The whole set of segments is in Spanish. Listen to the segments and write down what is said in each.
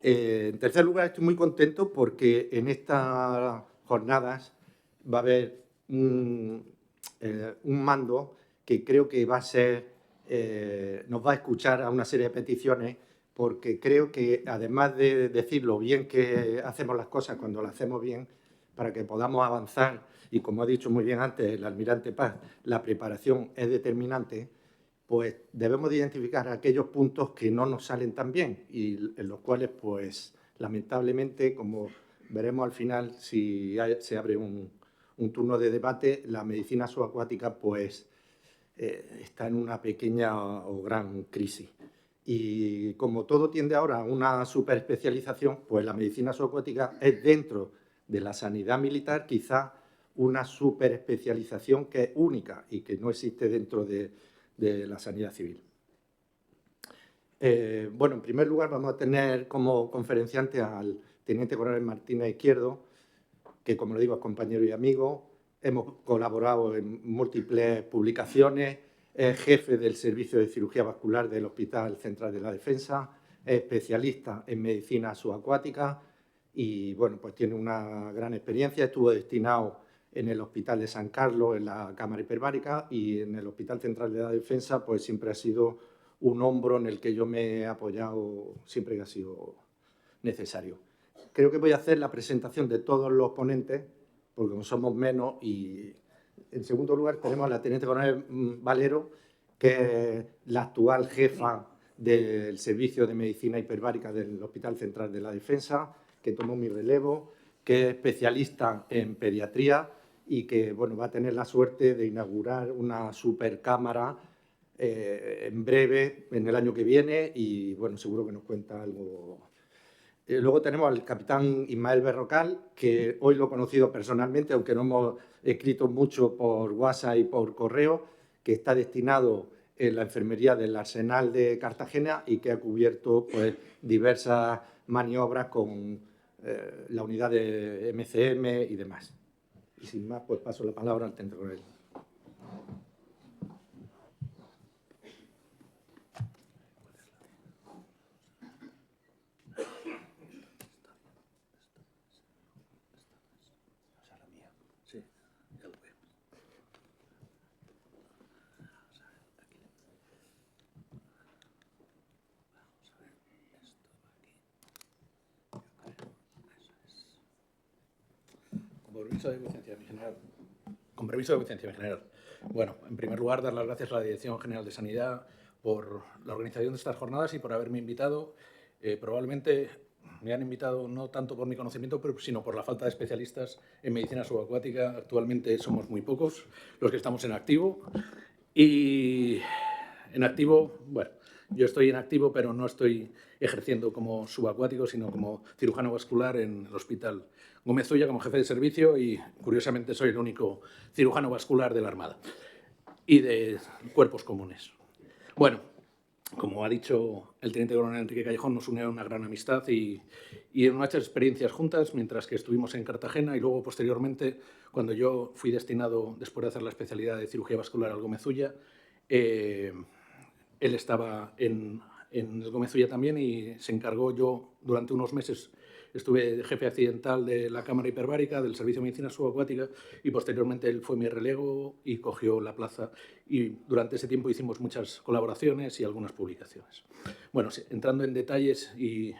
En tercer lugar, estoy muy contento porque en estas jornadas va a haber un mando que creo que va a ser, nos va a escuchar a una serie de peticiones, porque creo que además de decir lo bien que hacemos las cosas cuando las hacemos bien, para que podamos avanzar, y como ha dicho muy bien antes el almirante Paz, la preparación es determinante, pues debemos de identificar aquellos puntos que no nos salen tan bien y en los cuales, pues, lamentablemente, como veremos al final, si se abre un turno de debate, la medicina subacuática, pues, está en una pequeña o gran crisis. Y como todo tiende ahora a una superespecialización, pues la medicina subacuática es dentro de la sanidad militar quizá una superespecialización que es única y que no existe dentro de la sanidad civil. Bueno, en primer lugar vamos a tener como conferenciante al teniente coronel Martínez Izquierdo, que, como le digo, es compañero y amigo. Hemos colaborado en múltiples publicaciones, es jefe del Servicio de Cirugía Vascular del Hospital Central de la Defensa, es especialista en medicina subacuática y, bueno, pues tiene una gran experiencia. Estuvo destinado en el Hospital de San Carlos, en la Cámara Hiperbárica, y en el Hospital Central de la Defensa, pues siempre ha sido un hombro en el que yo me he apoyado siempre que ha sido necesario. Creo que voy a hacer la presentación de todos los ponentes, porque como somos menos, y en segundo lugar tenemos a la teniente coronel Valero, que es la actual jefa del Servicio de Medicina Hiperbárica del Hospital Central de la Defensa, que tomó mi relevo, que es especialista en pediatría y que, bueno, va a tener la suerte de inaugurar una supercámara en breve, en el año que viene, y, bueno, seguro que nos cuenta algo. Luego tenemos al capitán Ismael Berrocal, que hoy lo he conocido personalmente, aunque no hemos escrito mucho por WhatsApp y por correo, que está destinado en la enfermería del Arsenal de Cartagena y que ha cubierto, pues, diversas maniobras con la unidad de MCM y demás. Y sin más, pues paso la palabra al teniente coronel. Con permiso de licencia, mi general. Bueno, en primer lugar, dar las gracias a la Dirección General de Sanidad por la organización de estas jornadas y por haberme invitado. Probablemente me han invitado no tanto por mi conocimiento, sino por la falta de especialistas en medicina subacuática. Actualmente somos muy pocos los que estamos en activo. Y en activo, bueno, yo estoy en activo, pero no estoy ejerciendo como subacuático, sino como cirujano vascular en el Hospital Gómez Ulla como jefe de servicio y, curiosamente, soy el único cirujano vascular de la Armada y de cuerpos comunes. Bueno, como ha dicho el teniente coronel Enrique Callejón, nos unió una gran amistad y en muchas experiencias juntas mientras que estuvimos en Cartagena y luego, posteriormente, cuando yo fui destinado, después de hacer la especialidad de cirugía vascular al Gómez Ulla, él estaba en el Gómez Ulla también y se encargó. Yo durante unos meses estuve de jefe accidental de la Cámara Hiperbárica, del Servicio de Medicina Subacuática, y posteriormente él fue mi relevo y cogió la plaza. Y durante ese tiempo hicimos muchas colaboraciones y algunas publicaciones. Bueno, entrando en detalles y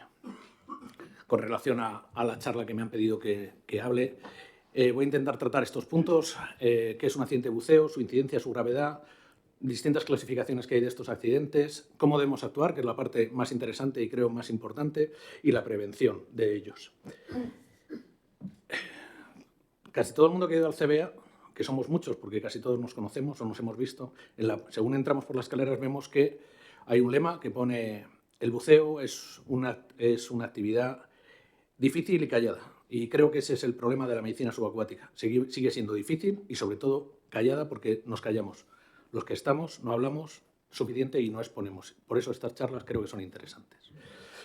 con relación a la charla que me han pedido que hable, voy a intentar tratar estos puntos, qué es un accidente de buceo, su incidencia, su gravedad, distintas clasificaciones que hay de estos accidentes, cómo debemos actuar, que es la parte más interesante y creo más importante, y la prevención de ellos. Casi todo el mundo que ha ido al CBA, que somos muchos porque casi todos nos conocemos o nos hemos visto, según entramos por las escaleras vemos que hay un lema que pone: el buceo es una actividad difícil y callada. Y creo que ese es el problema de la medicina subacuática. Sigue siendo difícil y, sobre todo, callada porque nos callamos. Los que estamos no hablamos suficiente y no exponemos. Por eso estas charlas creo que son interesantes.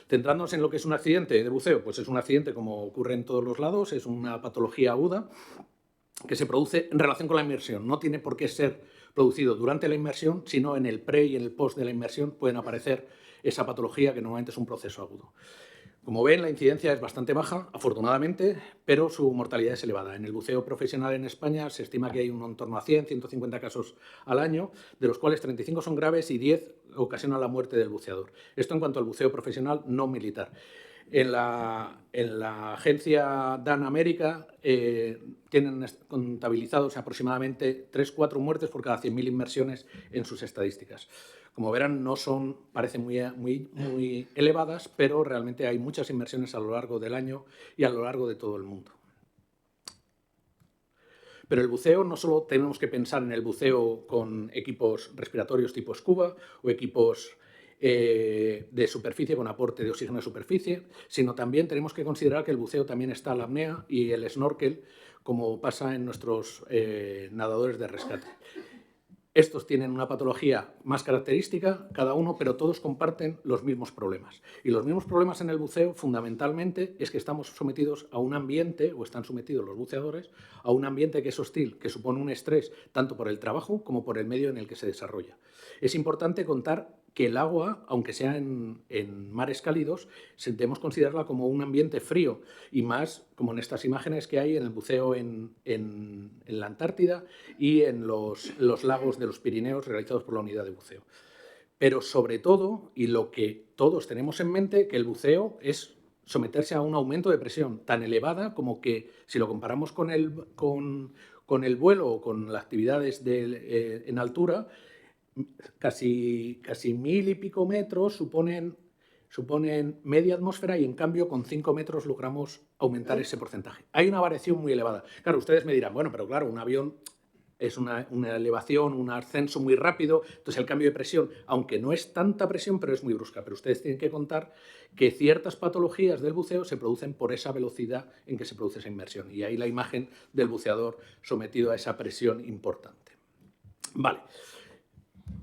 Centrándonos en lo que es un accidente de buceo, pues es un accidente como ocurre en todos los lados, es una patología aguda que se produce en relación con la inmersión. No tiene por qué ser producido durante la inmersión, sino en el pre y en el post de la inmersión pueden aparecer esa patología, que normalmente es un proceso agudo. Como ven, la incidencia es bastante baja, afortunadamente, pero su mortalidad es elevada. En el buceo profesional en España se estima que hay en torno a 100, 150 casos al año, de los cuales 35 son graves y 10 ocasionan la muerte del buceador. Esto en cuanto al buceo profesional no militar. En la agencia Dan America tienen contabilizados aproximadamente 3-4 muertes por cada 100.000 inmersiones en sus estadísticas. Como verán, no son, parecen muy elevadas, pero realmente hay muchas inmersiones a lo largo del año y a lo largo de todo el mundo. Pero el buceo, no solo tenemos que pensar en el buceo con equipos respiratorios tipo scuba o equipos de superficie con aporte de oxígeno de superficie, sino también tenemos que considerar que el buceo también está la apnea y el snorkel, como pasa en nuestros nadadores de rescate. Estos tienen una patología más característica, cada uno, pero todos comparten los mismos problemas. Y los mismos problemas en el buceo, fundamentalmente, es que estamos sometidos a un ambiente, o están sometidos los buceadores, a un ambiente que es hostil, que supone un estrés tanto por el trabajo como por el medio en el que se desarrolla. Es importante contar que el agua, aunque sea en mares cálidos, debemos considerarla como un ambiente frío, y más como en estas imágenes que hay en el buceo en la Antártida y en los lagos de los Pirineos realizados por la unidad de buceo. Pero sobre todo, y lo que todos tenemos en mente, que el buceo es someterse a un aumento de presión tan elevada como que, si lo comparamos con el vuelo o con las actividades en altura, casi 1.000 y pico metros suponen media atmósfera y en cambio con 5 metros logramos aumentar ese porcentaje. Hay una variación muy elevada. Claro, ustedes me dirán, bueno, pero claro, un avión es una elevación, un ascenso muy rápido, entonces el cambio de presión, aunque no es tanta presión, pero es muy brusca. Pero ustedes tienen que contar que ciertas patologías del buceo se producen por esa velocidad en que se produce esa inmersión. Y ahí la imagen del buceador sometido a esa presión importante. Vale.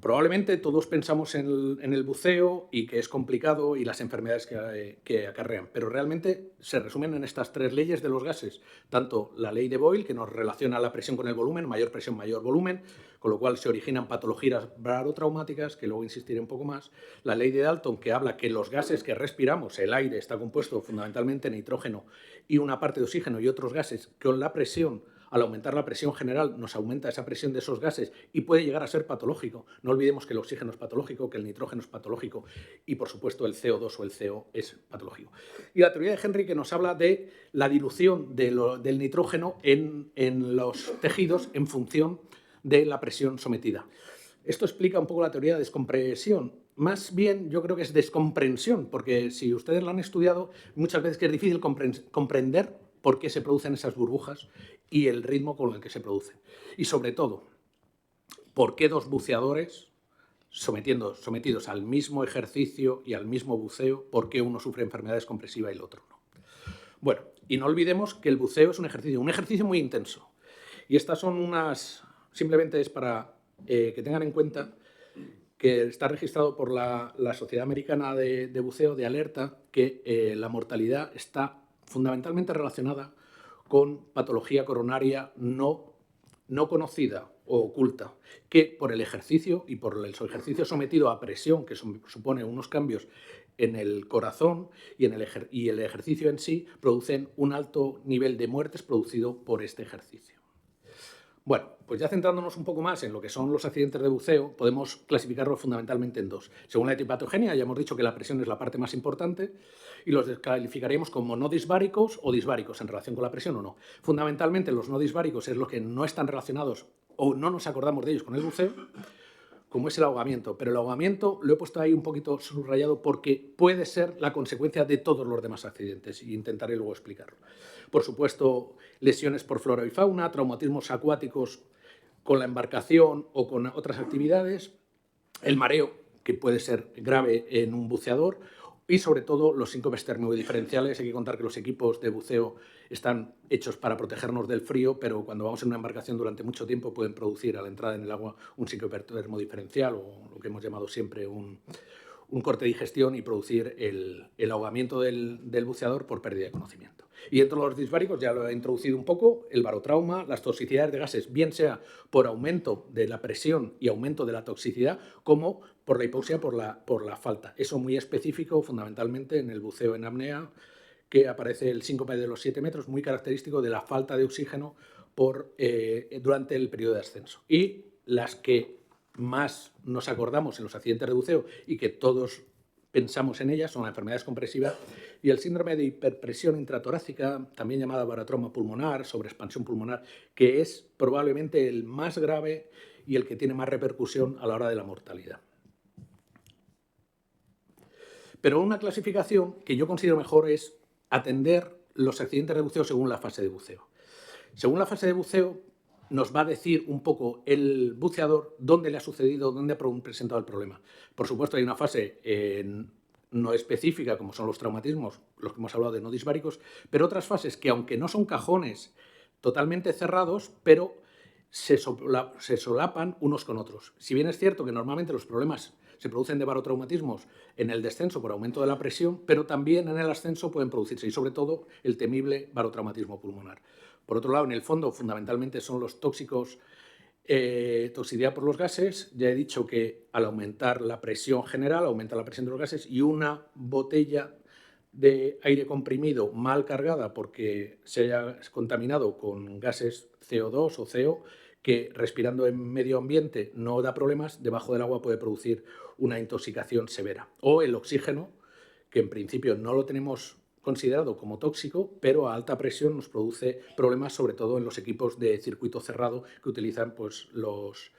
Probablemente todos pensamos en el buceo y que es complicado y las enfermedades que acarrean, pero realmente se resumen en estas 3 leyes de los gases. Tanto la ley de Boyle, que nos relaciona la presión con el volumen, mayor presión, mayor volumen, con lo cual se originan patologías barotraumáticas, que luego insistiré un poco más. La ley de Dalton, que habla que los gases que respiramos, el aire, está compuesto fundamentalmente de nitrógeno y una parte de oxígeno y otros gases, con la presión, al aumentar la presión general, nos aumenta esa presión de esos gases y puede llegar a ser patológico. No olvidemos que el oxígeno es patológico, que el nitrógeno es patológico y, por supuesto, el CO2 o el CO es patológico. Y la teoría de Henry, que nos habla de la dilución del nitrógeno en los tejidos en función de la presión sometida. Esto explica un poco la teoría de descompresión. Más bien, yo creo que es descomprensión, porque si ustedes lo han estudiado, muchas veces que es difícil comprender por qué se producen esas burbujas y el ritmo con el que se producen. Y sobre todo, por qué 2 buceadores sometidos al mismo ejercicio y al mismo buceo, por qué uno sufre enfermedad descompresiva y el otro no. Bueno, y no olvidemos que el buceo es un ejercicio muy intenso. Y estas son simplemente es para que tengan en cuenta que está registrado por la Sociedad Americana de Buceo de alerta que la mortalidad está fundamentalmente relacionada con patología coronaria no conocida o oculta, que por el ejercicio y por el ejercicio sometido a presión, que supone unos cambios en el corazón y el ejercicio en sí, producen un alto nivel de muertes producido por este ejercicio. Bueno, pues ya centrándonos un poco más en lo que son los accidentes de buceo, podemos clasificarlos fundamentalmente en 2. Según la etiopatogenia, ya hemos dicho que la presión es la parte más importante y los descalificaríamos como no disbáricos o disbáricos en relación con la presión o no. Fundamentalmente los no disbáricos es los que no están relacionados o no nos acordamos de ellos con el buceo, como es el ahogamiento. Pero el ahogamiento lo he puesto ahí un poquito subrayado porque puede ser la consecuencia de todos los demás accidentes y intentaré luego explicarlo. Por supuesto, lesiones por flora y fauna, traumatismos acuáticos con la embarcación o con otras actividades, el mareo, que puede ser grave en un buceador, y sobre todo los síncopes termodiferenciales. Hay que contar que los equipos de buceo están hechos para protegernos del frío, pero cuando vamos en una embarcación durante mucho tiempo pueden producir a la entrada en el agua un síncope termodiferencial o lo que hemos llamado siempre un corte de digestión y producir el ahogamiento del buceador por pérdida de conocimiento. Y dentro de los disbáricos, ya lo he introducido un poco, el barotrauma, las toxicidades de gases, bien sea por aumento de la presión y aumento de la toxicidad, como por la hipoxia, por la falta. Eso muy específico, fundamentalmente, en el buceo en apnea, que aparece el síncope de los 7 metros, muy característico de la falta de oxígeno durante el periodo de ascenso. Y las que más nos acordamos en los accidentes de buceo y que todos pensamos en ellas son la enfermedad descompresiva y el síndrome de hiperpresión intratorácica, también llamada barotrauma pulmonar, sobreexpansión pulmonar, que es probablemente el más grave y el que tiene más repercusión a la hora de la mortalidad. Pero una clasificación que yo considero mejor es atender los accidentes de buceo según la fase de buceo. Según la fase de buceo, nos va a decir un poco el buceador dónde le ha sucedido, dónde ha presentado el problema. Por supuesto, hay una fase no específica, como son los traumatismos, los que hemos hablado de no disbáricos, pero otras fases que, aunque no son cajones totalmente cerrados, pero se solapan unos con otros. Si bien es cierto que normalmente los problemas se producen de barotraumatismos en el descenso por aumento de la presión, pero también en el ascenso pueden producirse, y sobre todo el temible barotraumatismo pulmonar. Por otro lado, en el fondo, fundamentalmente son los tóxicos, toxicidad por los gases. Ya he dicho que al aumentar la presión general, aumenta la presión de los gases, y una botella de aire comprimido mal cargada porque se haya contaminado con gases CO2 o CO, que respirando en medio ambiente no da problemas, debajo del agua puede producir una intoxicación severa. O el oxígeno, que en principio no lo tenemos considerado como tóxico, pero a alta presión nos produce problemas, sobre todo en los equipos de circuito cerrado que utilizan pues, los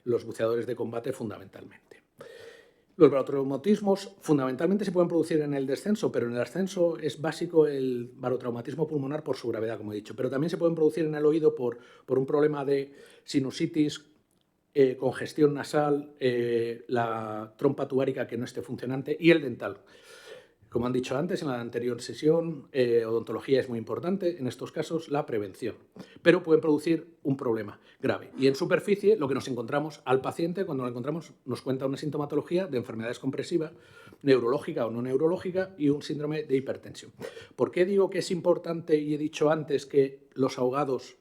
buceadores de combate fundamentalmente. Los barotraumatismos fundamentalmente se pueden producir en el descenso, pero en el ascenso es básico el barotraumatismo pulmonar por su gravedad, como he dicho. Pero también se pueden producir en el oído por un problema de sinusitis, congestión nasal, la trompa tubárica que no esté funcionante y el dental. Como han dicho antes en la anterior sesión, odontología es muy importante, en estos casos la prevención, pero pueden producir un problema grave. Y en superficie lo que nos encontramos al paciente, cuando lo encontramos, nos cuenta una sintomatología de enfermedad descompresiva, neurológica o no neurológica y un síndrome de hipertensión. ¿Por qué digo que es importante y he dicho antes que los ahogados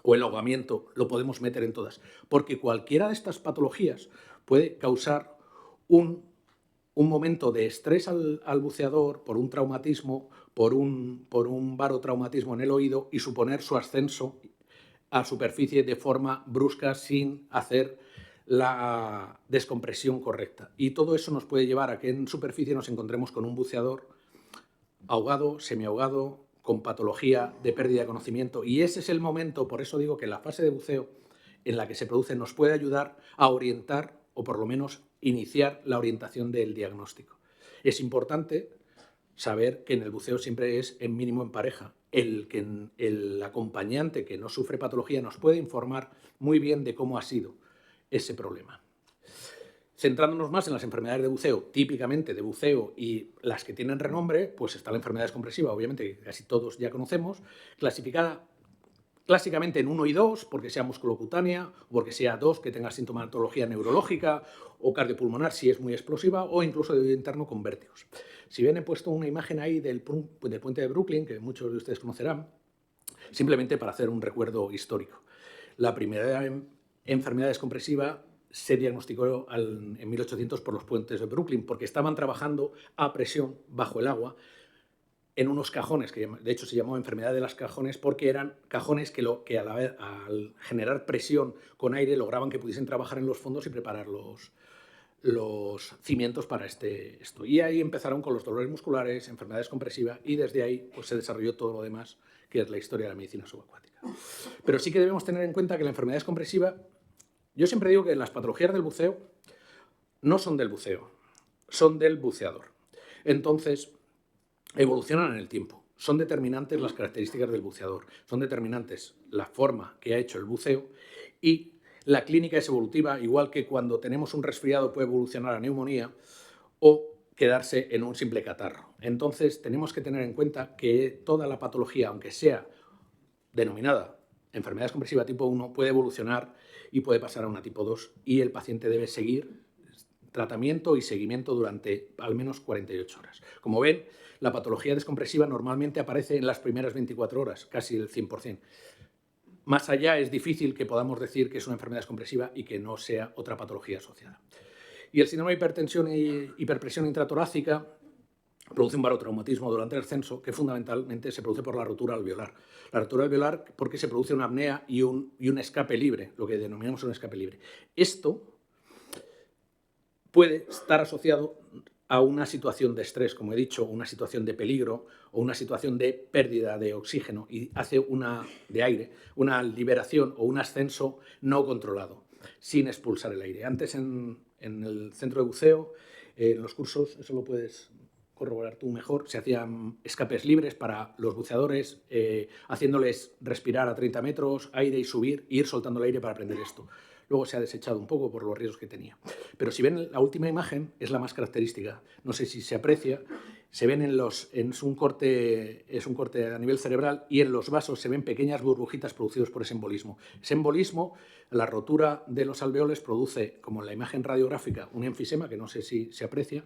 o el ahogamiento lo podemos meter en todas? Porque cualquiera de estas patologías puede causar un momento de estrés al buceador por un traumatismo, por un barotraumatismo en el oído y suponer su ascenso a superficie de forma brusca sin hacer la descompresión correcta. Y todo eso nos puede llevar a que en superficie nos encontremos con un buceador ahogado, semiahogado, con patología de pérdida de conocimiento. Y ese es el momento, por eso digo que la fase de buceo en la que se produce nos puede ayudar a orientar o por lo menos iniciar la orientación del diagnóstico. Es importante saber que en el buceo siempre es en mínimo en pareja. El acompañante que no sufre patología nos puede informar muy bien de cómo ha sido ese problema. Centrándonos más en las enfermedades de buceo, típicamente de buceo y las que tienen renombre, pues está la enfermedad descompresiva, obviamente que casi todos ya conocemos, clasificada clásicamente en 1 y 2, porque sea musculocutánea, o porque sea 2, que tenga sintomatología neurológica o cardiopulmonar si es muy explosiva, o incluso de oído interno con vértigos. Si bien he puesto una imagen ahí del puente de Brooklyn, que muchos de ustedes conocerán, simplemente para hacer un recuerdo histórico. La primera enfermedad descompresiva se diagnosticó en 1800 por los puentes de Brooklyn, porque estaban trabajando a presión bajo el agua, en unos cajones, que de hecho se llamó enfermedad de las cajones, porque eran cajones que a la vez, al generar presión con aire, lograban que pudiesen trabajar en los fondos y preparar los cimientos para esto. Y ahí empezaron con los dolores musculares, enfermedad descompresiva, y desde ahí pues, se desarrolló todo lo demás, que es la historia de la medicina subacuática. Pero sí que debemos tener en cuenta que la enfermedad descompresiva, yo siempre digo que las patologías del buceo no son del buceo, son del buceador. Entonces, evolucionan en el tiempo. Son determinantes las características del buceador, son determinantes la forma que ha hecho el buceo y la clínica es evolutiva, igual que cuando tenemos un resfriado puede evolucionar a neumonía o quedarse en un simple catarro. Entonces tenemos que tener en cuenta que toda la patología, aunque sea denominada enfermedad descompresiva tipo 1, puede evolucionar y puede pasar a una tipo 2 y el paciente debe seguir tratamiento y seguimiento durante al menos 48 horas. Como ven, la patología descompresiva normalmente aparece en las primeras 24 horas, casi el 100%. Más allá es difícil que podamos decir que es una enfermedad descompresiva y que no sea otra patología asociada. Y el síndrome de hipertensión y hiperpresión intratorácica produce un barotraumatismo durante el ascenso que fundamentalmente se produce por la rotura alveolar. La rotura alveolar porque se produce una apnea y un escape libre, lo que denominamos un escape libre. Esto puede estar asociado a una situación de estrés, como he dicho, una situación de peligro o una situación de pérdida de oxígeno y hace de aire, una liberación o un ascenso no controlado, sin expulsar el aire. Antes en el centro de buceo, en los cursos, eso lo puedes corroborar tú mejor, se hacían escapes libres para los buceadores, haciéndoles respirar a 30 metros, aire y subir, e ir soltando el aire para aprender esto. Luego se ha desechado un poco por los riesgos que tenía. Pero si ven la última imagen, es la más característica. No sé si se aprecia. Se ven es un corte a nivel cerebral y en los vasos se ven pequeñas burbujitas producidas por ese embolismo. Ese embolismo, la rotura de los alveoles produce, como en la imagen radiográfica, un enfisema, que no sé si se aprecia.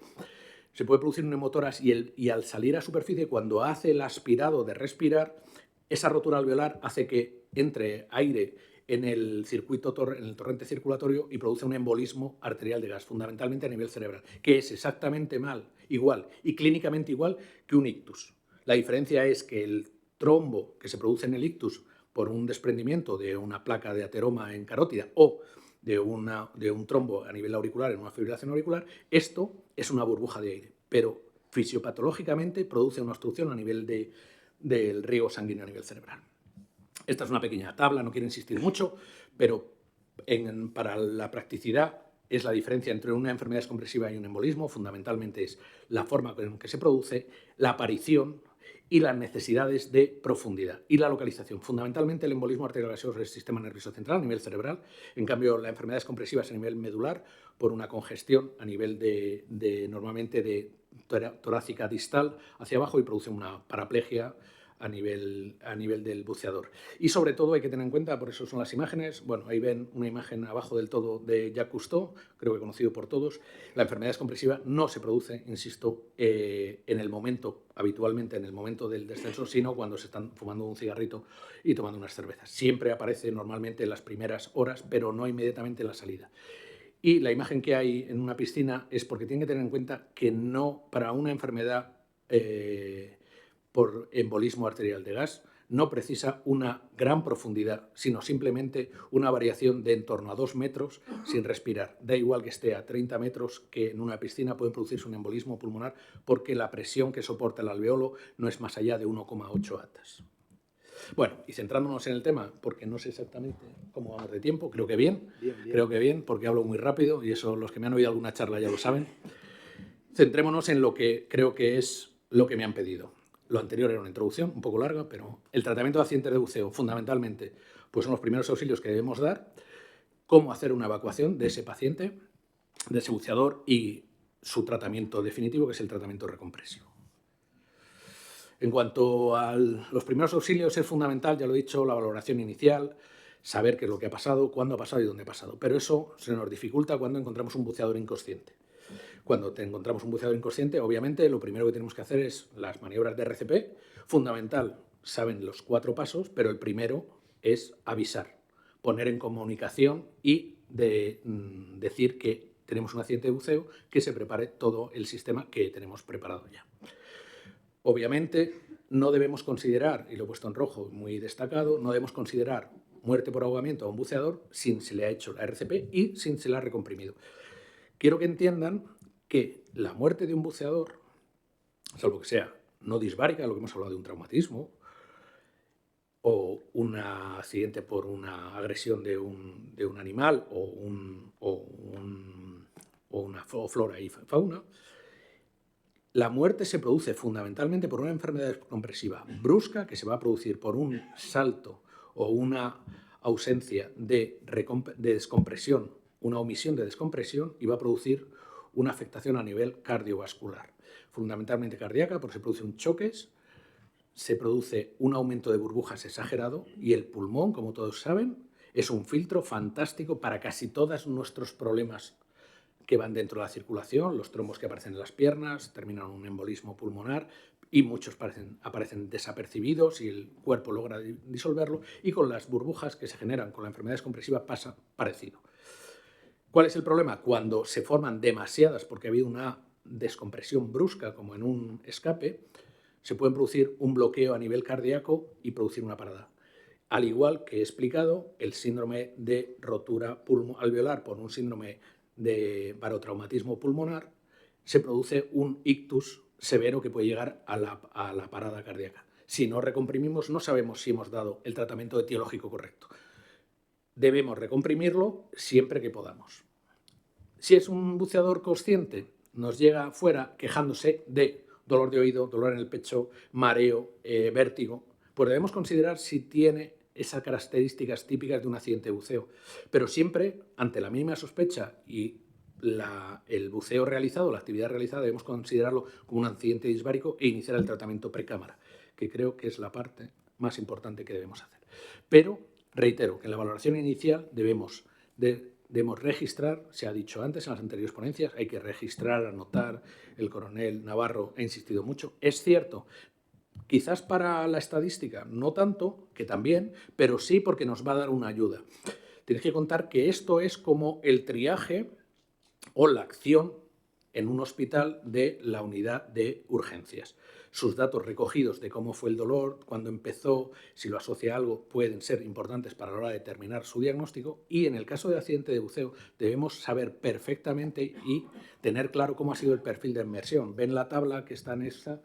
Se puede producir un hemotoras y al salir a superficie, cuando hace el aspirado de respirar, esa rotura alveolar hace que entre aire en el torrente circulatorio y produce un embolismo arterial de gas, fundamentalmente a nivel cerebral, que es exactamente igual y clínicamente igual que un ictus. La diferencia es que el trombo que se produce en el ictus por un desprendimiento de una placa de ateroma en carótida o de un trombo a nivel auricular en una fibrilación auricular, esto es una burbuja de aire, pero fisiopatológicamente produce una obstrucción a nivel del riego sanguíneo a nivel cerebral. Esta es una pequeña tabla, no quiero insistir mucho, pero para la practicidad es la diferencia entre una enfermedad descompresiva y un embolismo. Fundamentalmente es la forma en que se produce, la aparición y las necesidades de profundidad y la localización. Fundamentalmente el embolismo arterial gaseoso es el sistema nervioso central a nivel cerebral. En cambio, la enfermedad descompresiva es a nivel medular por una congestión a nivel normalmente de torácica distal hacia abajo y produce una paraplegia a nivel del buceador. Y sobre todo hay que tener en cuenta, por eso son las imágenes, bueno, ahí ven una imagen abajo del todo de Jacques Cousteau, creo que conocido por todos. La enfermedad descompresiva no se produce, insisto, habitualmente en el momento del descenso, sino cuando se están fumando un cigarrito y tomando unas cervezas. Siempre aparece normalmente en las primeras horas, pero no inmediatamente en la salida. Y la imagen que hay en una piscina es porque tienen que tener en cuenta que no, para una enfermedad por embolismo arterial de gas, no precisa una gran profundidad, sino simplemente una variación de en torno a 2 metros sin respirar. Da igual que esté a 30 metros que en una piscina puede producirse un embolismo pulmonar porque la presión que soporta el alveolo no es más allá de 1,8 attas. Bueno, y centrándonos en el tema, porque no sé exactamente cómo vamos de tiempo, creo que bien, porque hablo muy rápido y eso los que me han oído alguna charla ya lo saben. Centrémonos en lo que creo que es lo que me han pedido. Lo anterior era una introducción, un poco larga, pero el tratamiento de accidentes de buceo, fundamentalmente, pues son los primeros auxilios que debemos dar, cómo hacer una evacuación de ese paciente, de ese buceador y su tratamiento definitivo, que es el tratamiento recompresivo. En cuanto a los primeros auxilios, es fundamental, ya lo he dicho, la valoración inicial, saber qué es lo que ha pasado, cuándo ha pasado y dónde ha pasado. Pero eso se nos dificulta cuando encontramos un buceador inconsciente. Cuando encontramos un buceador inconsciente, obviamente lo primero que tenemos que hacer es las maniobras de RCP. Fundamental, saben los 4 pasos, pero el primero es avisar, poner en comunicación y decir que tenemos un accidente de buceo, que se prepare todo el sistema que tenemos preparado ya. Obviamente no debemos considerar, y lo he puesto en rojo muy destacado, no debemos considerar muerte por ahogamiento a un buceador sin se le ha hecho la RCP y sin se le ha recomprimido. Quiero que entiendan que la muerte de un buceador, salvo que sea no disbárica, lo que hemos hablado de un traumatismo, o un accidente por una agresión de un animal o una flora y fauna, la muerte se produce fundamentalmente por una enfermedad descompresiva brusca que se va a producir por un salto o una ausencia de descompresión, una omisión de descompresión y va a producir una afectación a nivel cardiovascular, fundamentalmente cardíaca, porque se producen choques, se produce un aumento de burbujas exagerado y el pulmón, como todos saben, es un filtro fantástico para casi todos nuestros problemas que van dentro de la circulación, los trombos que aparecen en las piernas, terminan en un embolismo pulmonar y muchos aparecen desapercibidos y el cuerpo logra disolverlo, y con las burbujas que se generan con la enfermedad descompresiva pasa parecido. ¿Cuál es el problema? Cuando se forman demasiadas, porque ha habido una descompresión brusca, como en un escape, se puede producir un bloqueo a nivel cardíaco y producir una parada. Al igual que he explicado, el síndrome de rotura alveolar por un síndrome de barotraumatismo pulmonar, se produce un ictus severo que puede llegar a la parada cardíaca. Si no recomprimimos, no sabemos si hemos dado el tratamiento etiológico correcto. Debemos recomprimirlo siempre que podamos. Si es un buceador consciente, nos llega fuera quejándose de dolor de oído, dolor en el pecho, mareo, vértigo, pues debemos considerar si tiene esas características típicas de un accidente de buceo. Pero siempre, ante la mínima sospecha y el buceo realizado, la actividad realizada, debemos considerarlo como un accidente disbárico e iniciar el tratamiento precámara, que creo que es la parte más importante que debemos hacer. Pero reitero que en la valoración inicial debemos registrar, se ha dicho antes en las anteriores ponencias, hay que registrar, anotar. El coronel Navarro ha insistido mucho. Es cierto, quizás para la estadística no tanto, que también, pero sí porque nos va a dar una ayuda. Tienes que contar que esto es como el triaje o la acción en un hospital de la unidad de urgencias. Sus datos recogidos de cómo fue el dolor, cuándo empezó, si lo asocia a algo, pueden ser importantes para la hora de determinar su diagnóstico, y en el caso de accidente de buceo debemos saber perfectamente y tener claro cómo ha sido el perfil de inmersión. Ven la tabla que está en esa,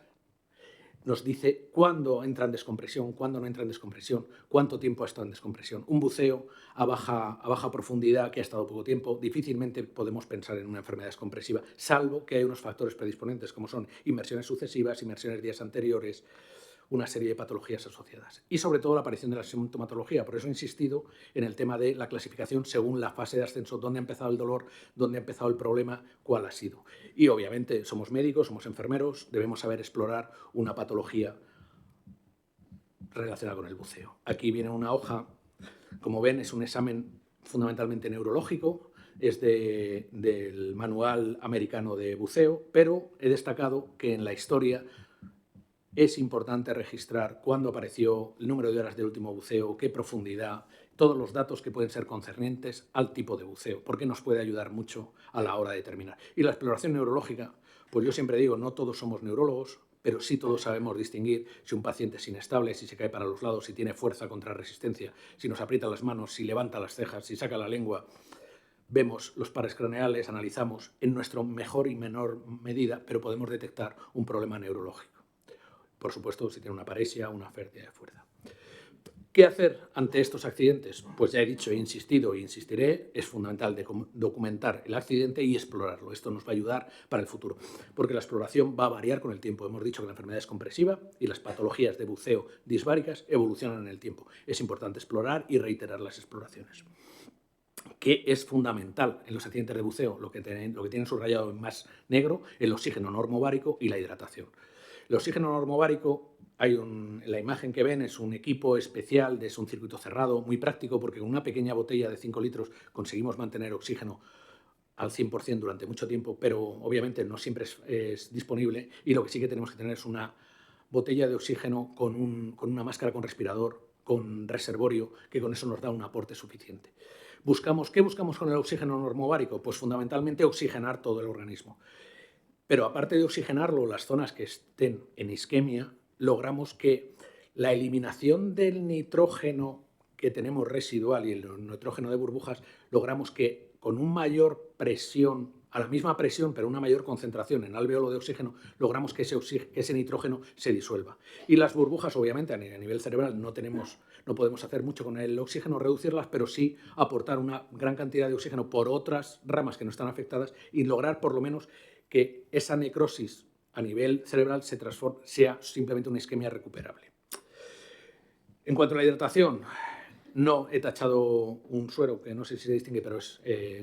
nos dice cuándo entra en descompresión, cuándo no entra en descompresión, cuánto tiempo ha estado en descompresión. Un buceo a baja profundidad que ha estado poco tiempo, difícilmente podemos pensar en una enfermedad descompresiva, salvo que hay unos factores predisponentes como son inmersiones sucesivas, inmersiones días anteriores, una serie de patologías asociadas. Y sobre todo la aparición de la sintomatología. Por eso he insistido en el tema de la clasificación según la fase de ascenso, dónde ha empezado el dolor, dónde ha empezado el problema, cuál ha sido. Y obviamente somos médicos, somos enfermeros, debemos saber explorar una patología relacionada con el buceo. Aquí viene una hoja, como ven, es un examen fundamentalmente neurológico, es del Manual Americano de Buceo, pero he destacado que en la historia es importante registrar cuándo apareció, el número de horas del último buceo, qué profundidad, todos los datos que pueden ser concernientes al tipo de buceo, porque nos puede ayudar mucho a la hora de determinar. Y la exploración neurológica, pues yo siempre digo, no todos somos neurólogos, pero sí todos sabemos distinguir si un paciente es inestable, si se cae para los lados, si tiene fuerza contra resistencia, si nos aprieta las manos, si levanta las cejas, si saca la lengua. Vemos los pares craneales, analizamos en nuestra mejor y menor medida, pero podemos detectar un problema neurológico. Por supuesto, si tiene una paresia, una pérdida de fuerza. ¿Qué hacer ante estos accidentes? Pues ya he dicho, he insistido e insistiré, es fundamental documentar el accidente y explorarlo. Esto nos va a ayudar para el futuro, porque la exploración va a variar con el tiempo. Hemos dicho que la enfermedad es compresiva y las patologías de buceo disbáricas evolucionan en el tiempo. Es importante explorar y reiterar las exploraciones. ¿Qué es fundamental en los accidentes de buceo? Lo que tienen subrayado en más negro, el oxígeno normovárico y la hidratación. El oxígeno normovárico, la imagen que ven es un equipo especial, es un circuito cerrado, muy práctico, porque con una pequeña botella de 5 litros conseguimos mantener oxígeno al 100% durante mucho tiempo, pero obviamente no siempre es disponible, y lo que sí que tenemos que tener es una botella de oxígeno con una máscara con respirador, con reservorio, que con eso nos da un aporte suficiente. ¿Qué buscamos con el oxígeno normovárico? Pues fundamentalmente oxigenar todo el organismo. Pero aparte de oxigenarlo, las zonas que estén en isquemia, logramos que la eliminación del nitrógeno que tenemos residual y el nitrógeno de burbujas, logramos que con una mayor presión, a la misma presión, pero una mayor concentración en alveolo de oxígeno, logramos que ese nitrógeno se disuelva. Y las burbujas, obviamente, a nivel cerebral no podemos hacer mucho con el oxígeno, reducirlas, pero sí aportar una gran cantidad de oxígeno por otras ramas que no están afectadas y lograr por lo menos que esa necrosis a nivel cerebral sea simplemente una isquemia recuperable. En cuanto a la hidratación, no he tachado un suero, que no sé si se distingue, pero es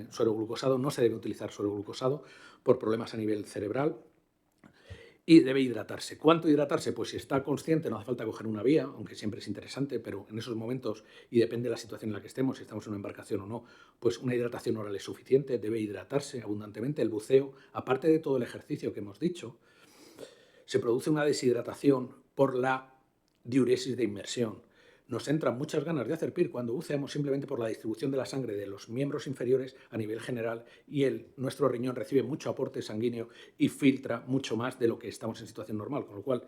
suero glucosado. No se debe utilizar suero glucosado por problemas a nivel cerebral. Y debe hidratarse. ¿Cuánto hidratarse? Pues si está consciente no hace falta coger una vía, aunque siempre es interesante, pero en esos momentos, y depende de la situación en la que estemos, si estamos en una embarcación o no, pues una hidratación oral es suficiente, debe hidratarse abundantemente. El buceo, aparte de todo el ejercicio que hemos dicho, se produce una deshidratación por la diuresis de inmersión. nos entran muchas ganas de hacer PIR cuando buceamos simplemente por la distribución de la sangre de los miembros inferiores a nivel general y nuestro riñón recibe mucho aporte sanguíneo y filtra mucho más de lo que estamos en situación normal, con lo cual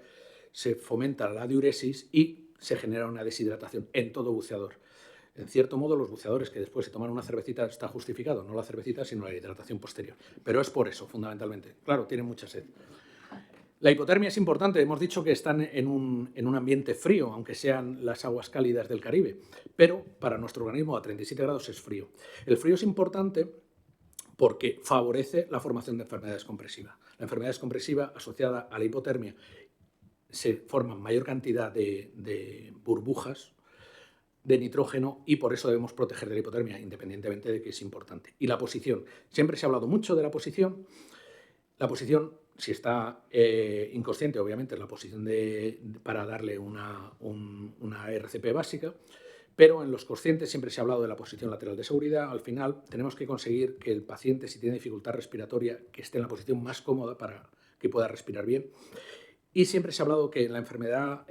se fomenta la diuresis y se genera una deshidratación en todo buceador. En cierto modo, los buceadores que después se toman una cervecita está justificado, no la cervecita, sino la hidratación posterior. Pero es por eso, fundamentalmente. Claro, tienen mucha sed. La hipotermia es importante. Hemos dicho que están en un ambiente frío, aunque sean las aguas cálidas del Caribe, pero para nuestro organismo a 37 grados es frío. El frío es importante porque favorece la formación de enfermedad descompresiva. La enfermedad descompresiva asociada a la hipotermia se forman mayor cantidad de burbujas de nitrógeno y por eso debemos proteger de la hipotermia, independientemente de que es importante. Y la posición. Siempre se ha hablado mucho de la posición. La posición, si está inconsciente, obviamente es la posición para darle una RCP básica, pero en los conscientes siempre se ha hablado de la posición lateral de seguridad. Al final tenemos que conseguir que el paciente, si tiene dificultad respiratoria, que esté en la posición más cómoda para que pueda respirar bien. Y siempre se ha hablado que en la enfermedad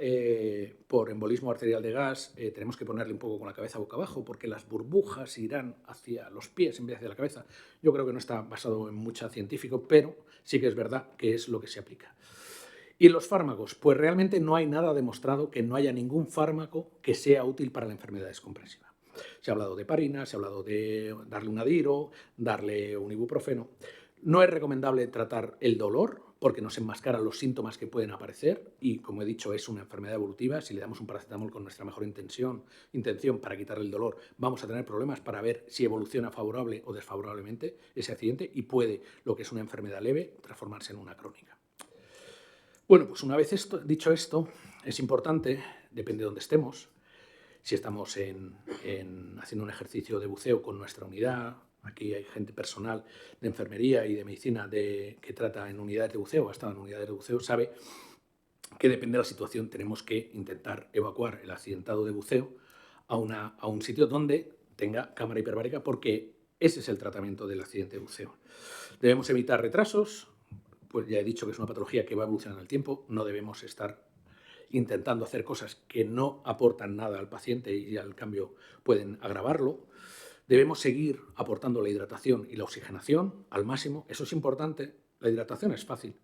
por embolismo arterial de gas tenemos que ponerle un poco con la cabeza boca abajo porque las burbujas irán hacia los pies en vez de hacia la cabeza. Yo creo que no está basado en mucho científico, pero sí que es verdad que es lo que se aplica. ¿Y los fármacos? Pues realmente no hay nada demostrado que no haya ningún fármaco que sea útil para la enfermedad descompresiva. Se ha hablado de heparina, se ha hablado de darle un adiro, darle un ibuprofeno. No es recomendable tratar el dolor porque nos enmascara los síntomas que pueden aparecer y, como he dicho, es una enfermedad evolutiva. Si le damos un paracetamol con nuestra mejor intención para quitarle el dolor, vamos a tener problemas para ver si evoluciona favorable o desfavorablemente ese accidente y puede, lo que es una enfermedad leve, transformarse en una crónica. Bueno, pues una vez dicho esto, es importante, depende de dónde estemos, si estamos haciendo un ejercicio de buceo con nuestra unidad. Aquí hay gente personal de enfermería y de medicina que trata en unidades de buceo, ha estado en unidades de buceo, sabe que depende de la situación tenemos que intentar evacuar el accidentado de buceo a un sitio donde tenga cámara hiperbárica porque ese es el tratamiento del accidente de buceo. Debemos evitar retrasos, pues ya he dicho que es una patología que va evolucionando en el tiempo, no debemos estar intentando hacer cosas que no aportan nada al paciente y al cambio pueden agravarlo. Debemos seguir aportando la hidratación y la oxigenación al máximo. Eso es importante. La hidratación es fácil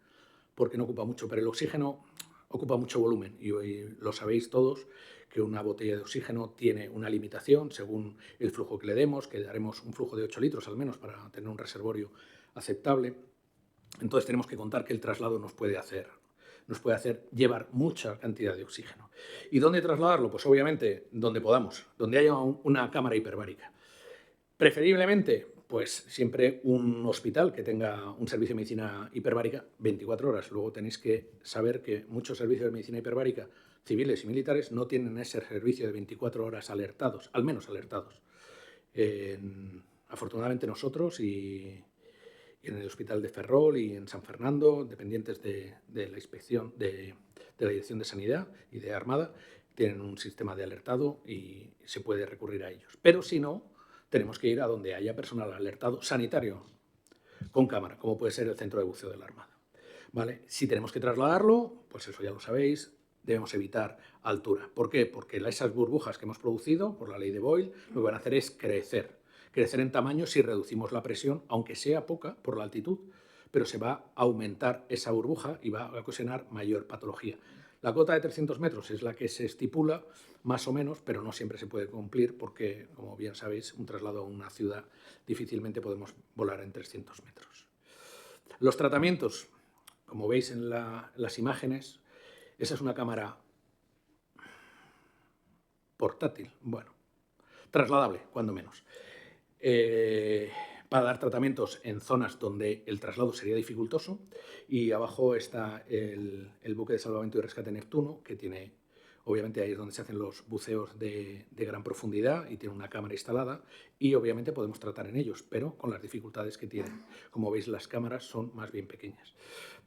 porque no ocupa mucho, pero el oxígeno ocupa mucho volumen y hoy lo sabéis todos que una botella de oxígeno tiene una limitación según el flujo que le demos, que daremos un flujo de 8 litros al menos para tener un reservorio aceptable. Entonces tenemos que contar que el traslado nos puede hacer llevar mucha cantidad de oxígeno. ¿Y dónde trasladarlo? Pues obviamente donde podamos, donde haya una cámara hiperbárica. Preferiblemente, pues siempre un hospital que tenga un servicio de medicina hiperbárica 24 horas. Luego tenéis que saber que muchos servicios de medicina hiperbárica, civiles y militares, no tienen ese servicio de 24 horas alertados, al menos alertados. Afortunadamente nosotros y en el Hospital de Ferrol y en San Fernando, dependientes de la inspección de la Dirección de Sanidad y de Armada, tienen un sistema de alertado y se puede recurrir a ellos. Pero si no, tenemos que ir a donde haya personal alertado sanitario con cámara, como puede ser el Centro de Buceo de la Armada. ¿Vale? Si tenemos que trasladarlo, pues eso ya lo sabéis, debemos evitar altura. ¿Por qué? Porque esas burbujas que hemos producido por la ley de Boyle lo que van a hacer es crecer en tamaño si reducimos la presión, aunque sea poca por la altitud, pero se va a aumentar esa burbuja y va a ocasionar mayor patología. La cota de 300 metros es la que se estipula, más o menos, pero no siempre se puede cumplir porque, como bien sabéis, un traslado a una ciudad difícilmente podemos volar en 300 metros. Los tratamientos, como veis en las imágenes, esa es una cámara portátil, bueno, trasladable, cuando menos. Para dar tratamientos en zonas donde el traslado sería dificultoso. Y abajo está el buque de salvamento y rescate Neptuno, que tiene, obviamente ahí es donde se hacen los buceos de gran profundidad y tiene una cámara instalada y obviamente podemos tratar en ellos, pero con las dificultades que tienen. Como veis, las cámaras son más bien pequeñas.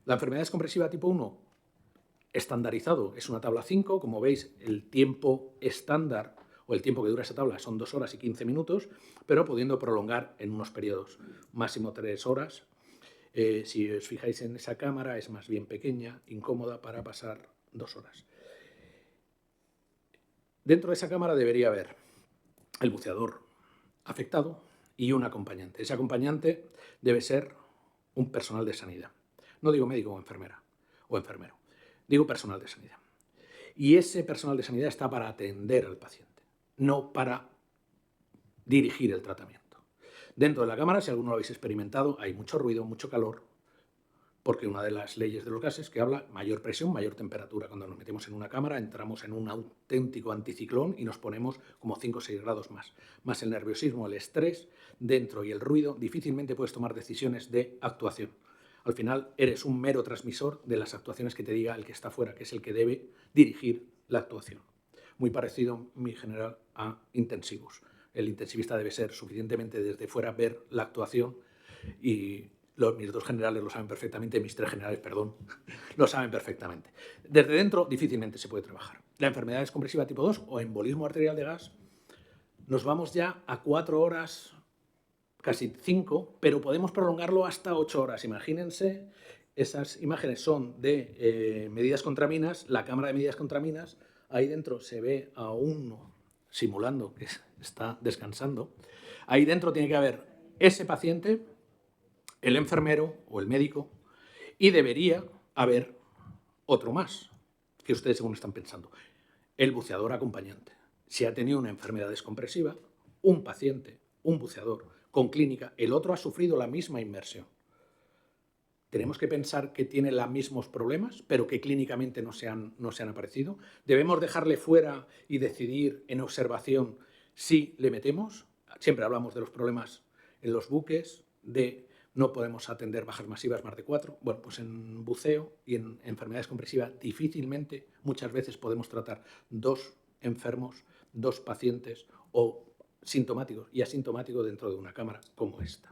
La enfermedad descompresiva tipo 1, estandarizado, es una tabla 5. Como veis, el tiempo estándar o el tiempo que dura esa tabla son 2 horas y 15 minutos, pero pudiendo prolongar en unos periodos, máximo 3 horas. Si os fijáis en esa cámara, es más bien pequeña, incómoda para pasar 2 horas. Dentro de esa cámara debería haber el buceador afectado y un acompañante. Ese acompañante debe ser un personal de sanidad. No digo médico o enfermera o enfermero, digo personal de sanidad. Y ese personal de sanidad está para atender al paciente, no para dirigir el tratamiento. Dentro de la cámara, si alguno lo habéis experimentado, hay mucho ruido, mucho calor, porque una de las leyes de los gases que habla mayor presión, mayor temperatura. Cuando nos metemos en una cámara entramos en un auténtico anticiclón y nos ponemos como 5 o 6 grados más. Más el nerviosismo, el estrés dentro y el ruido, difícilmente puedes tomar decisiones de actuación. Al final eres un mero transmisor de las actuaciones que te diga el que está fuera, que es el que debe dirigir la actuación. Muy parecido, mi general, a intensivos. El intensivista debe ser suficientemente desde fuera ver la actuación y mis dos generales lo saben perfectamente, mis tres generales, perdón, lo saben perfectamente. Desde dentro difícilmente se puede trabajar. La enfermedad descompresiva tipo 2 o embolismo arterial de gas, nos vamos ya a 4 horas, casi 5, pero podemos prolongarlo hasta 8 horas. Imagínense, esas imágenes son de medidas contraminas, la cámara de medidas contraminas, ahí dentro se ve a uno simulando que está descansando. Ahí dentro tiene que haber ese paciente, el enfermero o el médico, y debería haber otro más, que ustedes según están pensando, el buceador acompañante. Si ha tenido una enfermedad descompresiva, un paciente, un buceador con clínica, el otro ha sufrido la misma inmersión. Tenemos que pensar que tiene los mismos problemas, pero que clínicamente no se han aparecido. Debemos dejarle fuera y decidir en observación si le metemos. Siempre hablamos de los problemas en los buques, de no podemos atender bajas masivas más de 4. Bueno, pues en buceo y en enfermedades compresivas difícilmente, muchas veces podemos tratar 2 enfermos, 2 pacientes o sintomáticos y asintomáticos dentro de una cámara como esta.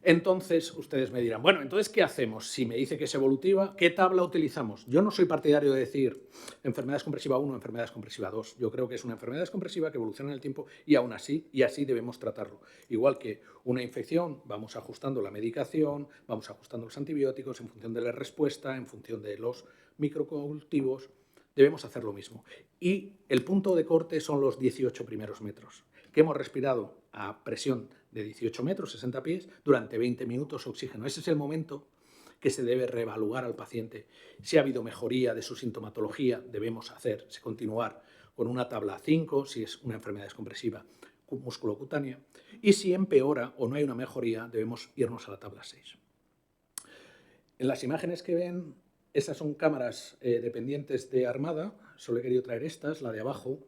Entonces, ustedes me dirán, bueno, entonces, ¿qué hacemos? Si me dice que es evolutiva, ¿qué tabla utilizamos? Yo no soy partidario de decir enfermedad descompresiva 1, enfermedad descompresiva 2. Yo creo que es una enfermedad descompresiva que evoluciona en el tiempo y aún así, debemos tratarlo. Igual que una infección, vamos ajustando la medicación, vamos ajustando los antibióticos en función de la respuesta, en función de los microcultivos, debemos hacer lo mismo. Y el punto de corte son los 18 primeros metros, que hemos respirado a presión de 18 metros, 60 pies, durante 20 minutos oxígeno. Ese es el momento que se debe reevaluar al paciente. Si ha habido mejoría de su sintomatología, debemos continuar con una tabla 5, si es una enfermedad descompresiva musculocutánea, y si empeora o no hay una mejoría, debemos irnos a la tabla 6. En las imágenes que ven, esas son cámaras dependientes de Armada, solo he querido traer estas, la de abajo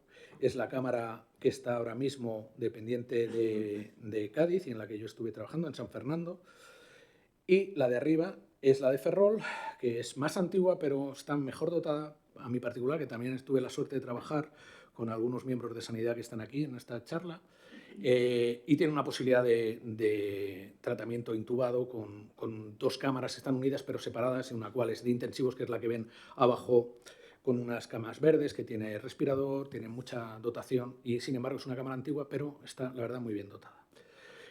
es la cámara que está ahora mismo dependiente de Cádiz y en la que yo estuve trabajando, en San Fernando, y la de arriba es la de Ferrol, que es más antigua pero está mejor dotada, a mi particular, que también tuve la suerte de trabajar con algunos miembros de sanidad que están aquí en esta charla, y tiene una posibilidad de tratamiento intubado con 2 cámaras que están unidas pero separadas, en una cual es de intensivos, que es la que ven abajo, con unas camas verdes, que tiene respirador, tiene mucha dotación y sin embargo es una cámara antigua, pero está, la verdad, muy bien dotada.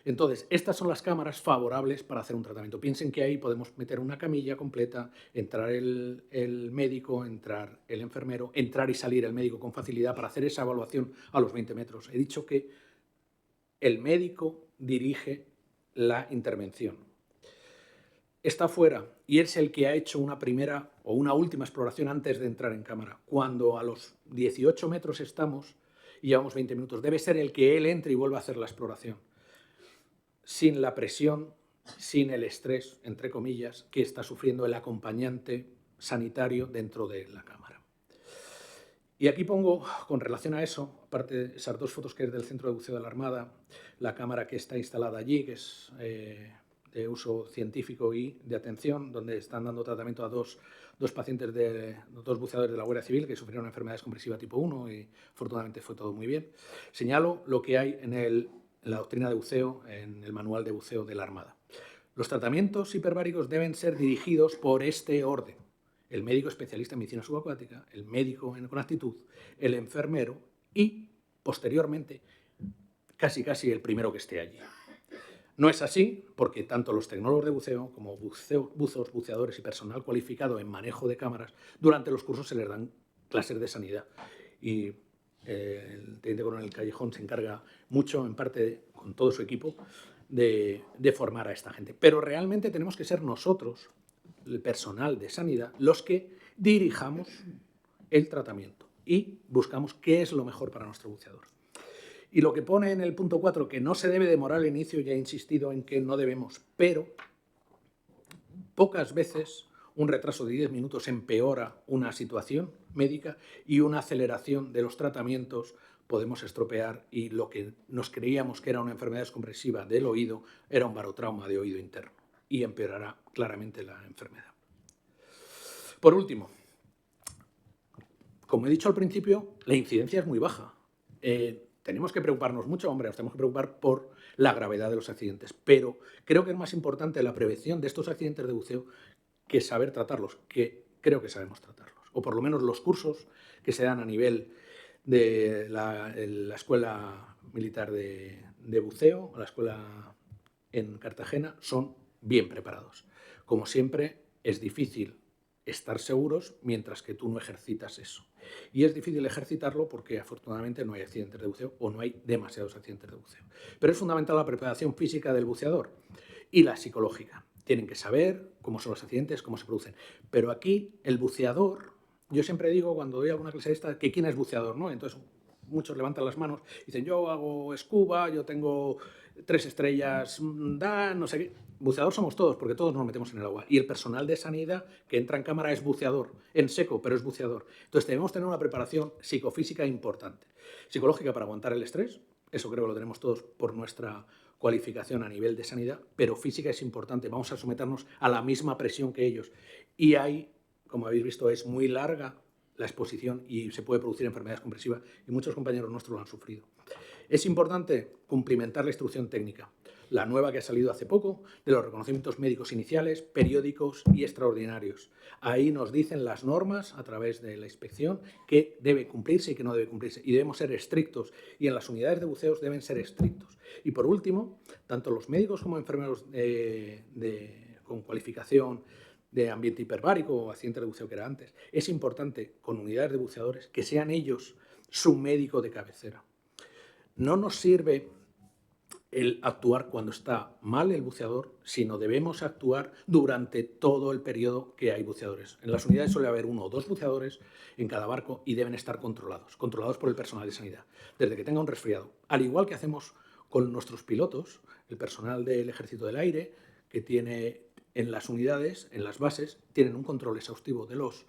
Entonces, estas son las cámaras favorables para hacer un tratamiento. Piensen que ahí podemos meter una camilla completa, entrar el médico, entrar el enfermero, entrar y salir el médico con facilidad para hacer esa evaluación a los 20 metros. He dicho que el médico dirige la intervención. Está fuera y es el que ha hecho una primera o una última exploración antes de entrar en cámara. Cuando a los 18 metros estamos y llevamos 20 minutos, debe ser el que él entre y vuelva a hacer la exploración. Sin la presión, sin el estrés, entre comillas, que está sufriendo el acompañante sanitario dentro de la cámara. Y aquí pongo, con relación a eso, aparte de esas 2 fotos que es del Centro de Buceo de la Armada, la cámara que está instalada allí, que es de uso científico y de atención, donde están dando tratamiento a dos pacientes, 2 buceadores de la Guardia Civil que sufrieron enfermedad descompresiva tipo 1 y afortunadamente fue todo muy bien. Señalo lo que hay en la doctrina de buceo, en el manual de buceo de la Armada. Los tratamientos hiperbáricos deben ser dirigidos por este orden: el médico especialista en medicina subacuática, el médico con actitud, el enfermero y, posteriormente, casi el primero que esté allí. No es así porque tanto los tecnólogos de buceo como buzos, buceadores y personal cualificado en manejo de cámaras, durante los cursos se les dan clases de sanidad. Y El teniente coronel Callejón se encarga mucho, en parte con todo su equipo, de formar a esta gente. Pero realmente tenemos que ser nosotros, el personal de sanidad, los que dirijamos el tratamiento y buscamos qué es lo mejor para nuestro buceador. Y lo que pone en el punto 4, que no se debe demorar el inicio, ya he insistido en que no debemos, pero pocas veces un retraso de 10 minutos empeora una situación médica y una aceleración de los tratamientos podemos estropear y lo que nos creíamos que era una enfermedad descompresiva del oído era un barotrauma de oído interno y empeorará claramente la enfermedad. Por último, como he dicho al principio, la incidencia es muy baja. Tenemos que preocuparnos mucho, hombre, nos tenemos que preocupar por la gravedad de los accidentes, pero creo que es más importante la prevención de estos accidentes de buceo que saber tratarlos, que creo que sabemos tratarlos, o por lo menos los cursos que se dan a nivel de la Escuela Militar de Buceo, o la escuela en Cartagena, son bien preparados. Como siempre, es difícil estar seguros mientras que tú no ejercitas eso. Y es difícil ejercitarlo porque afortunadamente no hay accidentes de buceo o no hay demasiados accidentes de buceo. Pero es fundamental la preparación física del buceador y la psicológica. Tienen que saber cómo son los accidentes, cómo se producen. Pero aquí el buceador, yo siempre digo cuando doy alguna clase de esta, que quién es buceador, ¿no? Entonces muchos levantan las manos y dicen, yo hago scuba, yo tengo 3 estrellas, no sé qué. Buceador somos todos, porque todos nos metemos en el agua. Y el personal de sanidad que entra en cámara es buceador, en seco, pero es buceador. Entonces debemos tener una preparación psicofísica importante. Psicológica para aguantar el estrés, eso creo que lo tenemos todos por nuestra cualificación a nivel de sanidad, pero física es importante. Vamos a someternos a la misma presión que ellos. Y ahí, como habéis visto, es muy larga la exposición y se puede producir enfermedades compresivas y muchos compañeros nuestros lo han sufrido. Es importante cumplimentar la instrucción técnica, la nueva que ha salido hace poco, de los reconocimientos médicos iniciales, periódicos y extraordinarios. Ahí nos dicen las normas a través de la inspección que debe cumplirse y que no debe cumplirse. Y debemos ser estrictos. Y en las unidades de buceos deben ser estrictos. Y por último, tanto los médicos como enfermeros con cualificación de ambiente hiperbárico o accidente de buceo que era antes, es importante con unidades de buceadores que sean ellos su médico de cabecera. No nos sirve el actuar cuando está mal el buceador, sino debemos actuar durante todo el periodo que hay buceadores. En las unidades suele haber 1 o 2 buceadores en cada barco y deben estar controlados por el personal de sanidad, desde que tenga un resfriado. Al igual que hacemos con nuestros pilotos, el personal del Ejército del Aire, que tiene en las unidades, en las bases, tienen un control exhaustivo de los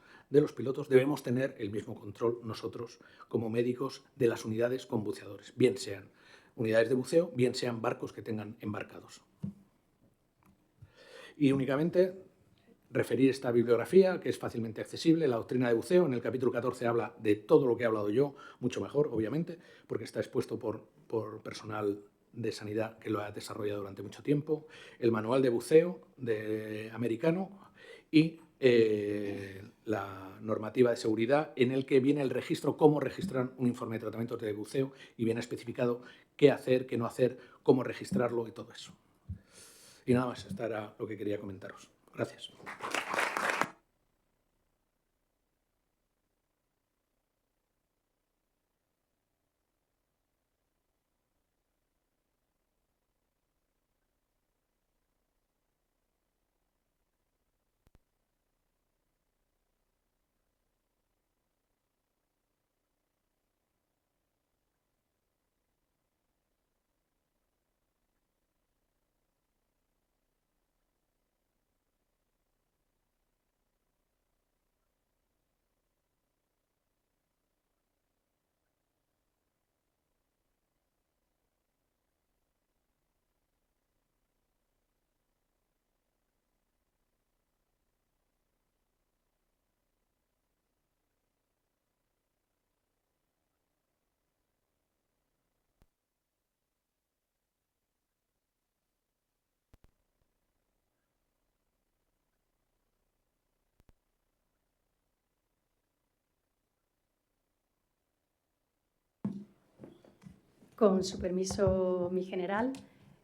pilotos, debemos tener el mismo control nosotros como médicos de las unidades con buceadores, bien sean unidades de buceo, bien sean barcos que tengan embarcados. Y únicamente referir esta bibliografía, que es fácilmente accesible, la doctrina de buceo. En el capítulo 14 habla de todo lo que he hablado yo, mucho mejor, obviamente, porque está expuesto por personal de sanidad que lo ha desarrollado durante mucho tiempo. El manual de buceo americano y la normativa de seguridad en el que viene el registro, cómo registrar un informe de tratamiento de buceo y viene especificado qué hacer, qué no hacer, cómo registrarlo y todo eso. Y nada más, esto era lo que quería comentaros. Gracias. Con su permiso, mi general,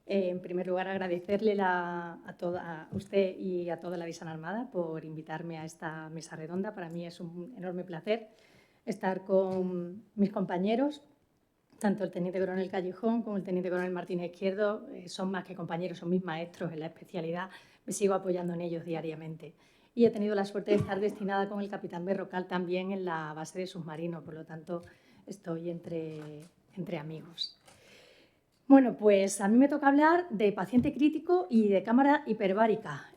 en primer lugar agradecerle a usted y a toda la División Armada por invitarme a esta mesa redonda. Para mí es un enorme placer. estar con mis compañeros, tanto el teniente coronel Callejón como el teniente coronel Martínez Izquierdo. Son más que compañeros, son mis maestros en la especialidad. Me sigo apoyando en ellos diariamente. Y he tenido la suerte de estar destinada con el capitán Berrocal también en la base de submarinos, por lo tanto estoy entre amigos. Bueno, pues a mí me toca hablar de paciente crítico y de cámara hiperbárica.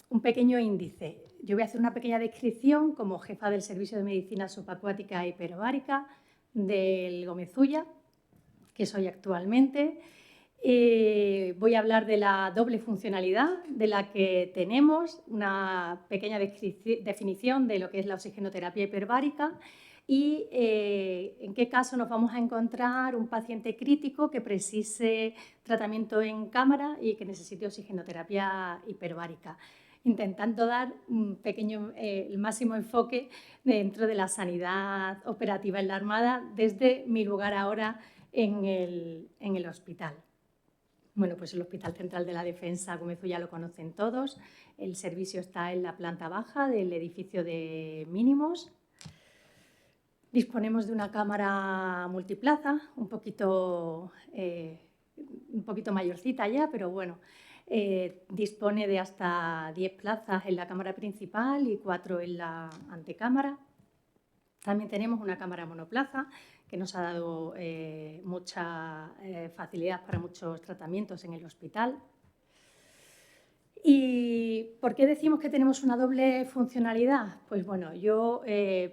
Un pequeño índice. Yo voy a hacer una pequeña descripción como jefa del Servicio de Medicina Subacuática e Hiperbárica del Gómez Ulla, que soy actualmente. Voy a hablar de la doble funcionalidad de la que tenemos, una pequeña definición de lo que es la oxigenoterapia hiperbárica y en qué caso nos vamos a encontrar un paciente crítico que precise tratamiento en cámara y que necesite oxigenoterapia hiperbárica, intentando dar el máximo enfoque dentro de la sanidad operativa en la Armada desde mi lugar ahora en el hospital. Bueno, pues el Hospital Central de la Defensa Gómez Ulla lo conocen todos. El servicio está en la planta baja del edificio de mínimos. Disponemos de una cámara multiplaza, un poquito mayorcita ya, pero bueno, dispone de hasta 10 plazas en la cámara principal y 4 en la antecámara. También tenemos una cámara monoplaza que nos ha dado mucha facilidad para muchos tratamientos en el hospital. ¿Y por qué decimos que tenemos una doble funcionalidad? Pues bueno, yo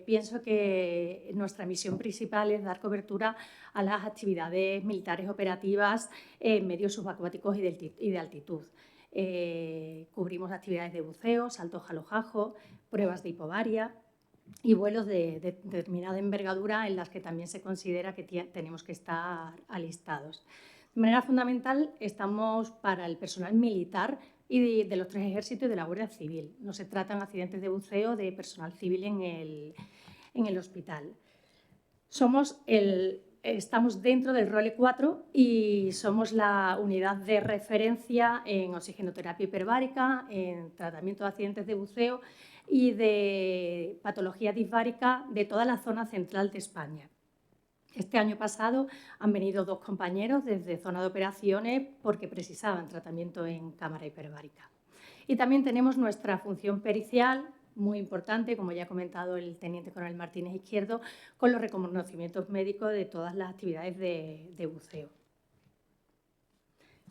pienso que nuestra misión principal es dar cobertura a las actividades militares operativas en medios subacuáticos y de altitud. Cubrimos actividades de buceo, salto jalo-jajo, pruebas de hipobaria y vuelos de determinada envergadura en las que también se considera que tenemos que estar alistados. De manera fundamental, estamos para el personal militar y de los 3 ejércitos y de la Guardia Civil. No se tratan accidentes de buceo de personal civil en el hospital. Estamos dentro del ROLE 4 y somos la unidad de referencia en oxigenoterapia hiperbárica, en tratamiento de accidentes de buceo y de patología disbárica de toda la zona central de España. Este año pasado han venido 2 compañeros desde zona de operaciones porque precisaban tratamiento en cámara hiperbárica. Y también tenemos nuestra función pericial, muy importante, como ya ha comentado el teniente coronel Martínez Izquierdo, con los reconocimientos médicos de todas las actividades de buceo.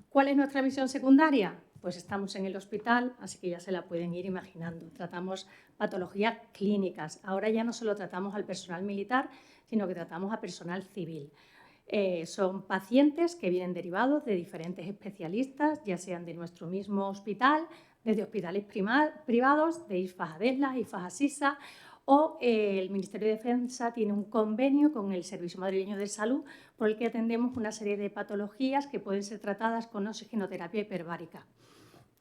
¿Cuál es nuestra misión secundaria? Pues estamos en el hospital, así que ya se la pueden ir imaginando. Tratamos patologías clínicas. Ahora ya no solo tratamos al personal militar, sino que tratamos a personal civil. Son pacientes que vienen derivados de diferentes especialistas, ya sean de nuestro mismo hospital, desde hospitales privados, de IFAS Adeslas, IFAS Asisa, o el Ministerio de Defensa tiene un convenio con el Servicio Madrileño de Salud por el que atendemos una serie de patologías que pueden ser tratadas con oxigenoterapia hiperbárica.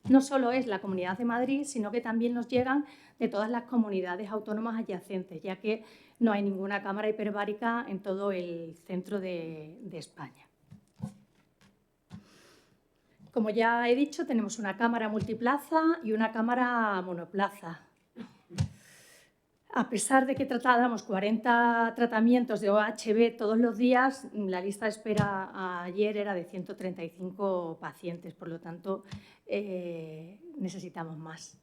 No solo es la Comunidad de Madrid, sino que también nos llegan de todas las comunidades autónomas adyacentes, ya que no hay ninguna cámara hiperbárica en todo el centro de España. Como ya he dicho, tenemos una cámara multiplaza y una cámara monoplaza. A pesar de que tratáramos 40 tratamientos de OHB todos los días, la lista de espera ayer era de 135 pacientes, por lo tanto necesitamos más.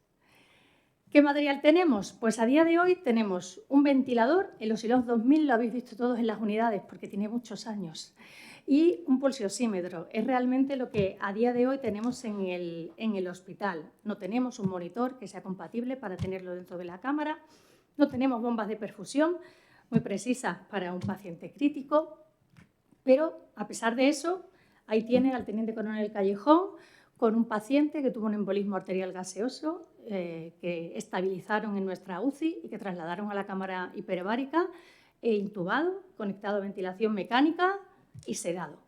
¿Qué material tenemos? Pues a día de hoy tenemos un ventilador, el Osilox 2000 lo habéis visto todos en las unidades porque tiene muchos años, y un pulsiosímetro. Es realmente lo que a día de hoy tenemos en el hospital. No tenemos un monitor que sea compatible para tenerlo dentro de la cámara. No tenemos bombas de perfusión muy precisas para un paciente crítico, pero a pesar de eso, ahí tienen al teniente coronel Callejón con un paciente que tuvo un embolismo arterial gaseoso, que estabilizaron en nuestra UCI y que trasladaron a la cámara hiperbárica, intubado, conectado a ventilación mecánica y sedado.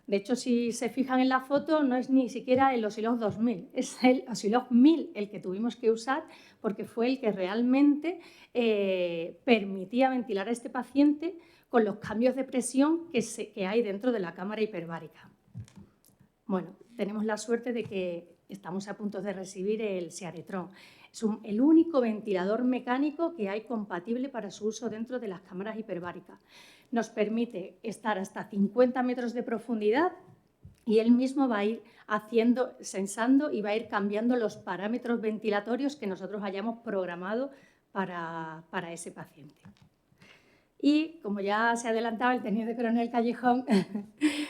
De hecho, si se fijan en la foto, no es ni siquiera el Osilox 2000, es el Osilox 1000 el que tuvimos que usar porque fue el que realmente permitía ventilar a este paciente con los cambios de presión que hay dentro de la cámara hiperbárica. Bueno, tenemos la suerte de que estamos a punto de recibir el Searetron. Es el único ventilador mecánico que hay compatible para su uso dentro de las cámaras hiperbáricas. Nos permite estar hasta 50 metros de profundidad y él mismo va a ir sensando y va a ir cambiando los parámetros ventilatorios que nosotros hayamos programado para ese paciente. Y, como ya se adelantaba el teniente coronel Callejón,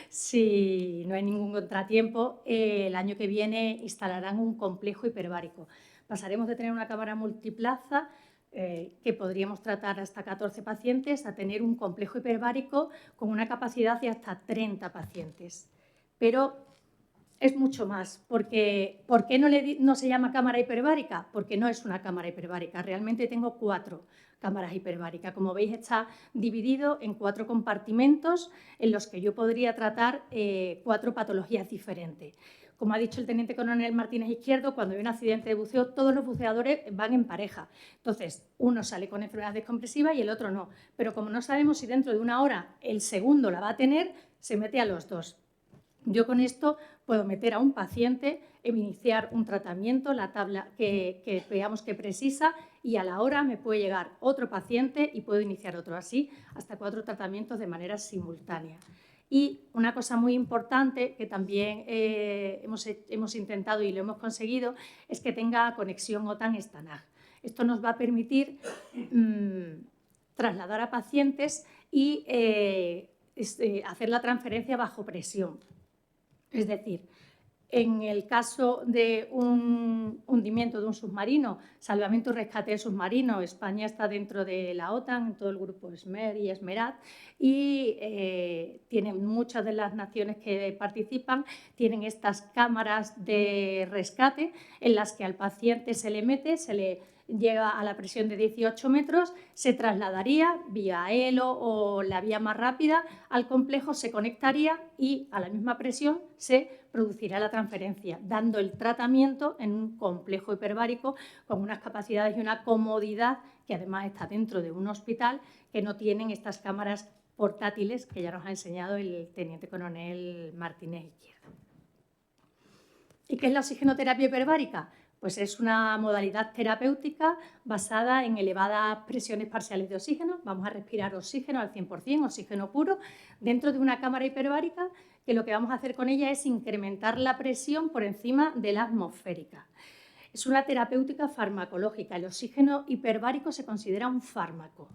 si no hay ningún contratiempo, el año que viene instalarán un complejo hiperbárico. Pasaremos de tener una cámara multiplaza que podríamos tratar hasta 14 pacientes a tener un complejo hiperbárico con una capacidad de hasta 30 pacientes. Pero es mucho más, porque ¿por qué no se llama cámara hiperbárica? Porque no es una cámara hiperbárica, realmente tengo 4 cámaras hiperbáricas. Como veis, está dividido en 4 compartimentos en los que yo podría tratar 4 patologías diferentes. Como ha dicho el teniente coronel Martínez Izquierdo, cuando hay un accidente de buceo, todos los buceadores van en pareja. Entonces, uno sale con enfermedad descompresiva y el otro no. Pero como no sabemos si dentro de una hora el segundo la va a tener, se mete a los 2. Yo con esto puedo meter a un paciente, iniciar un tratamiento, la tabla que veamos que precisa, y a la hora me puede llegar otro paciente y puedo iniciar otro, así hasta 4 tratamientos de manera simultánea. Y una cosa muy importante que también hemos intentado y lo hemos conseguido es que tenga conexión OTAN-STANAG. Esto nos va a permitir trasladar a pacientes y hacer la transferencia bajo presión. Es decir, en el caso de un hundimiento de un submarino, salvamento y rescate de submarino, España está dentro de la OTAN, en todo el grupo SMER y SMERAD, y tienen muchas de las naciones que participan, tienen estas cámaras de rescate en las que al paciente se le mete, se le llega a la presión de 18 metros, se trasladaría vía ELO o la vía más rápida al complejo, se conectaría y a la misma presión se producirá la transferencia, dando el tratamiento en un complejo hiperbárico con unas capacidades y una comodidad que además está dentro de un hospital que no tienen estas cámaras portátiles que ya nos ha enseñado el teniente coronel Martínez Izquierdo. ¿Y qué es la oxigenoterapia hiperbárica? Pues es una modalidad terapéutica basada en elevadas presiones parciales de oxígeno. Vamos a respirar oxígeno al 100%, oxígeno puro, dentro de una cámara hiperbárica que lo que vamos a hacer con ella es incrementar la presión por encima de la atmosférica. Es una terapéutica farmacológica. El oxígeno hiperbárico se considera un fármaco.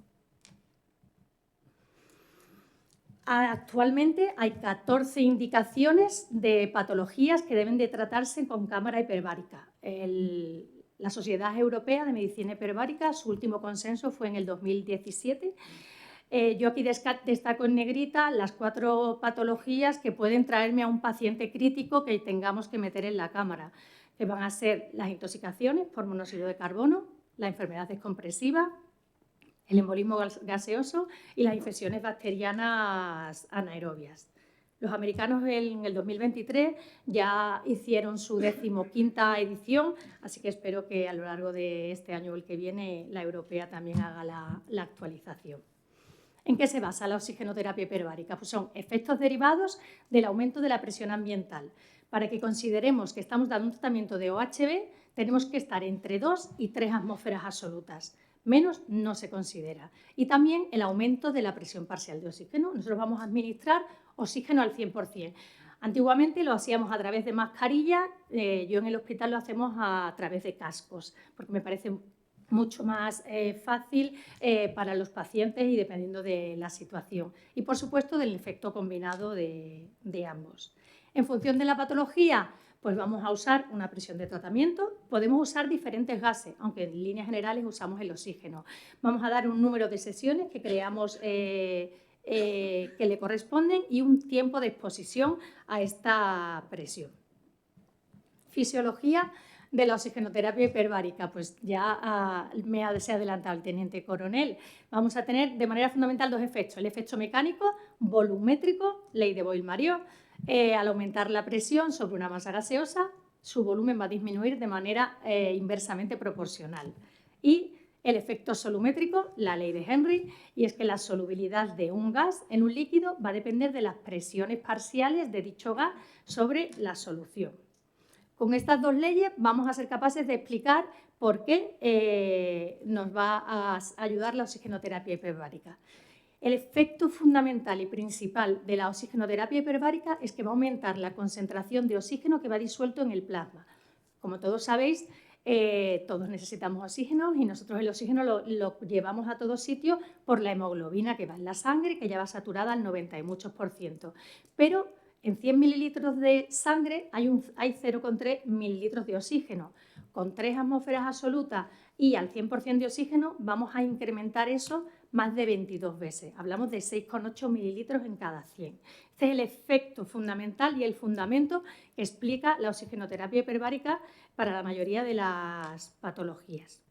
Actualmente hay 14 indicaciones de patologías que deben de tratarse con cámara hiperbárica. La Sociedad Europea de Medicina Hiperbárica, su último consenso fue en el 2017. Yo aquí destaco en negrita las 4 patologías que pueden traerme a un paciente crítico que tengamos que meter en la cámara, que van a ser las intoxicaciones por monóxido de carbono, la enfermedad descompresiva, el embolismo gaseoso y las infecciones bacterianas anaerobias. Los americanos en el 2023 ya hicieron su 15ª edición, así que espero que a lo largo de este año o el que viene la europea también haga la actualización. ¿En qué se basa la oxigenoterapia hiperbárica? Pues son efectos derivados del aumento de la presión ambiental. Para que consideremos que estamos dando un tratamiento de OHB, tenemos que estar entre 2 y 3 atmósferas absolutas. Menos no se considera. Y también el aumento de la presión parcial de oxígeno. Nosotros vamos a administrar oxígeno al 100%. Antiguamente lo hacíamos a través de mascarillas, yo en el hospital lo hacemos a través de cascos, porque me parece mucho más fácil para los pacientes y dependiendo de la situación. Y, por supuesto, del efecto combinado de ambos. En función de la patología, pues vamos a usar una presión de tratamiento. Podemos usar diferentes gases, aunque en líneas generales usamos el oxígeno. Vamos a dar un número de sesiones que creamos que le corresponden y un tiempo de exposición a esta presión. Fisiología de la oxigenoterapia hiperbárica, pues ya se ha adelantado el teniente coronel. Vamos a tener de manera fundamental 2 efectos. El efecto mecánico, volumétrico, ley de Boyle-Mariot. Al aumentar la presión sobre una masa gaseosa, su volumen va a disminuir de manera inversamente proporcional. Y el efecto solumétrico, la ley de Henry, y es que la solubilidad de un gas en un líquido va a depender de las presiones parciales de dicho gas sobre la solución. Con estas 2 leyes vamos a ser capaces de explicar por qué nos va a ayudar la oxigenoterapia hiperbárica. El efecto fundamental y principal de la oxigenoterapia hiperbárica es que va a aumentar la concentración de oxígeno que va disuelto en el plasma. Como todos sabéis, todos necesitamos oxígeno y nosotros el oxígeno lo llevamos a todos sitios por la hemoglobina que va en la sangre, que ya va saturada al 90 y muchos %. Pero en 100 mililitros de sangre hay 0,3 mililitros de oxígeno. Con 3 atmósferas absolutas y al 100% de oxígeno vamos a incrementar eso más de 22 veces. Hablamos de 6,8 mililitros en cada 100. Este es el efecto fundamental y el fundamento que explica la oxigenoterapia hiperbárica para la mayoría de las patologías,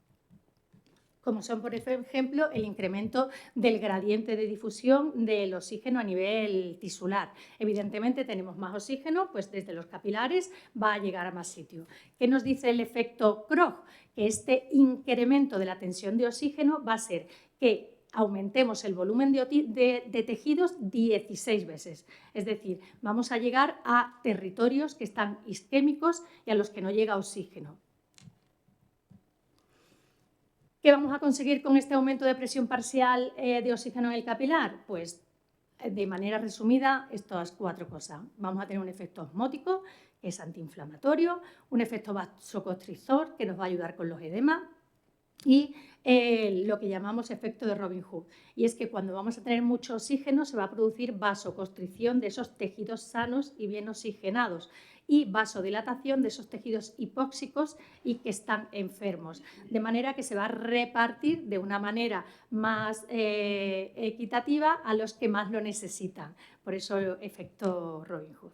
como son, por ejemplo, el incremento del gradiente de difusión del oxígeno a nivel tisular. Evidentemente, tenemos más oxígeno, pues desde los capilares va a llegar a más sitio. ¿Qué nos dice el efecto Krog? Que este incremento de la tensión de oxígeno va a ser que aumentemos el volumen de tejidos 16 veces. Es decir, vamos a llegar a territorios que están isquémicos y a los que no llega oxígeno. ¿Qué vamos a conseguir con este aumento de presión parcial de oxígeno en el capilar? Pues, de manera resumida, estas 4 cosas. Vamos a tener un efecto osmótico, que es antiinflamatorio, un efecto vasoconstrictor, que nos va a ayudar con los edemas, y lo que llamamos efecto de Robin Hood. Y es que cuando vamos a tener mucho oxígeno se va a producir vasoconstricción de esos tejidos sanos y bien oxigenados y vasodilatación de esos tejidos hipóxicos y que están enfermos. De manera que se va a repartir de una manera más equitativa a los que más lo necesitan. Por eso el efecto Robin Hood.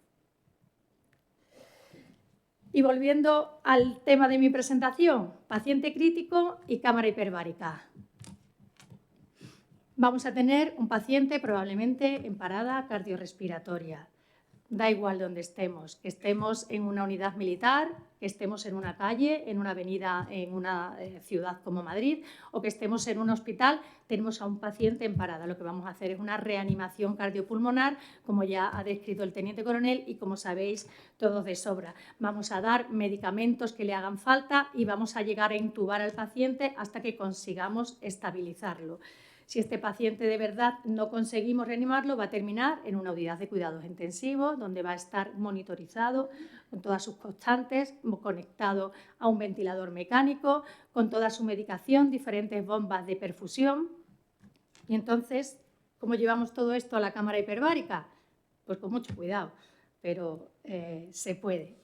Y volviendo al tema de mi presentación, paciente crítico y cámara hiperbárica. Vamos a tener un paciente probablemente en parada cardiorrespiratoria. Da igual donde estemos, que estemos en una unidad militar, que estemos en una calle, en una avenida, en una ciudad como Madrid, o que estemos en un hospital, tenemos a un paciente en parada. Lo que vamos a hacer es una reanimación cardiopulmonar, como ya ha descrito el teniente coronel y como sabéis todos de sobra. Vamos a dar medicamentos que le hagan falta y vamos a llegar a intubar al paciente hasta que consigamos estabilizarlo. Si este paciente de verdad no conseguimos reanimarlo, va a terminar en una unidad de cuidados intensivos, donde va a estar monitorizado con todas sus constantes, conectado a un ventilador mecánico, con toda su medicación, diferentes bombas de perfusión. Y entonces, ¿cómo llevamos todo esto a la cámara hiperbárica? Pues con mucho cuidado, pero se puede.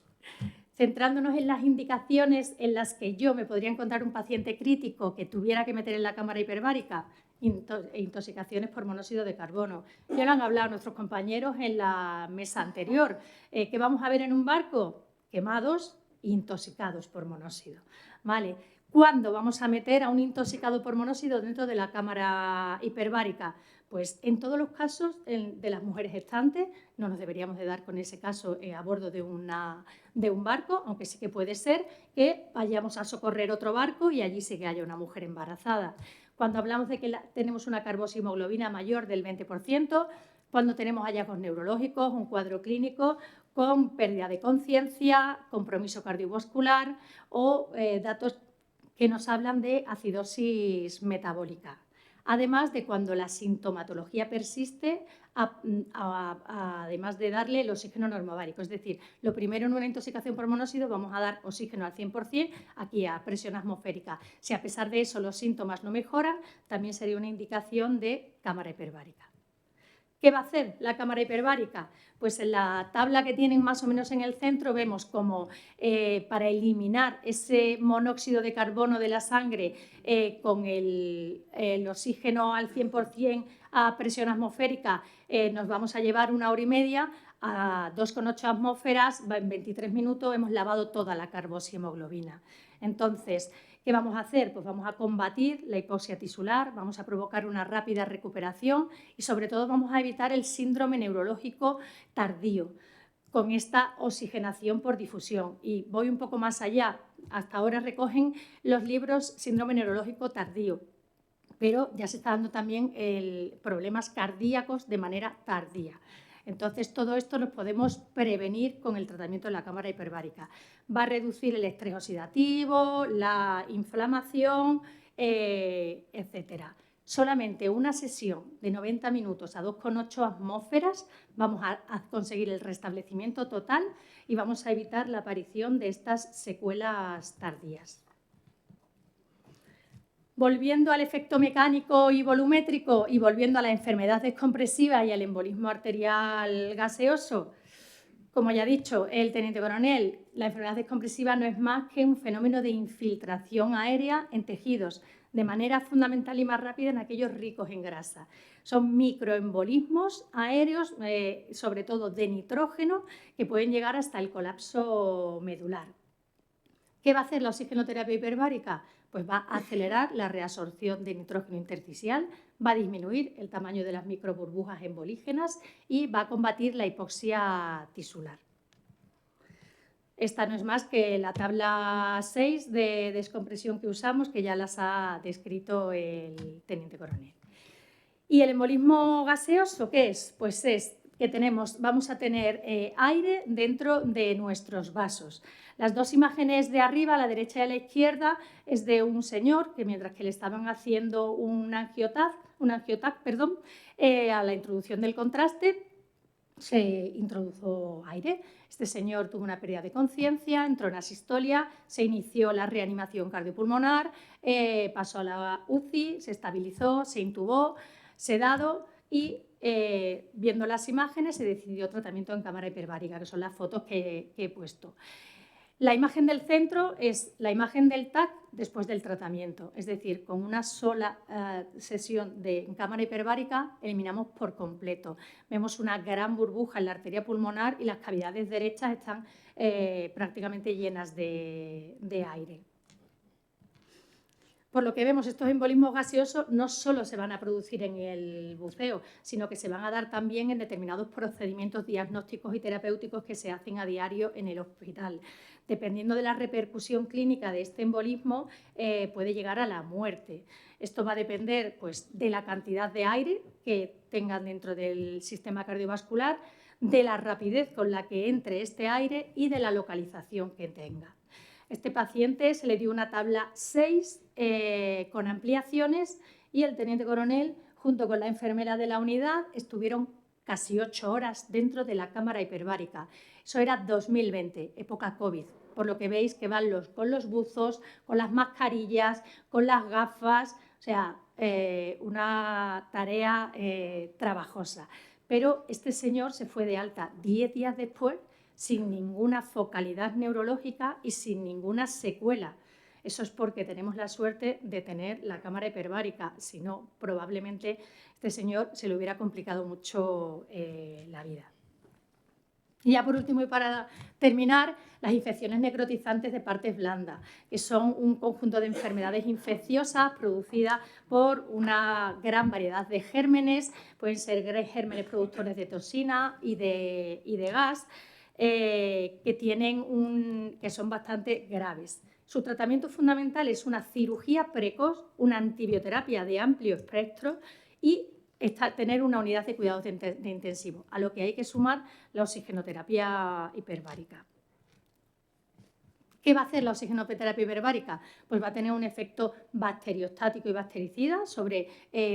Centrándonos en las indicaciones en las que yo me podría encontrar un paciente crítico que tuviera que meter en la cámara hiperbárica, intoxicaciones por monóxido de carbono. Ya lo han hablado nuestros compañeros en la mesa anterior. ¿Qué vamos a ver en un barco? Quemados, intoxicados por monóxido. ¿Vale? ¿Cuándo vamos a meter a un intoxicado por monóxido dentro de la cámara hiperbárica? Pues en todos los casos de las mujeres gestantes, no nos deberíamos de dar con ese caso a bordo de un barco, aunque sí que puede ser que vayamos a socorrer otro barco y allí sí que haya una mujer embarazada. Cuando hablamos de que tenemos una carboxiemoglobina mayor del 20%, cuando tenemos hallazgos neurológicos, un cuadro clínico con pérdida de conciencia, compromiso cardiovascular o datos que nos hablan de acidosis metabólica. Además de cuando la sintomatología persiste, además de darle el oxígeno normovárico. Es decir, lo primero en una intoxicación por monóxido vamos a dar oxígeno al 100% aquí a presión atmosférica. Si a pesar de eso los síntomas no mejoran, también sería una indicación de cámara hiperbárica. ¿Qué va a hacer la cámara hiperbárica? Pues en la tabla que tienen más o menos en el centro vemos como para eliminar ese monóxido de carbono de la sangre con el oxígeno al 100% a presión atmosférica nos vamos a llevar 1 hora y media, a 2,8 atmósferas, en 23 minutos hemos lavado toda la carboxiemoglobina. Entonces, ¿qué vamos a hacer? Pues vamos a combatir la hipoxia tisular, vamos a provocar una rápida recuperación y sobre todo vamos a evitar el síndrome neurológico tardío con esta oxigenación por difusión. Y voy un poco más allá. Hasta ahora recogen los libros síndrome neurológico tardío, pero ya se está dando también problemas cardíacos de manera tardía. Entonces, todo esto lo podemos prevenir con el tratamiento de la cámara hiperbárica. Va a reducir el estrés oxidativo, la inflamación, etcétera. Solamente una sesión de 90 minutos a 2,8 atmósferas vamos a conseguir el restablecimiento total y vamos a evitar la aparición de estas secuelas tardías. Volviendo al efecto mecánico y volumétrico y volviendo a la enfermedad descompresiva y al embolismo arterial gaseoso, como ya ha dicho el teniente coronel, la enfermedad descompresiva no es más que un fenómeno de infiltración aérea en tejidos, de manera fundamental y más rápida en aquellos ricos en grasa. Son microembolismos aéreos, sobre todo de nitrógeno, que pueden llegar hasta el colapso medular. ¿Qué va a hacer la oxigenoterapia hiperbárica? Pues va a acelerar la reabsorción de nitrógeno intersticial, va a disminuir el tamaño de las microburbujas embolígenas y va a combatir la hipoxia tisular. Esta no es más que la tabla 6 de descompresión que usamos, que ya las ha descrito el teniente coronel. ¿Y el embolismo gaseoso qué es? Pues es que vamos a tener aire dentro de nuestros vasos. Las dos imágenes de arriba, a la derecha y a la izquierda, es de un señor que mientras que le estaban haciendo un angiotac, a la introducción del contraste, se introdujo aire. Este señor tuvo una pérdida de conciencia, entró en asistolia, se inició la reanimación cardiopulmonar, pasó a la UCI, se estabilizó, se intubó, sedado y viendo las imágenes se decidió tratamiento en cámara hiperbárica, que son las fotos que he puesto. La imagen del centro es la imagen del TAC después del tratamiento, es decir, con una sola sesión de cámara hiperbárica eliminamos por completo. Vemos una gran burbuja en la arteria pulmonar y las cavidades derechas están prácticamente llenas de aire. Por lo que vemos, estos embolismos gaseosos no solo se van a producir en el buceo, sino que se van a dar también en determinados procedimientos diagnósticos y terapéuticos que se hacen a diario en el hospital. Dependiendo de la repercusión clínica de este embolismo, puede llegar a la muerte. Esto va a depender, pues, de la cantidad de aire que tengan dentro del sistema cardiovascular, de la rapidez con la que entre este aire y de la localización que tenga. Este paciente se le dio una tabla 6 con ampliaciones y el teniente coronel, junto con la enfermera de la unidad, estuvieron casi 8 horas dentro de la cámara hiperbárica. Eso era 2020, época COVID, por lo que veis que van con los buzos, con las mascarillas, con las gafas, o sea, una tarea trabajosa. Pero este señor se fue de alta 10 días después sin ninguna focalidad neurológica y sin ninguna secuela. Eso es porque tenemos la suerte de tener la cámara hiperbárica, si no, probablemente este señor se le hubiera complicado mucho la vida. Y ya por último y para terminar, las infecciones necrotizantes de partes blandas, que son un conjunto de enfermedades infecciosas producidas por una gran variedad de gérmenes, pueden ser gérmenes productores de toxina y de gas, que son bastante graves. Su tratamiento fundamental es una cirugía precoz, una antibioterapia de amplio espectro y tener una unidad de cuidados de intensivo, a lo que hay que sumar la oxigenoterapia hiperbárica. ¿Qué va a hacer la oxigenoterapia hiperbárica? Pues va a tener un efecto bacteriostático y bactericida sobre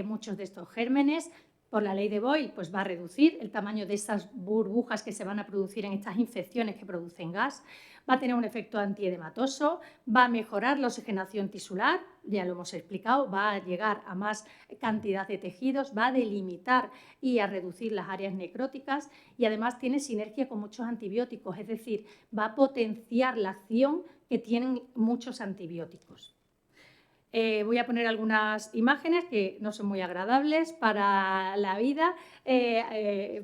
muchos de estos gérmenes. Por la ley de Boyle, pues va a reducir el tamaño de esas burbujas que se van a producir en estas infecciones que producen gas, va a tener un efecto antiedematoso, va a mejorar la oxigenación tisular, ya lo hemos explicado, va a llegar a más cantidad de tejidos, va a delimitar y a reducir las áreas necróticas y además tiene sinergia con muchos antibióticos, es decir, va a potenciar la acción que tienen muchos antibióticos. Voy a poner algunas imágenes que no son muy agradables para la vida,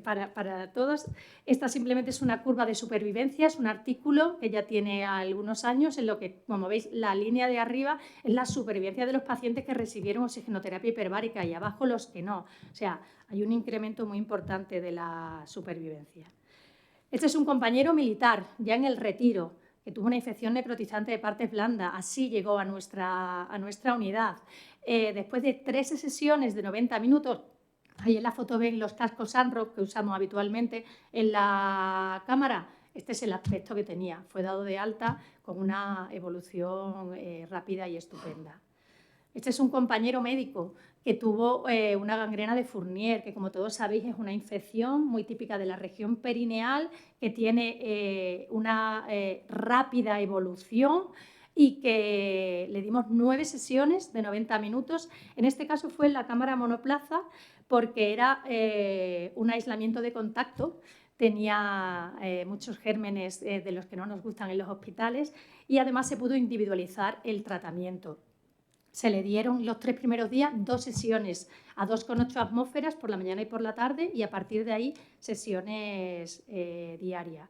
para todos. Esta simplemente es una curva de supervivencia, es un artículo que ya tiene algunos años, en lo que, como veis, la línea de arriba es la supervivencia de los pacientes que recibieron oxigenoterapia hiperbárica y abajo los que no. O sea, hay un incremento muy importante de la supervivencia. Este es un compañero militar, ya en el retiro, que tuvo una infección necrotizante de partes blandas, así llegó a nuestra unidad. Después de 13 sesiones de 90 minutos Ahí en la foto ven los cascos Sunrock que usamos habitualmente en la cámara. Este es el aspecto que tenía. Fue dado de alta con una evolución rápida y estupenda. Este es un compañero médico que tuvo una gangrena de Fournier, que como todos sabéis es una infección muy típica de la región perineal, que tiene una rápida evolución y que le dimos 9 sesiones de 90 minutos. En este caso fue en la cámara monoplaza porque era un aislamiento de contacto. Tenía muchos gérmenes de los que no nos gustan en los hospitales y además se pudo individualizar el tratamiento. Se le dieron los 3 primeros días 2 sesiones a 2,8 atmósferas por la mañana y por la tarde y a partir de ahí sesiones diarias.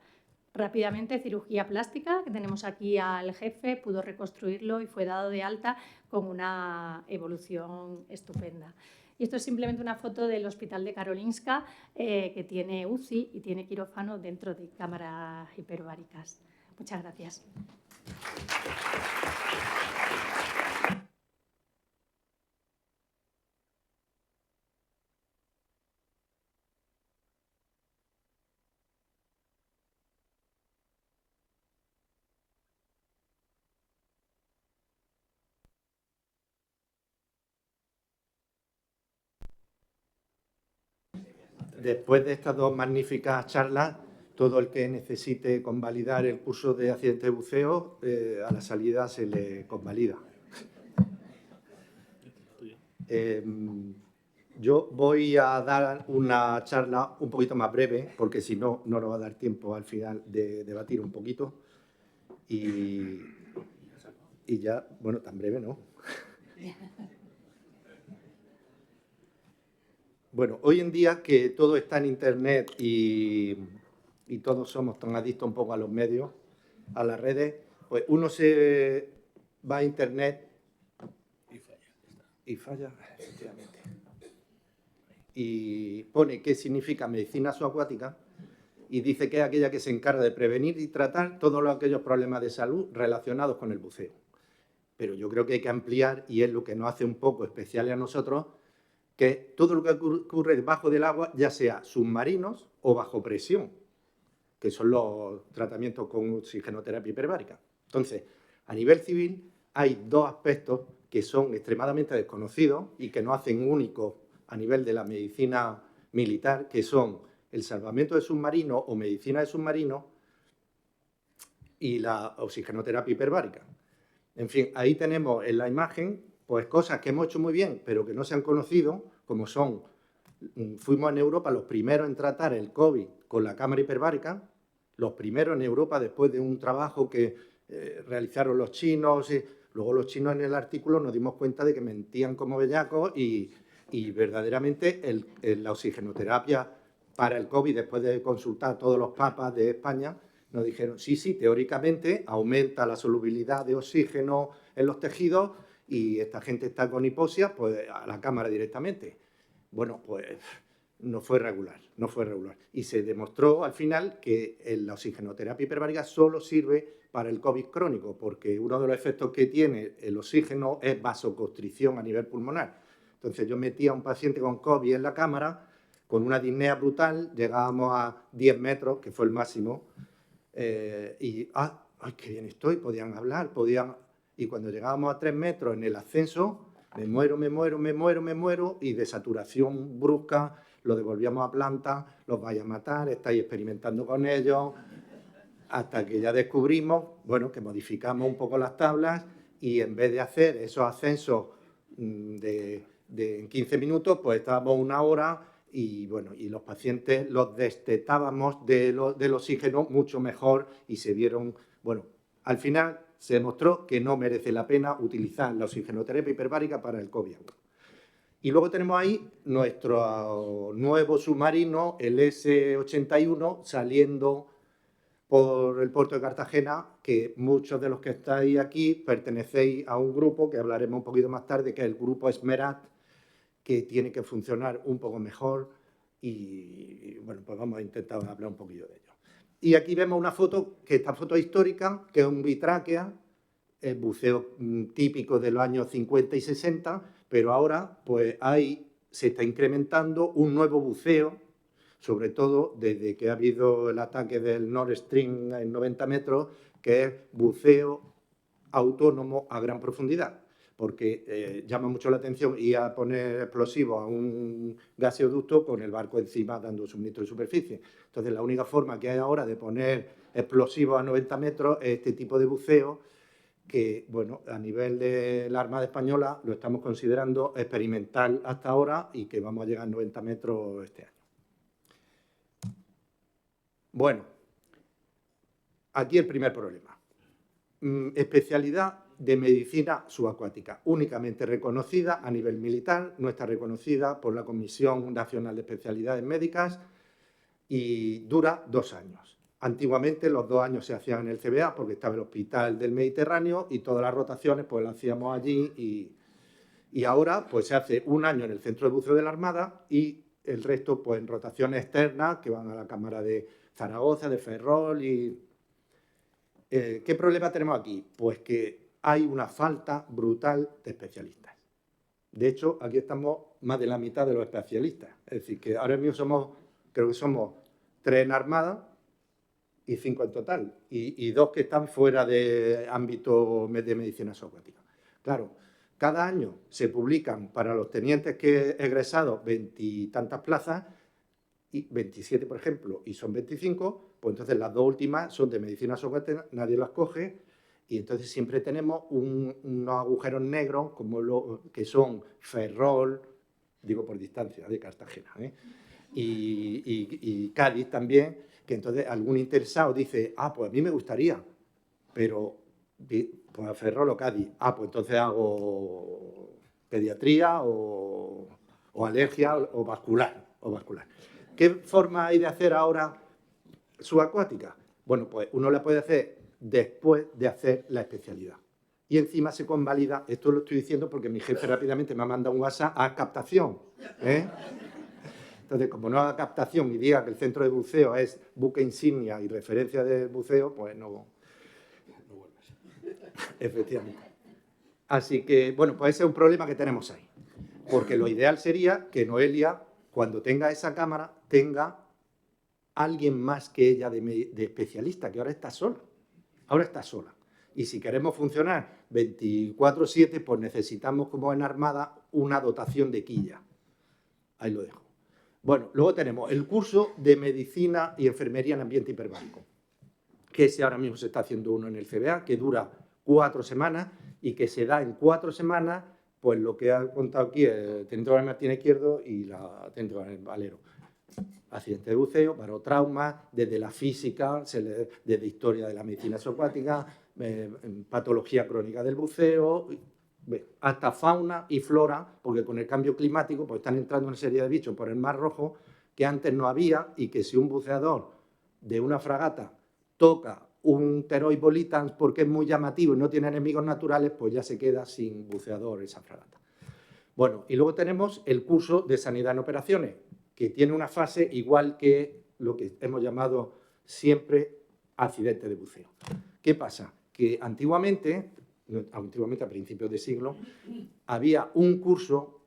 Rápidamente cirugía plástica, que tenemos aquí al jefe, pudo reconstruirlo y fue dado de alta con una evolución estupenda. Y esto es simplemente una foto del Hospital de Karolinska, que tiene UCI y tiene quirófano dentro de cámaras hiperbáricas. Muchas gracias. Después de estas dos magníficas charlas, todo el que necesite convalidar el curso de accidente de buceo, a la salida se le convalida. Yo voy a dar una charla un poquito más breve, porque si no, no nos va a dar tiempo al final de debatir un poquito. Y ya, bueno, tan breve no. Bueno, hoy en día que todo está en Internet y todos somos tan adictos un poco a los medios, a las redes, pues uno se va a Internet y falla, efectivamente. Y pone qué significa medicina subacuática y dice que es aquella que se encarga de prevenir y tratar todos aquellos problemas de salud relacionados con el buceo. Pero yo creo que hay que ampliar, y es lo que nos hace un poco especiales a nosotros, que todo lo que ocurre debajo del agua, ya sea submarinos o bajo presión, que son los tratamientos con oxigenoterapia hiperbárica. Entonces, a nivel civil hay dos aspectos que son extremadamente desconocidos y que nos hacen únicos a nivel de la medicina militar, que son el salvamento de submarinos o medicina de submarinos y la oxigenoterapia hiperbárica. En fin, ahí tenemos en la imagen pues cosas que hemos hecho muy bien, pero que no se han conocido, como son, fuimos en Europa los primeros en tratar el COVID con la cámara hiperbárica, los primeros en Europa después de un trabajo que realizaron los chinos, y luego los chinos en el artículo nos dimos cuenta de que mentían como bellacos y verdaderamente la oxigenoterapia para el COVID, después de consultar a todos los papas de España, nos dijeron, sí, teóricamente aumenta la solubilidad de oxígeno en los tejidos y esta gente está con hipoxia, pues a la cámara directamente. Bueno, pues no fue regular. Y se demostró al final que la oxigenoterapia hiperbárica solo sirve para el COVID crónico, porque uno de los efectos que tiene el oxígeno es vasoconstricción a nivel pulmonar. Entonces yo metía a un paciente con COVID en la cámara, con una disnea brutal, llegábamos a 10 metros, que fue el máximo, y ¡ay, qué bien estoy! Podían hablar, y cuando llegábamos a 3 metros en el ascenso, me muero, y de saturación brusca, lo devolvíamos a planta, los vais a matar, estáis experimentando con ellos, hasta que ya descubrimos, bueno, que modificamos un poco las tablas y en vez de hacer esos ascensos en 15 minutos, pues estábamos 1 hora y, bueno, y los pacientes los destetábamos del oxígeno mucho mejor y se vieron, bueno, al final se demostró que no merece la pena utilizar la oxigenoterapia hiperbárica para el COVID. Y luego tenemos ahí nuestro nuevo submarino, el S-81, saliendo por el puerto de Cartagena, que muchos de los que estáis aquí pertenecéis a un grupo, que hablaremos un poquito más tarde, que es el grupo Esmerat, que tiene que funcionar un poco mejor y bueno, pues vamos a intentar hablar un poquillo de ello. Y aquí vemos una foto, que esta foto es histórica, que es un bitráquea, buceo típico de los años 50 y 60, pero ahora pues hay se está incrementando un nuevo buceo, sobre todo desde que ha habido el ataque del Nord Stream en 90 metros, que es buceo autónomo a gran profundidad, porque llama mucho la atención ir a poner explosivos a un gaseoducto con el barco encima dando suministro de superficie. Entonces, la única forma que hay ahora de poner explosivos a 90 metros es este tipo de buceo que, bueno, a nivel de la Armada Española lo estamos considerando experimental hasta ahora y que vamos a llegar a 90 metros este año. Bueno, aquí el primer problema. Especialidad de medicina subacuática, únicamente reconocida a nivel militar, no está reconocida por la Comisión Nacional de Especialidades Médicas y dura 2 años. Antiguamente los 2 años se hacían en el CBA porque estaba el Hospital del Mediterráneo y todas las rotaciones pues las hacíamos allí y ahora pues se hace 1 año en el Centro de Buceo de la Armada y el resto pues en rotaciones externas que van a la Cámara de Zaragoza, de Ferrol y... ¿Qué problema tenemos aquí? Pues que hay una falta brutal de especialistas. De hecho, aquí estamos más de la mitad de los especialistas. Es decir, que ahora mismo creo que somos 3 en Armada y 5 en total. Y 2 que están fuera de ámbito de medicina subacuática. Claro, cada año se publican para los tenientes que egresados 20 y tantas plazas, y 27, por ejemplo, y son 25, pues entonces las 2 últimas son de medicina subacuática, nadie las coge, y entonces siempre tenemos unos agujeros negros como que son Ferrol, digo por distancia, de Cartagena, y Cádiz también, que entonces algún interesado dice, pues a mí me gustaría, pero pues a Ferrol o Cádiz, pues entonces hago pediatría o alergia o vascular. ¿Qué forma hay de hacer ahora subacuática? Bueno, pues uno la puede hacer después de hacer la especialidad. Y encima se convalida, esto lo estoy diciendo porque mi jefe rápidamente me ha mandado un WhatsApp a captación. Entonces, como no haga captación y diga que el centro de buceo es buque insignia y referencia de buceo, pues no vuelves. Efectivamente. Así que, bueno, pues ese es un problema que tenemos ahí. Porque lo ideal sería que Noelia, cuando tenga esa cámara, tenga alguien más que ella de especialista, que ahora está sola. Y si queremos funcionar 24/7, pues necesitamos, como en Armada, una dotación de quilla. Ahí lo dejo. Bueno, luego tenemos el curso de Medicina y Enfermería en Ambiente Hiperbárico, que ahora mismo se está haciendo uno en el CBA, que dura 4 semanas y que se da en 4 semanas, pues lo que ha contado aquí el teniente coronel Martínez Izquierdo y la teniente coronel Valero. Accidente de buceo, barotrauma, desde la física, desde historia de la medicina subacuática, patología crónica del buceo, hasta fauna y flora, porque con el cambio climático pues están entrando una serie de bichos por el Mar Rojo que antes no había y que si un buceador de una fragata toca un Pterois volitans porque es muy llamativo y no tiene enemigos naturales, pues ya se queda sin buceador esa fragata. Bueno, y luego tenemos el curso de Sanidad en Operaciones, que tiene una fase igual que lo que hemos llamado siempre accidente de buceo. ¿Qué pasa? Que antiguamente, a principios de siglo, había un curso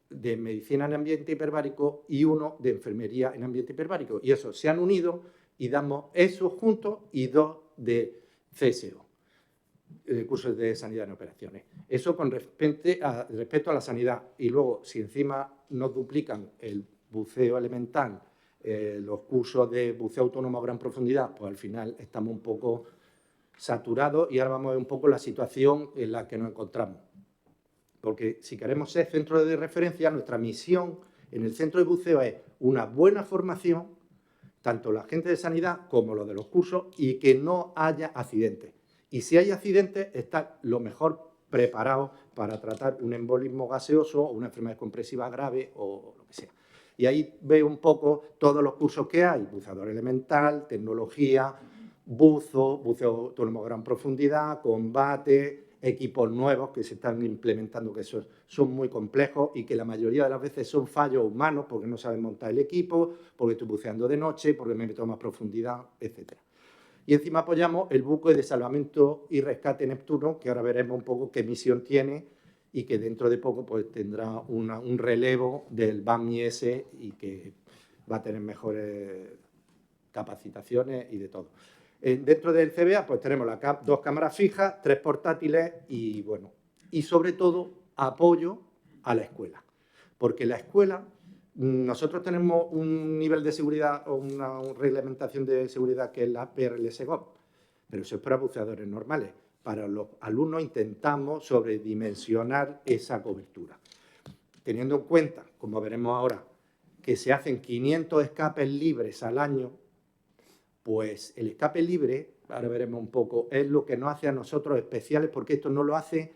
de medicina en ambiente hiperbárico y uno de enfermería en ambiente hiperbárico. Y eso se han unido y damos eso juntos y 2 de CSO, cursos de sanidad en operaciones. Eso con respecto a la sanidad. Y luego, si encima nos duplican el buceo elemental, los cursos de buceo autónomo a gran profundidad, pues al final estamos un poco saturados y ahora vamos a ver un poco la situación en la que nos encontramos. Porque si queremos ser centro de referencia, nuestra misión en el centro de buceo es una buena formación, tanto la gente de sanidad como los de los cursos, y que no haya accidentes. Y si hay accidentes, estar lo mejor preparado para tratar un embolismo gaseoso o una enfermedad compresiva grave o lo que sea. Y ahí veo un poco todos los cursos que hay: buceador elemental, tecnología, buceo autónomo a gran profundidad, combate, equipos nuevos que se están implementando, que son muy complejos y que la mayoría de las veces son fallos humanos porque no saben montar el equipo, porque estoy buceando de noche, porque me meto a más profundidad, etc. Y encima apoyamos el buque de salvamento y rescate Neptuno, que ahora veremos un poco qué misión tiene y que dentro de poco pues, tendrá un relevo del BAM-IS y que va a tener mejores capacitaciones y de todo. Dentro del CBA pues tenemos dos cámaras fijas, 3 portátiles y, bueno, y sobre todo apoyo a la escuela. Porque la escuela, nosotros tenemos un nivel de seguridad o una reglamentación de seguridad que es la PRLSGOV, pero eso es para buceadores normales. Para los alumnos intentamos sobredimensionar esa cobertura. Teniendo en cuenta, como veremos ahora, que se hacen 500 escapes libres al año, pues el escape libre, ahora veremos un poco, es lo que nos hace a nosotros especiales, porque esto no lo hace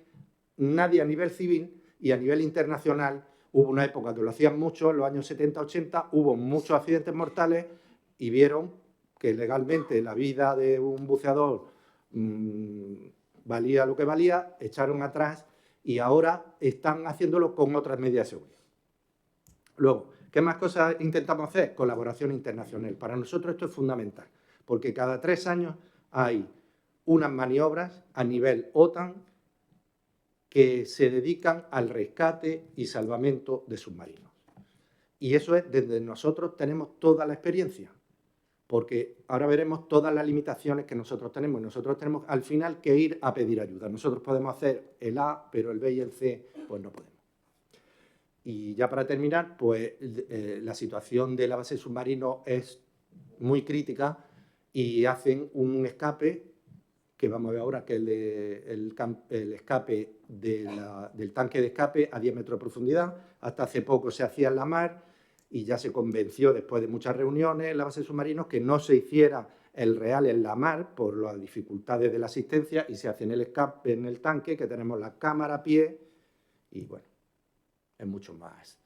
nadie a nivel civil y a nivel internacional. Hubo una época que lo hacían mucho, en los años 70-80, hubo muchos accidentes mortales y vieron que legalmente la vida de un buceador valía lo que valía, echaron atrás y ahora están haciéndolo con otras medidas de seguridad. Luego, ¿qué más cosas intentamos hacer? Colaboración internacional. Para nosotros esto es fundamental, porque cada 3 años hay unas maniobras a nivel OTAN que se dedican al rescate y salvamento de submarinos. Y eso es desde nosotros tenemos toda la experiencia, porque ahora veremos todas las limitaciones que nosotros tenemos. Y nosotros tenemos al final que ir a pedir ayuda. Nosotros podemos hacer el A, pero el B y el C pues no podemos. Y ya para terminar, pues la situación de la base submarino es muy crítica y hacen un escape, que vamos a ver ahora, que es el escape del tanque de escape a 10 metros de profundidad. Hasta hace poco se hacía en la mar y ya se convenció, después de muchas reuniones en la base submarino, que no se hiciera el real en la mar por las dificultades de la asistencia y se hace en el escape, en el tanque, que tenemos la cámara a pie y, bueno, es mucho más.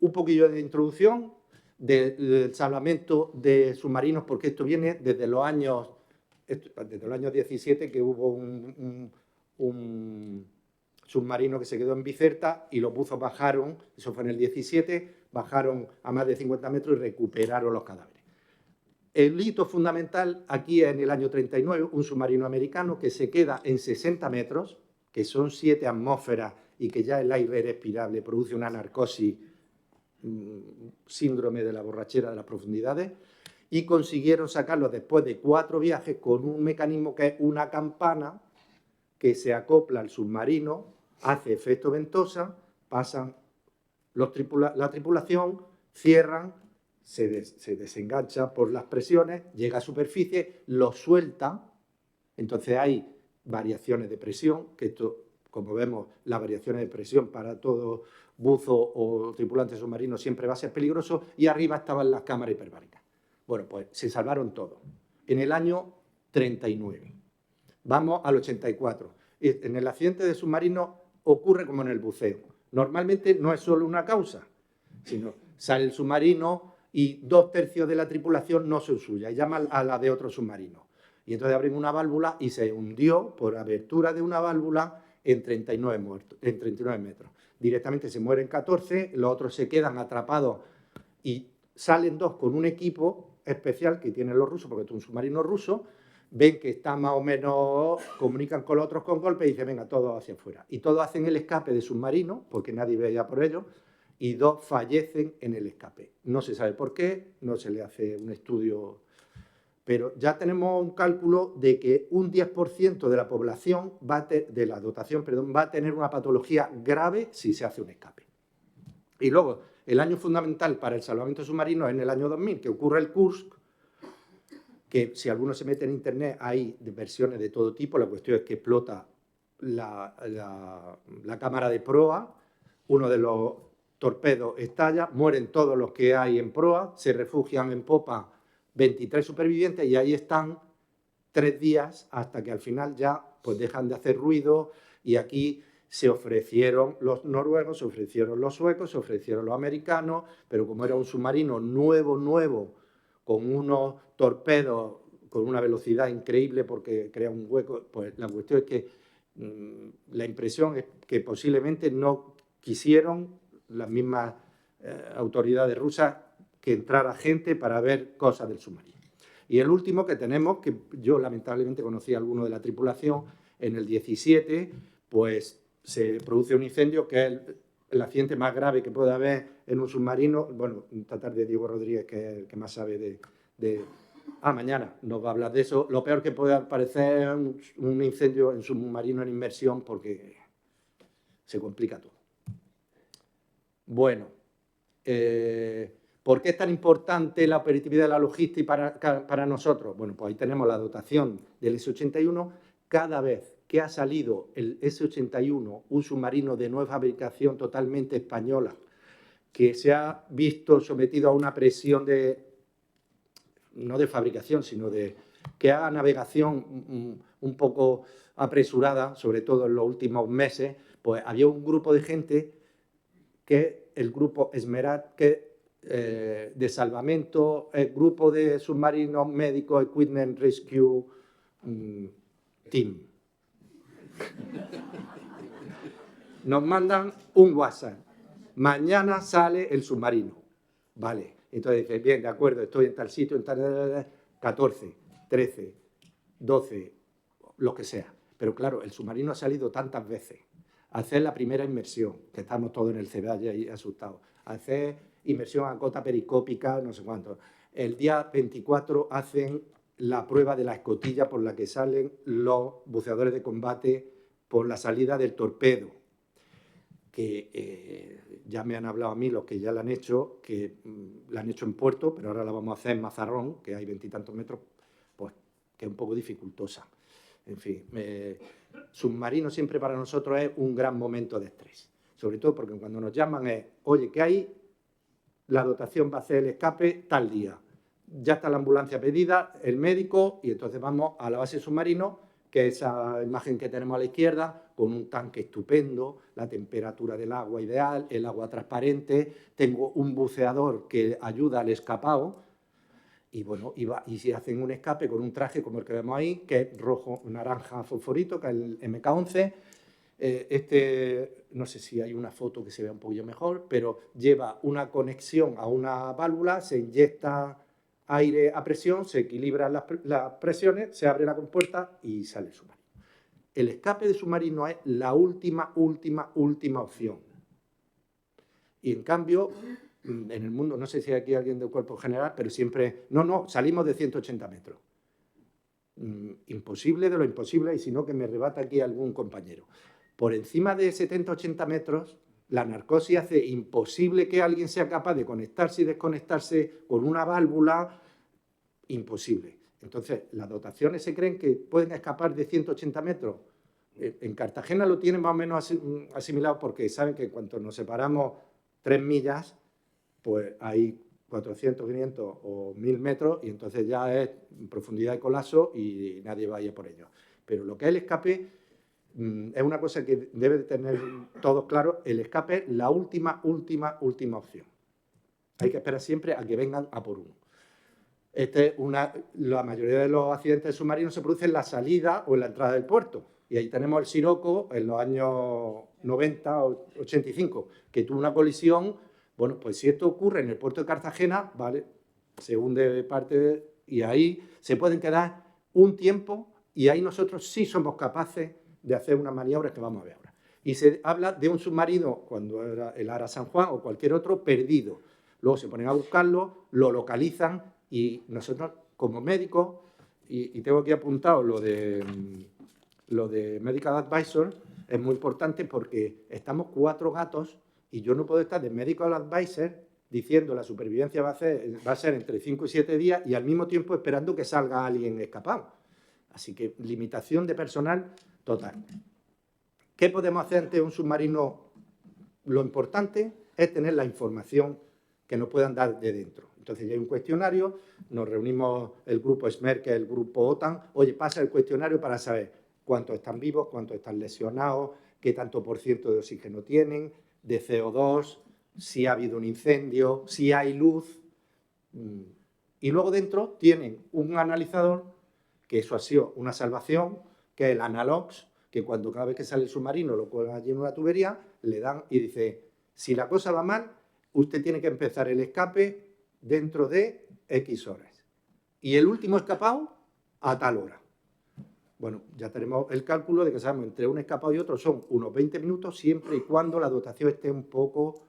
Un poquillo de introducción del salvamento de submarinos, porque esto viene desde los años 17, que hubo un submarino que se quedó en Bizerta y los buzos bajaron, eso fue en el 17, bajaron a más de 50 metros y recuperaron los cadáveres. El hito fundamental aquí es en el año 39, un submarino americano que se queda en 60 metros, que son 7 atmósferas y que ya el aire respirable produce una narcosis, síndrome de la borrachera de las profundidades, y consiguieron sacarlo después de 4 viajes con un mecanismo que es una campana que se acopla al submarino, hace efecto ventosa, pasan la tripulación, cierran, se desengancha por las presiones, llega a superficie, lo suelta, entonces hay variaciones de presión, que esto, como vemos, las variaciones de presión para todo buzo o tripulante submarino siempre va a ser peligroso, y arriba estaban las cámaras hiperbáricas. Bueno, pues se salvaron todos. En el año 39. Vamos al 84. En el accidente de submarino ocurre como en el buceo. Normalmente no es solo una causa, sino sale el submarino y 2/3 de la tripulación no son suyas y llaman a la de otro submarino. Y entonces abren una válvula y se hundió por abertura de una válvula en 39 metros. Directamente se mueren 14, los otros se quedan atrapados y salen 2 con un equipo especial que tienen los rusos, porque es un submarino ruso, ven que está más o menos, comunican con los otros con golpes y dicen, venga, todos hacia afuera. Y todos hacen el escape de submarino, porque nadie veía por ellos, y 2 fallecen en el escape. No se sabe por qué, no se le hace un estudio, pero ya tenemos un cálculo de que un 10% de la población, de la dotación, va a tener una patología grave si se hace un escape. Y luego, el año fundamental para el salvamento submarino es en el año 2000, que ocurre el Kursk, que si alguno se mete en internet hay versiones de todo tipo. La cuestión es que explota la cámara de proa, uno de los torpedos estalla, mueren todos los que hay en proa, se refugian en popa 23 supervivientes y ahí están 3 días hasta que al final ya pues dejan de hacer ruido. Y aquí se ofrecieron los noruegos, se ofrecieron los suecos, se ofrecieron los americanos, pero como era un submarino nuevo, con unos torpedos con una velocidad increíble porque crea un hueco, pues la cuestión es que la impresión es que posiblemente no quisieron las mismas autoridades rusas que entrara gente para ver cosas del submarino. Y el último que tenemos, que yo lamentablemente conocí a alguno de la tripulación, en el 17, pues se produce un incendio, que es el accidente más grave que puede haber en un submarino. Bueno, esta tarde Diego Rodríguez, que es el que más sabe mañana nos va a hablar de eso. Lo peor que puede aparecer es un incendio en submarino en inmersión, porque se complica todo. Bueno, ¿por qué es tan importante la operatividad de la logística para nosotros? Bueno, pues ahí tenemos la dotación del S-81. Cada vez que ha salido el S-81, un submarino de nueva fabricación totalmente española, que se ha visto sometido a una presión no de fabricación, sino de que haga navegación un poco apresurada, sobre todo en los últimos meses, pues había un grupo de gente, que el grupo Esmerat, que de salvamento, el grupo de submarinos médicos Equipment Rescue Team. Nos mandan un WhatsApp. Mañana sale el submarino. Vale. Entonces dices, bien, de acuerdo, estoy en tal sitio, en tal 14, 13, 12, lo que sea. Pero claro, el submarino ha salido tantas veces. Hacer la primera inmersión, que estamos todos en el Ceballe ahí asustados. Hacer inmersión a cota periscópica, no sé cuánto. El día 24 hacen la prueba de la escotilla por la que salen los buceadores de combate por la salida del torpedo, que ya me han hablado a mí los que ya la han hecho, que la han hecho en Puerto, pero ahora la vamos a hacer en Mazarrón, que hay 20 y tantos metros, pues que es un poco dificultosa. En fin, submarino siempre para nosotros es un gran momento de estrés, sobre todo porque cuando nos llaman es, oye, ¿qué hay? La dotación va a hacer el escape tal día. Ya está la ambulancia pedida, el médico, y entonces vamos a la base submarino, que es esa imagen que tenemos a la izquierda, con un tanque estupendo, la temperatura del agua ideal, el agua transparente, tengo un buceador que ayuda al escapado, y bueno, y si hacen un escape con un traje como el que vemos ahí, que es rojo, naranja fosforito, que es el MK11, no sé si hay una foto que se vea un poquillo mejor, pero lleva una conexión a una válvula, se inyecta aire a presión, se equilibran las presiones, se abre la compuerta y sale el submarino. El escape de submarino es la última opción. Y en cambio, en el mundo, no sé si hay aquí alguien del cuerpo general, pero siempre, no, salimos de 180 metros. Imposible de lo imposible, y si no, que me rebata aquí algún compañero. Por encima de 70-80 metros, la narcosis hace imposible que alguien sea capaz de conectarse y desconectarse con una válvula. Imposible. Entonces, las dotaciones se creen que pueden escapar de 180 metros. En Cartagena lo tienen más o menos asimilado, porque saben que cuando nos separamos 3 millas, pues hay 400, 500 o 1000 metros, y entonces ya es profundidad de colapso y nadie vaya por ello. Pero lo que es el escape es una cosa que debe de tener todos claro. El escape es la última opción. Hay que esperar siempre a que vengan a por uno. La mayoría de los accidentes submarinos se producen en la salida o en la entrada del puerto. Y ahí tenemos el Siroco en los años 90 o 85, que tuvo una colisión. Bueno, pues si esto ocurre en el puerto de Cartagena, ¿vale?, se hunde parte y ahí se pueden quedar un tiempo, y ahí nosotros sí somos capaces de hacer unas maniobras que vamos a ver ahora. Y se habla de un submarino, cuando era el Ara San Juan o cualquier otro, perdido. Luego se ponen a buscarlo, lo localizan, y nosotros como médicos, y tengo aquí apuntado lo de Medical Advisor, es muy importante porque estamos 4 gatos y yo no puedo estar de Medical Advisor diciendo la supervivencia va a ser entre 5 y 7 días y al mismo tiempo esperando que salga alguien escapado. Así que limitación de personal total. ¿Qué podemos hacer ante un submarino? Lo importante es tener la información que nos puedan dar de dentro. Entonces ya hay un cuestionario, nos reunimos el grupo SMER, que es el grupo OTAN. Oye, pasa el cuestionario para saber cuántos están vivos, cuántos están lesionados, qué tanto % de oxígeno tienen, de CO2, si ha habido un incendio, si hay luz. Y luego dentro tienen un analizador, que eso ha sido una salvación, que es el Analox, que cada vez que sale el submarino lo cuelgan allí en una tubería, le dan y dice, si la cosa va mal, usted tiene que empezar el escape dentro de X horas. Y el último escapado a tal hora. Bueno, ya tenemos el cálculo de que sabemos entre un escapado y otro son unos 20 minutos siempre y cuando la dotación esté un poco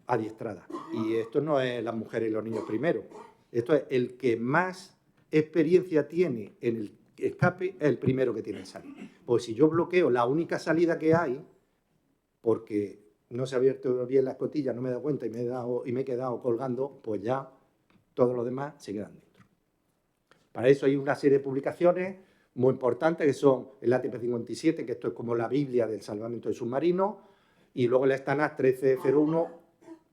adiestrada. Y esto no es las mujeres y los niños primero. Esto es el que más experiencia tiene en el escape, es el primero que tiene que salir. Pues si yo bloqueo la única salida que hay, porque no se ha abierto bien la escotilla, no me he dado cuenta y me he quedado colgando, pues ya todos los demás se quedan dentro. Para eso hay una serie de publicaciones muy importantes que son el ATP57, que esto es como la Biblia del salvamento de submarinos, y luego la STANAG 1301,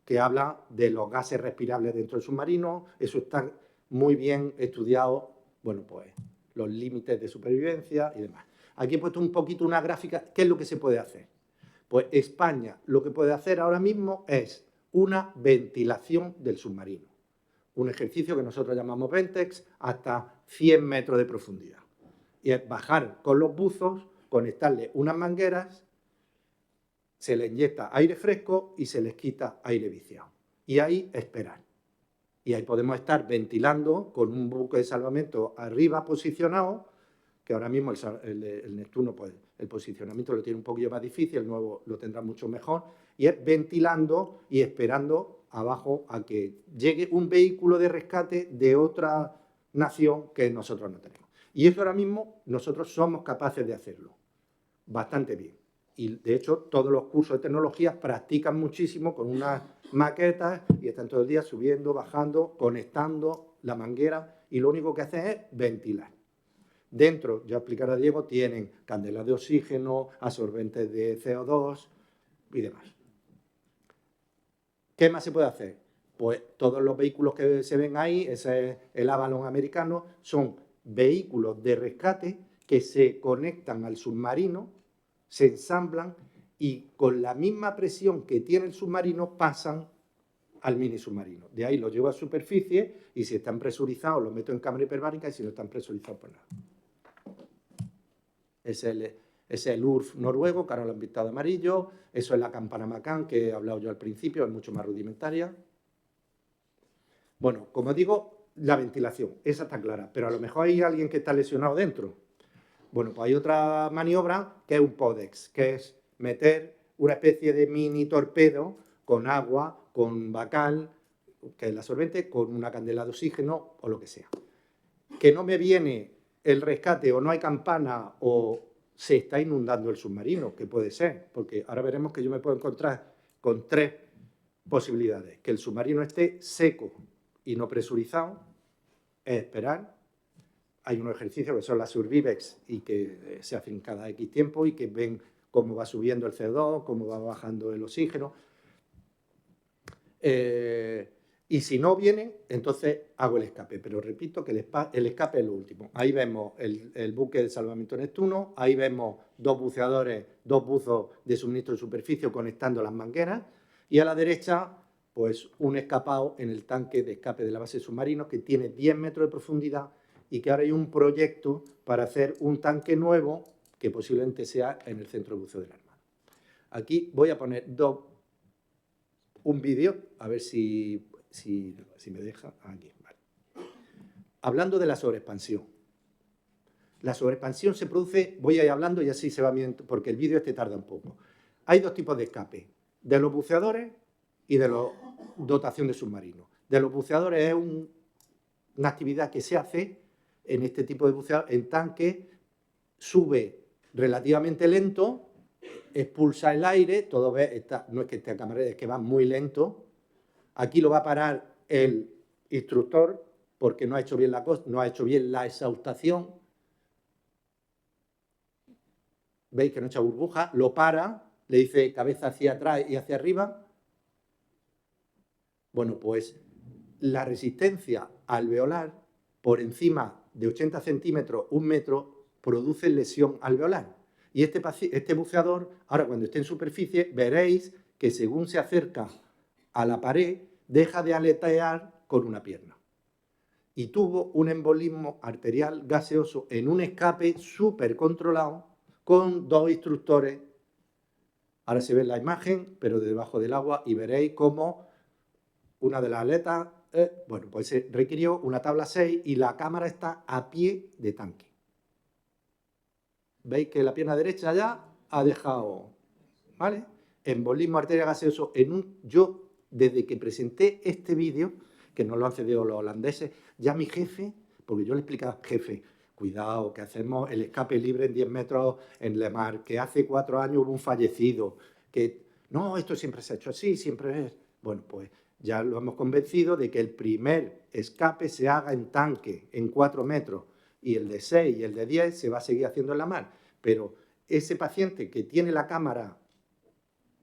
que habla de los gases respirables dentro del submarino. Eso está muy bien estudiado, bueno, pues los límites de supervivencia y demás. Aquí he puesto un poquito una gráfica, ¿qué es lo que se puede hacer? Pues España lo que puede hacer ahora mismo es una ventilación del submarino. Un ejercicio que nosotros llamamos Ventex hasta 100 metros de profundidad. Y es bajar con los buzos, conectarle unas mangueras, se le inyecta aire fresco y se les quita aire viciado. Y ahí esperar. Y ahí podemos estar ventilando con un buque de salvamento arriba posicionado, que ahora mismo el Neptuno, pues el posicionamiento lo tiene un poquillo más difícil, el nuevo lo tendrá mucho mejor, y es ventilando y esperando abajo a que llegue un vehículo de rescate de otra nación que nosotros no tenemos. Y eso ahora mismo nosotros somos capaces de hacerlo bastante bien. Y de hecho todos los cursos de tecnologías practican muchísimo con unas maquetas y están todo el día subiendo, bajando, conectando la manguera y lo único que hacen es ventilar. Dentro, ya explicará Diego, tienen candelas de oxígeno, absorbentes de CO2 y demás. ¿Qué más se puede hacer? Pues todos los vehículos que se ven ahí, ese es el Avalon americano, son vehículos de rescate que se conectan al submarino, se ensamblan y con la misma presión que tiene el submarino pasan al mini submarino. De ahí los llevo a superficie y si están presurizados los meto en cámara hiperbárica y si no están presurizados pues nada. Ese es el URF noruego, que ahora lo han pintado amarillo. Eso es la campana Macan, que he hablado yo al principio, es mucho más rudimentaria. Bueno, como digo, la ventilación, esa está clara, pero a lo mejor hay alguien que está lesionado dentro. Bueno, pues hay otra maniobra que es un PODEX, que es meter una especie de mini torpedo con agua, con bacal, que es el absorbente, con una candela de oxígeno o lo que sea. Que no me viene el rescate o no hay campana o se está inundando el submarino, que puede ser, porque ahora veremos que yo me puedo encontrar con tres posibilidades. Que el submarino esté seco y no presurizado, es esperar. Hay unos ejercicios que son las Survivex y que se hacen cada X tiempo y que ven cómo va subiendo el CO2, cómo va bajando el oxígeno. Y si no vienen, entonces hago el escape. Pero repito que el escape es lo último. Ahí vemos el buque de salvamento Neptuno, ahí vemos dos buceadores, dos buzos de suministro de superficie conectando las mangueras y a la derecha, pues un escapado en el tanque de escape de la base de submarinos que tiene 10 metros de profundidad y que ahora hay un proyecto para hacer un tanque nuevo que posiblemente sea en el centro de buceo de la Armada. Aquí voy a poner un vídeo, a ver si me deja. Aquí, vale. Hablando de la sobreexpansión. La sobreexpansión se produce, voy a ir hablando y así se va viendo, porque el vídeo tarda un poco. Hay dos tipos de escape, de los buceadores y de la dotación de submarinos. De los buceadores es una actividad que se hace en este tipo de buceador, en tanque, sube relativamente lento, expulsa el aire, no es que esté a cámara, es que va muy lento. Aquí lo va a parar el instructor porque no ha hecho bien la exhaustación. ¿Veis que no echa burbuja? Lo para, le dice cabeza hacia atrás y hacia arriba. Bueno, pues la resistencia alveolar por encima de 80 centímetros, 1 metro, produce lesión alveolar. Y este buceador, ahora cuando esté en superficie, veréis que según se acerca a la pared, deja de aletear con una pierna. Y tuvo un embolismo arterial gaseoso en un escape súper controlado con dos instructores. Ahora se ve la imagen, pero de debajo del agua, y veréis cómo una de las aletas, bueno, pues se requirió una tabla 6 y la cámara está a pie de tanque. veis que la pierna derecha ya ha dejado, ¿vale? Embolismo arterial gaseoso. Yo, desde que presenté este vídeo, que nos lo han cedido los holandeses, ya mi jefe, porque yo le explicaba, jefe, cuidado, que hacemos el escape libre en 10 metros en Le Mar, que hace 4 años hubo un fallecido, que no, esto siempre se ha hecho así, siempre es. Bueno, pues ya lo hemos convencido de que el primer escape se haga en tanque, en 4 metros, y el de 6 y el de 10 se va a seguir haciendo en la mar. Pero ese paciente que tiene la cámara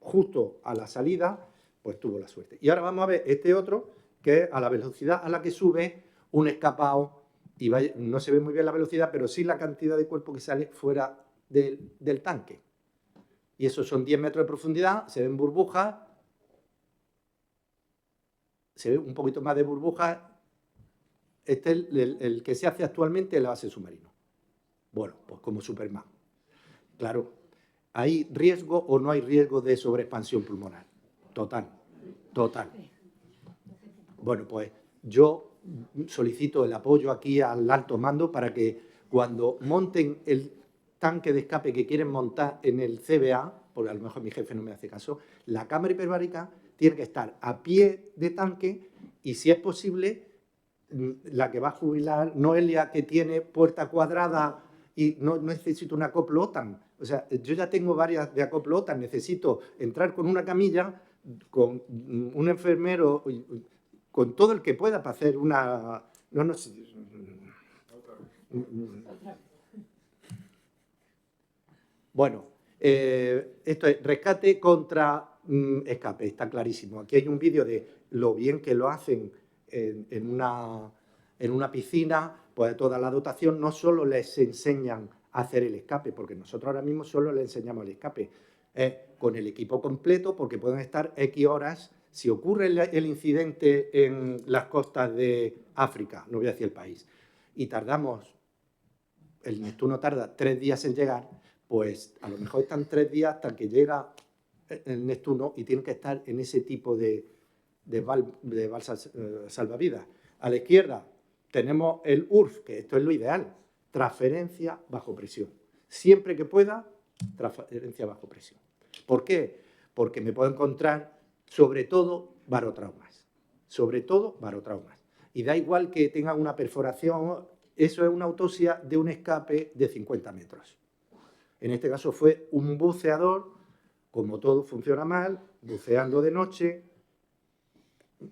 justo a la salida, pues tuvo la suerte. Y ahora vamos a ver este otro, que es a la velocidad a la que sube un escapado, y no se ve muy bien la velocidad, pero sí la cantidad de cuerpo que sale fuera del tanque. Y esos son 10 metros de profundidad, se ven burbujas, se ve un poquito más de burbujas. Este es el que se hace actualmente en la base submarina. Bueno, pues como Superman. Claro, ¿hay riesgo o no hay riesgo de sobreexpansión pulmonar? Total, total. Bueno, pues yo solicito el apoyo aquí al alto mando para que cuando monten el tanque de escape que quieren montar en el CBA, porque a lo mejor mi jefe no me hace caso, la cámara hiperbárica tiene que estar a pie de tanque y, si es posible, la que va a jubilar Noelia, que tiene puerta cuadrada y no necesito un acoplo OTAN. O sea, yo ya tengo varias de acoplo OTAN, necesito entrar con una camilla, con un enfermero, con todo el que pueda para hacer una... No sé. Bueno, esto es rescate contra escape, está clarísimo. Aquí hay un vídeo de lo bien que lo hacen en una piscina, pues toda la dotación. No solo les enseñan a hacer el escape, porque nosotros ahora mismo solo les enseñamos el escape, con el equipo completo, porque pueden estar X horas. Si ocurre el incidente en las costas de África, no voy a decir el país, y tardamos, el Neptuno tarda 3 días en llegar, pues a lo mejor están 3 días hasta que llega el Neptuno y tienen que estar en ese tipo de balsas salvavidas. A la izquierda tenemos el URF, que esto es lo ideal, transferencia bajo presión. Siempre que pueda, transferencia bajo presión. ¿Por qué? Porque me puedo encontrar, sobre todo, barotraumas. Sobre todo, barotraumas. Y da igual que tengan una perforación, eso es una autopsia de un escape de 50 metros. En este caso fue un buceador, como todo funciona mal, buceando de noche,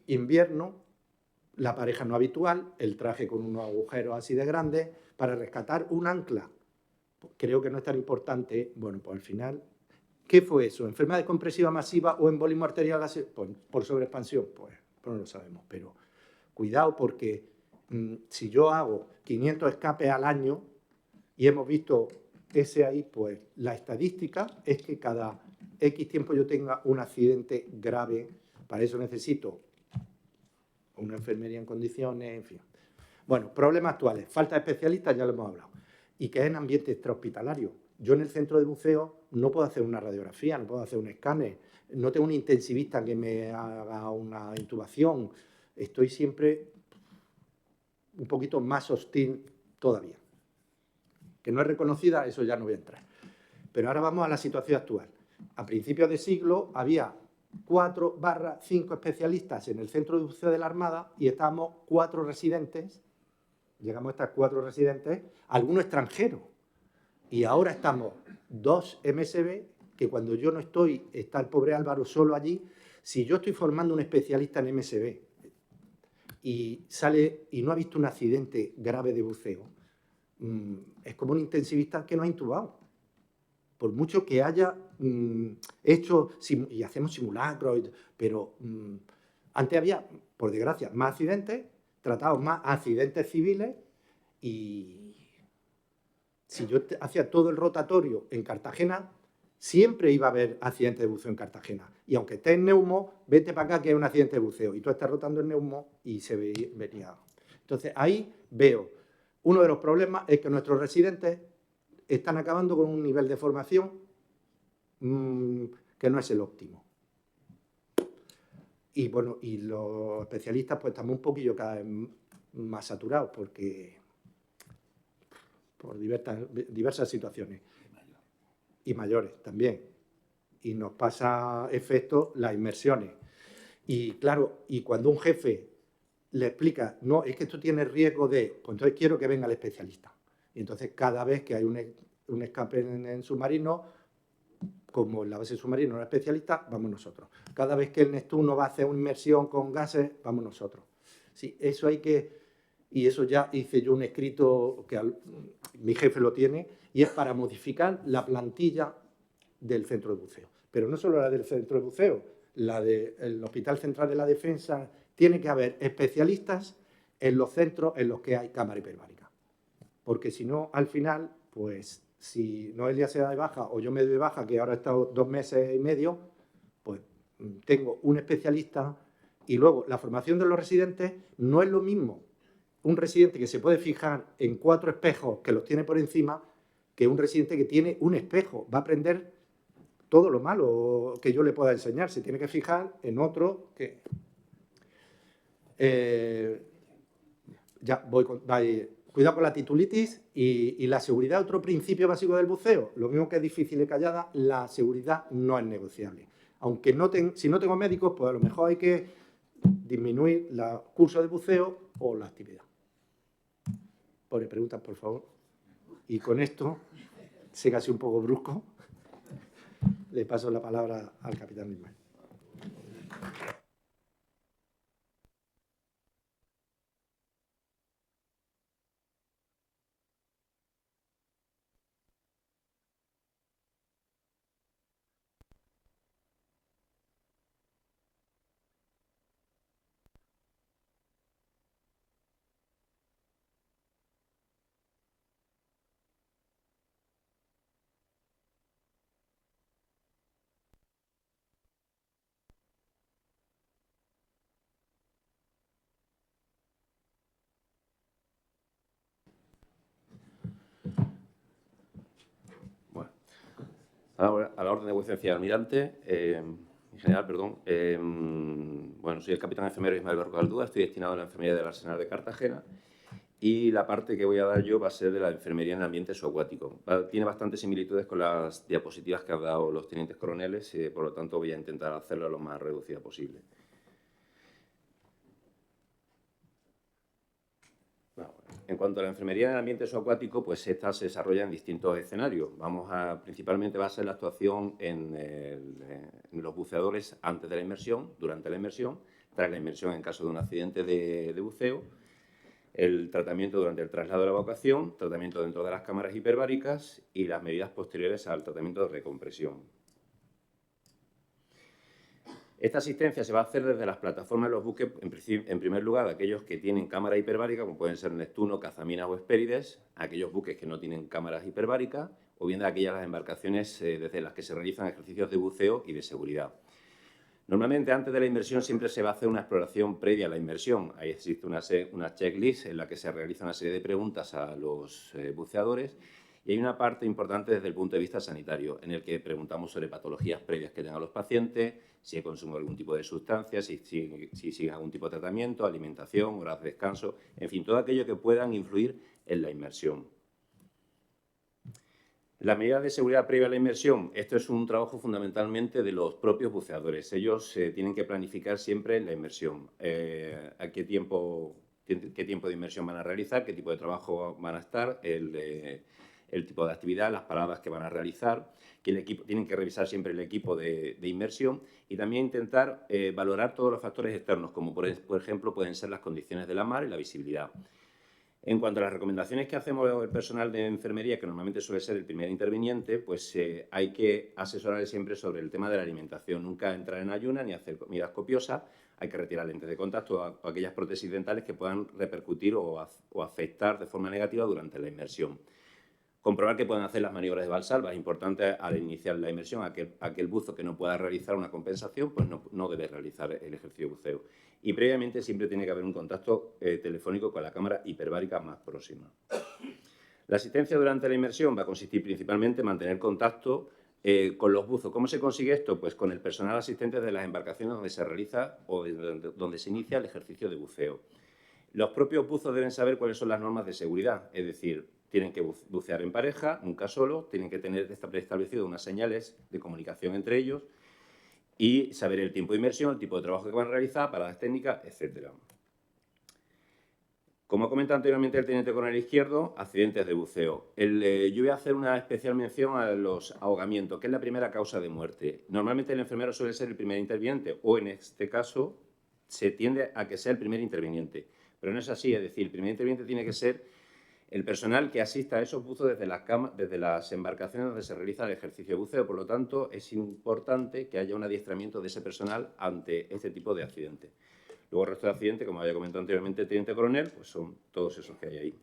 invierno, la pareja no habitual, el traje con unos agujeros así de grandes, para rescatar un ancla. Creo que no es tan importante. Bueno, pues al final, ¿qué fue eso? ¿Enfermedad compresiva masiva o embolismo arterial gaseoso? Por sobreexpansión, pues no lo sabemos, pero cuidado, porque si yo hago 500 escapes al año y hemos visto ese ahí, pues la estadística es que cada X tiempo yo tenga un accidente grave. Para eso necesito una enfermería en condiciones, en fin. Bueno, problemas actuales. Falta de especialistas, ya lo hemos hablado. Y que es en ambiente extrahospitalario. Yo en el centro de buceo no puedo hacer una radiografía, no puedo hacer un escáner, no tengo un intensivista que me haga una intubación. Estoy siempre un poquito más hostil todavía. Que no es reconocida, eso ya no voy a entrar. Pero ahora vamos a la situación actual. A principios de siglo había 4/5 especialistas en el centro de buceo de la Armada y estábamos 4 residentes, llegamos a estas 4 residentes, algunos extranjeros. Y ahora estamos 2 MSB, que cuando yo no estoy, está el pobre Álvaro solo allí. Si yo estoy formando un especialista en MSB y sale y no ha visto un accidente grave de buceo, es como un intensivista que no ha intubado. Por mucho que haya hecho, y hacemos simulacros, pero antes había, por desgracia, más accidentes, tratados más accidentes civiles, y si yo hacía todo el rotatorio en Cartagena, siempre iba a haber accidentes de buceo en Cartagena. Y aunque estés en Neumo, vete para acá que hay un accidente de buceo. Y tú estás rotando en Neumo y se venía. Entonces, ahí veo, uno de los problemas es que nuestros residentes están acabando con un nivel de formación que no es el óptimo. Y bueno, y los especialistas pues estamos un poquillo cada vez más saturados, porque por diversas situaciones. Y mayores también. Y nos pasa efecto las inmersiones. Y claro, y cuando un jefe le explica, no, es que esto tiene riesgo de, pues entonces quiero que venga el especialista. Y entonces cada vez que hay un escape en submarino, como en la base submarina no es especialista, vamos nosotros. Cada vez que el Neptuno va a hacer una inmersión con gases, vamos nosotros. Sí, eso hay que... Y eso ya hice yo un escrito que mi jefe lo tiene, y es para modificar la plantilla del centro de buceo. Pero no solo la del centro de buceo, la del Hospital Central de la Defensa. Tiene que haber especialistas en los centros en los que hay cámara hiperbárica. Porque si no, al final, pues si Noelia se da de baja o yo me doy de baja, que ahora he estado 2 meses y medio, pues tengo un especialista. Y luego, la formación de los residentes no es lo mismo un residente que se puede fijar en 4 espejos que los tiene por encima que un residente que tiene un espejo. Va a aprender todo lo malo que yo le pueda enseñar. Se tiene que fijar en otro que... ya voy con... Cuidado con la titulitis y la seguridad, otro principio básico del buceo. Lo mismo que es difícil y callada, la seguridad no es negociable. Aunque si no tengo médicos, pues a lo mejor hay que disminuir los cursos de buceo o la actividad. Pone preguntas, por favor. Y con esto, sé casi un poco brusco, le paso la palabra al capitán Ismael. Ahora, a la orden de vuecencia almirante, en general, perdón. Bueno, soy el capitán enfermero Ismael Barco Aldúa, estoy destinado a la enfermería del Arsenal de Cartagena y la parte que voy a dar yo va a ser de la enfermería en ambiente subacuático. Tiene bastantes similitudes con las diapositivas que han dado los tenientes coroneles, por lo tanto voy a intentar hacerlo lo más reducida posible. En cuanto a la enfermería en el ambiente subacuático, pues esta se desarrolla en distintos escenarios. Principalmente va a ser la actuación en los buceadores antes de la inmersión, durante la inmersión, tras la inmersión en caso de un accidente de buceo, el tratamiento durante el traslado de la evacuación, tratamiento dentro de las cámaras hiperbáricas y las medidas posteriores al tratamiento de recompresión. Esta asistencia se va a hacer desde las plataformas de los buques, en primer lugar, aquellos que tienen cámara hiperbárica, como pueden ser Neptuno, Cazaminas o Hespérides, aquellos buques que no tienen cámaras hiperbáricas, o bien de aquellas las embarcaciones desde las que se realizan ejercicios de buceo y de seguridad. Normalmente, antes de la inmersión, siempre se va a hacer una exploración previa a la inmersión. Ahí existe una checklist en la que se realiza una serie de preguntas a los buceadores. Y hay una parte importante desde el punto de vista sanitario, en el que preguntamos sobre patologías previas que tengan los pacientes, si he consumido algún tipo de sustancia, si siguen algún tipo de tratamiento, alimentación, horas de descanso, en fin, todo aquello que puedan influir en la inmersión. Las medidas de seguridad previa a la inmersión, esto es un trabajo fundamentalmente de los propios buceadores. Ellos tienen que planificar siempre la inmersión, a qué tiempo de inmersión van a realizar, qué tipo de trabajo van a estar, el tipo de actividad, las paradas que van a realizar, que tienen que revisar siempre el equipo de inmersión y también intentar valorar todos los factores externos, como por ejemplo pueden ser las condiciones de la mar y la visibilidad. En cuanto a las recomendaciones que hacemos el personal de enfermería, que normalmente suele ser el primer interviniente, pues hay que asesorar siempre sobre el tema de la alimentación. Nunca entrar en ayunas ni hacer comidas copiosas. Hay que retirar lentes de contacto o aquellas prótesis dentales que puedan repercutir o afectar de forma negativa durante la inmersión. Comprobar que pueden hacer las maniobras de valsalva. Es importante al iniciar la inmersión, aquel buzo que no pueda realizar una compensación, pues no debe realizar el ejercicio de buceo. Y previamente siempre tiene que haber un contacto telefónico con la cámara hiperbárica más próxima. La asistencia durante la inmersión va a consistir principalmente en mantener contacto con los buzos. ¿Cómo se consigue esto? Pues con el personal asistente de las embarcaciones donde se realiza o donde se inicia el ejercicio de buceo. Los propios buzos deben saber cuáles son las normas de seguridad, es decir, tienen que bucear en pareja, nunca solo, tienen que tener preestablecido unas señales de comunicación entre ellos y saber el tiempo de inmersión, el tipo de trabajo que van a realizar, paradas técnicas, etc. Como ha comentado anteriormente el teniente coronel Izquierdo, accidentes de buceo. Yo voy a hacer una especial mención a los ahogamientos, que es la primera causa de muerte. Normalmente el enfermero suele ser el primer interviniente, o en este caso se tiende a que sea el primer interviniente. Pero no es así, es decir, el primer interviniente tiene que ser el personal que asista a esos buzos desde las embarcaciones donde se realiza el ejercicio de buceo. Por lo tanto, es importante que haya un adiestramiento de ese personal ante este tipo de accidentes. Luego, el resto de accidentes, como había comentado anteriormente el teniente coronel, pues son todos esos que hay ahí.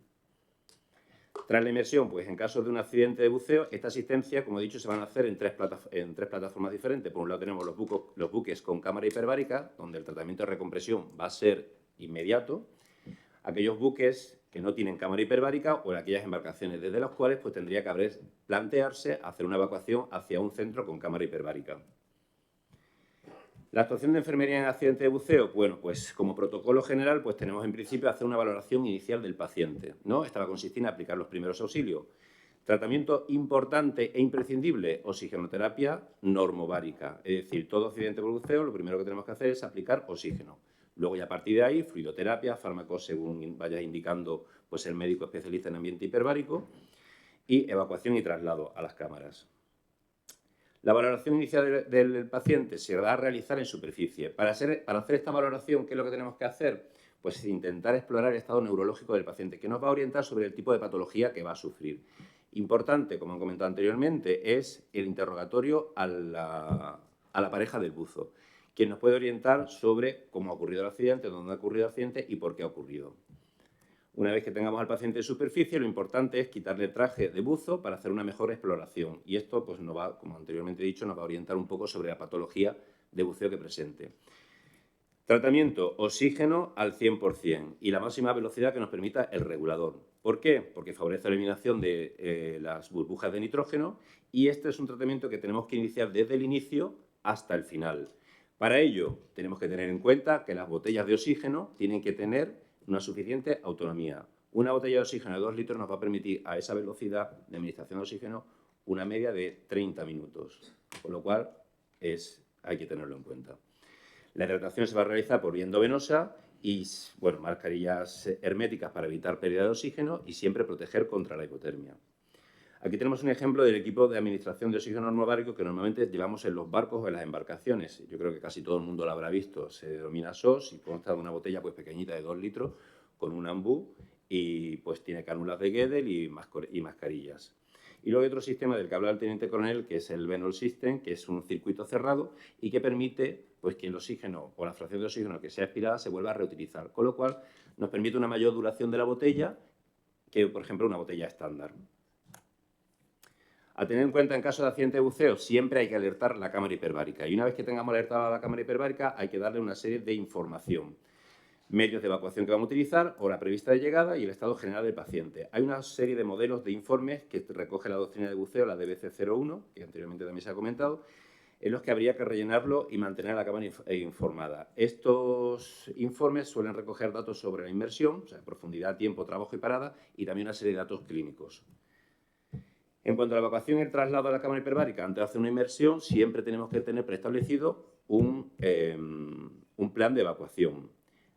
Tras la inmersión, pues en caso de un accidente de buceo, esta asistencia, como he dicho, se van a hacer en tres plataformas diferentes. Por un lado tenemos los buques con cámara hiperbárica, donde el tratamiento de recompresión va a ser inmediato. Aquellos buques que no tienen cámara hiperbárica o en aquellas embarcaciones desde las cuales pues, tendría que plantearse hacer una evacuación hacia un centro con cámara hiperbárica. La actuación de enfermería en accidente de buceo, bueno, pues como protocolo general, pues tenemos en principio hacer una valoración inicial del paciente, ¿no? Esta va a consistir en aplicar los primeros auxilios. Tratamiento importante e imprescindible, oxigenoterapia normovárica. Es decir, todo accidente por buceo, lo primero que tenemos que hacer es aplicar oxígeno. Luego, ya a partir de ahí, fluidoterapia, fármacos según vaya indicando pues, el médico especialista en ambiente hiperbárico y evacuación y traslado a las cámaras. La valoración inicial del paciente se va a realizar en superficie. Para hacer esta valoración, ¿qué es lo que tenemos que hacer? Pues intentar explorar el estado neurológico del paciente, que nos va a orientar sobre el tipo de patología que va a sufrir. Importante, como han comentado anteriormente, es el interrogatorio a la pareja del buzo, quien nos puede orientar sobre cómo ha ocurrido el accidente, dónde ha ocurrido el accidente y por qué ha ocurrido. Una vez que tengamos al paciente en superficie, lo importante es quitarle el traje de buzo para hacer una mejor exploración. Y esto, pues, nos va, como anteriormente he dicho, nos va a orientar un poco sobre la patología de buceo que presente. Tratamiento, oxígeno al 100% y la máxima velocidad que nos permita el regulador. ¿Por qué? Porque favorece la eliminación de las burbujas de nitrógeno y este es un tratamiento que tenemos que iniciar desde el inicio hasta el final. Para ello, tenemos que tener en cuenta que las botellas de oxígeno tienen que tener una suficiente autonomía. Una botella de oxígeno de 2 litros nos va a permitir a esa velocidad de administración de oxígeno una media de 30 minutos, con lo cual hay que tenerlo en cuenta. La hidratación se va a realizar por vía endovenosa y, bueno, mascarillas herméticas para evitar pérdida de oxígeno y siempre proteger contra la hipotermia. Aquí tenemos un ejemplo del equipo de administración de oxígeno normovárico que normalmente llevamos en los barcos o en las embarcaciones. Yo creo que casi todo el mundo lo habrá visto. Se denomina SOS y consta de una botella pues, pequeñita de 2 litros con un ambú y pues, tiene cánulas de Guedel y mascarillas. Y luego hay otro sistema del que habla el teniente coronel, que es el Venol System, que es un circuito cerrado y que permite pues, que el oxígeno o la fracción de oxígeno que sea expirada se vuelva a reutilizar, con lo cual nos permite una mayor duración de la botella que, por ejemplo, una botella estándar. A tener en cuenta, en caso de accidente de buceo, siempre hay que alertar la cámara hiperbárica. Y una vez que tengamos alertada la cámara hiperbárica, hay que darle una serie de información. Medios de evacuación que vamos a utilizar, hora prevista de llegada y el estado general del paciente. Hay una serie de modelos de informes que recoge la doctrina de buceo, la DBC-01, que anteriormente también se ha comentado, en los que habría que rellenarlo y mantener a la cámara informada. Estos informes suelen recoger datos sobre la inmersión, o sea, profundidad, tiempo, trabajo y parada, y también una serie de datos clínicos. En cuanto a la evacuación y el traslado a la cámara hiperbárica, antes de hacer una inmersión, siempre tenemos que tener preestablecido un plan de evacuación.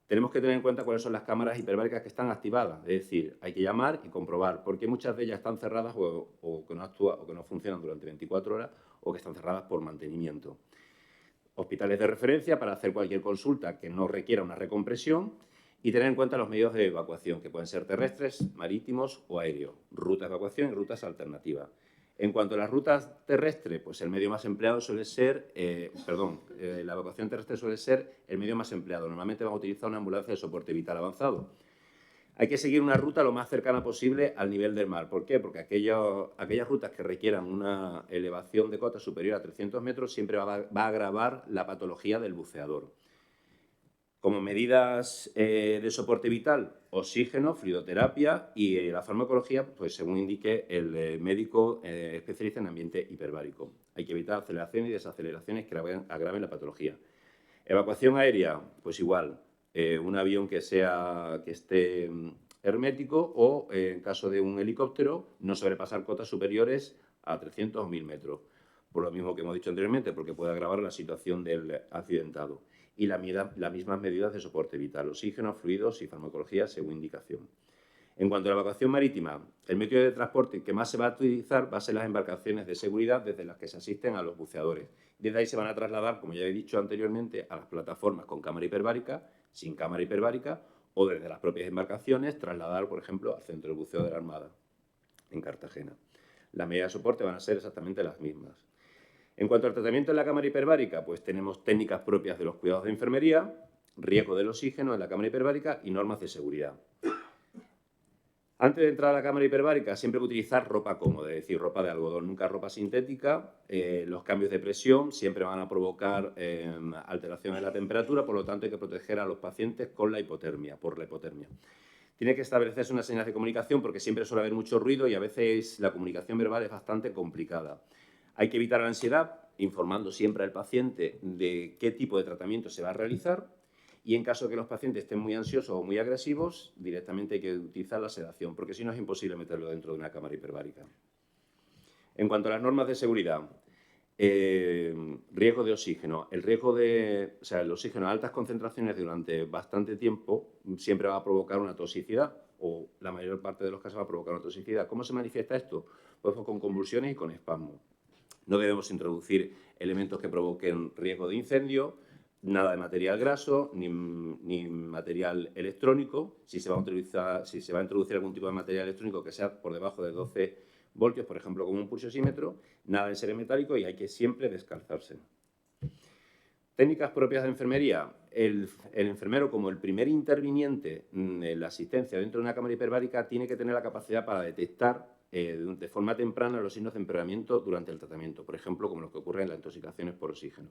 Tenemos que tener en cuenta cuáles son las cámaras hiperbáricas que están activadas, es decir, hay que llamar y comprobar, porque muchas de ellas están cerradas o que no actúan o que no funcionan durante 24 horas o que están cerradas por mantenimiento. Hospitales de referencia para hacer cualquier consulta que no requiera una recompresión y tener en cuenta los medios de evacuación, que pueden ser terrestres, marítimos o aéreos, rutas de evacuación y rutas alternativas. En cuanto a las rutas terrestres, pues el medio más empleado suele ser, la evacuación terrestre suele ser el medio más empleado. Normalmente vamos a utilizar una ambulancia de soporte vital avanzado. Hay que seguir una ruta lo más cercana posible al nivel del mar. ¿Por qué? Porque aquellas rutas que requieran una elevación de cota superior a 300 metros siempre va a agravar la patología del buceador. Como medidas de soporte vital, oxígeno, fluidoterapia y la farmacología, pues según indique el médico especialista en ambiente hiperbárico. Hay que evitar aceleraciones y desaceleraciones que agraven la patología. Evacuación aérea, pues igual, un avión que esté hermético o, en caso de un helicóptero, no sobrepasar cotas superiores a 300 o 1000 metros. Por lo mismo que hemos dicho anteriormente, porque puede agravar la situación del accidentado. Y las mismas medidas de soporte vital, oxígeno, fluidos y farmacología según indicación. En cuanto a la evacuación marítima, el medio de transporte que más se va a utilizar va a ser las embarcaciones de seguridad desde las que se asisten a los buceadores. Desde ahí se van a trasladar, como ya he dicho anteriormente, a las plataformas con cámara hiperbárica, sin cámara hiperbárica, o desde las propias embarcaciones trasladar, por ejemplo, al Centro de Buceo de la Armada, en Cartagena. Las medidas de soporte van a ser exactamente las mismas. En cuanto al tratamiento en la cámara hiperbárica, pues tenemos técnicas propias de los cuidados de enfermería, riesgo del oxígeno en la cámara hiperbárica y normas de seguridad. Antes de entrar a la cámara hiperbárica siempre hay que utilizar ropa cómoda, es decir, ropa de algodón, nunca ropa sintética. Los cambios de presión siempre van a provocar alteraciones en la temperatura, por lo tanto hay que proteger a los pacientes con la hipotermia, por la hipotermia. Tiene que establecerse una señal de comunicación porque siempre suele haber mucho ruido y a veces la comunicación verbal es bastante complicada. Hay que evitar la ansiedad, informando siempre al paciente de qué tipo de tratamiento se va a realizar. Y en caso de que los pacientes estén muy ansiosos o muy agresivos, directamente hay que utilizar la sedación, porque si no es imposible meterlo dentro de una cámara hiperbárica. En cuanto a las normas de seguridad, riesgo de oxígeno. El oxígeno a altas concentraciones durante bastante tiempo siempre va a provocar una toxicidad, o la mayor parte de los casos va a provocar una toxicidad. ¿Cómo se manifiesta esto? Pues con convulsiones y con espasmo. No debemos introducir elementos que provoquen riesgo de incendio, nada de material graso, ni material electrónico. Si se va a introducir algún tipo de material electrónico que sea por debajo de 12 voltios, por ejemplo, como un pulsosímetro, nada de ser metálico y hay que siempre descalzarse. Técnicas propias de enfermería. El enfermero, como el primer interviniente en la asistencia dentro de una cámara hiperbárica, tiene que tener la capacidad para detectar de forma temprana los signos de empeoramiento durante el tratamiento, por ejemplo, como lo que ocurre en las intoxicaciones por oxígeno.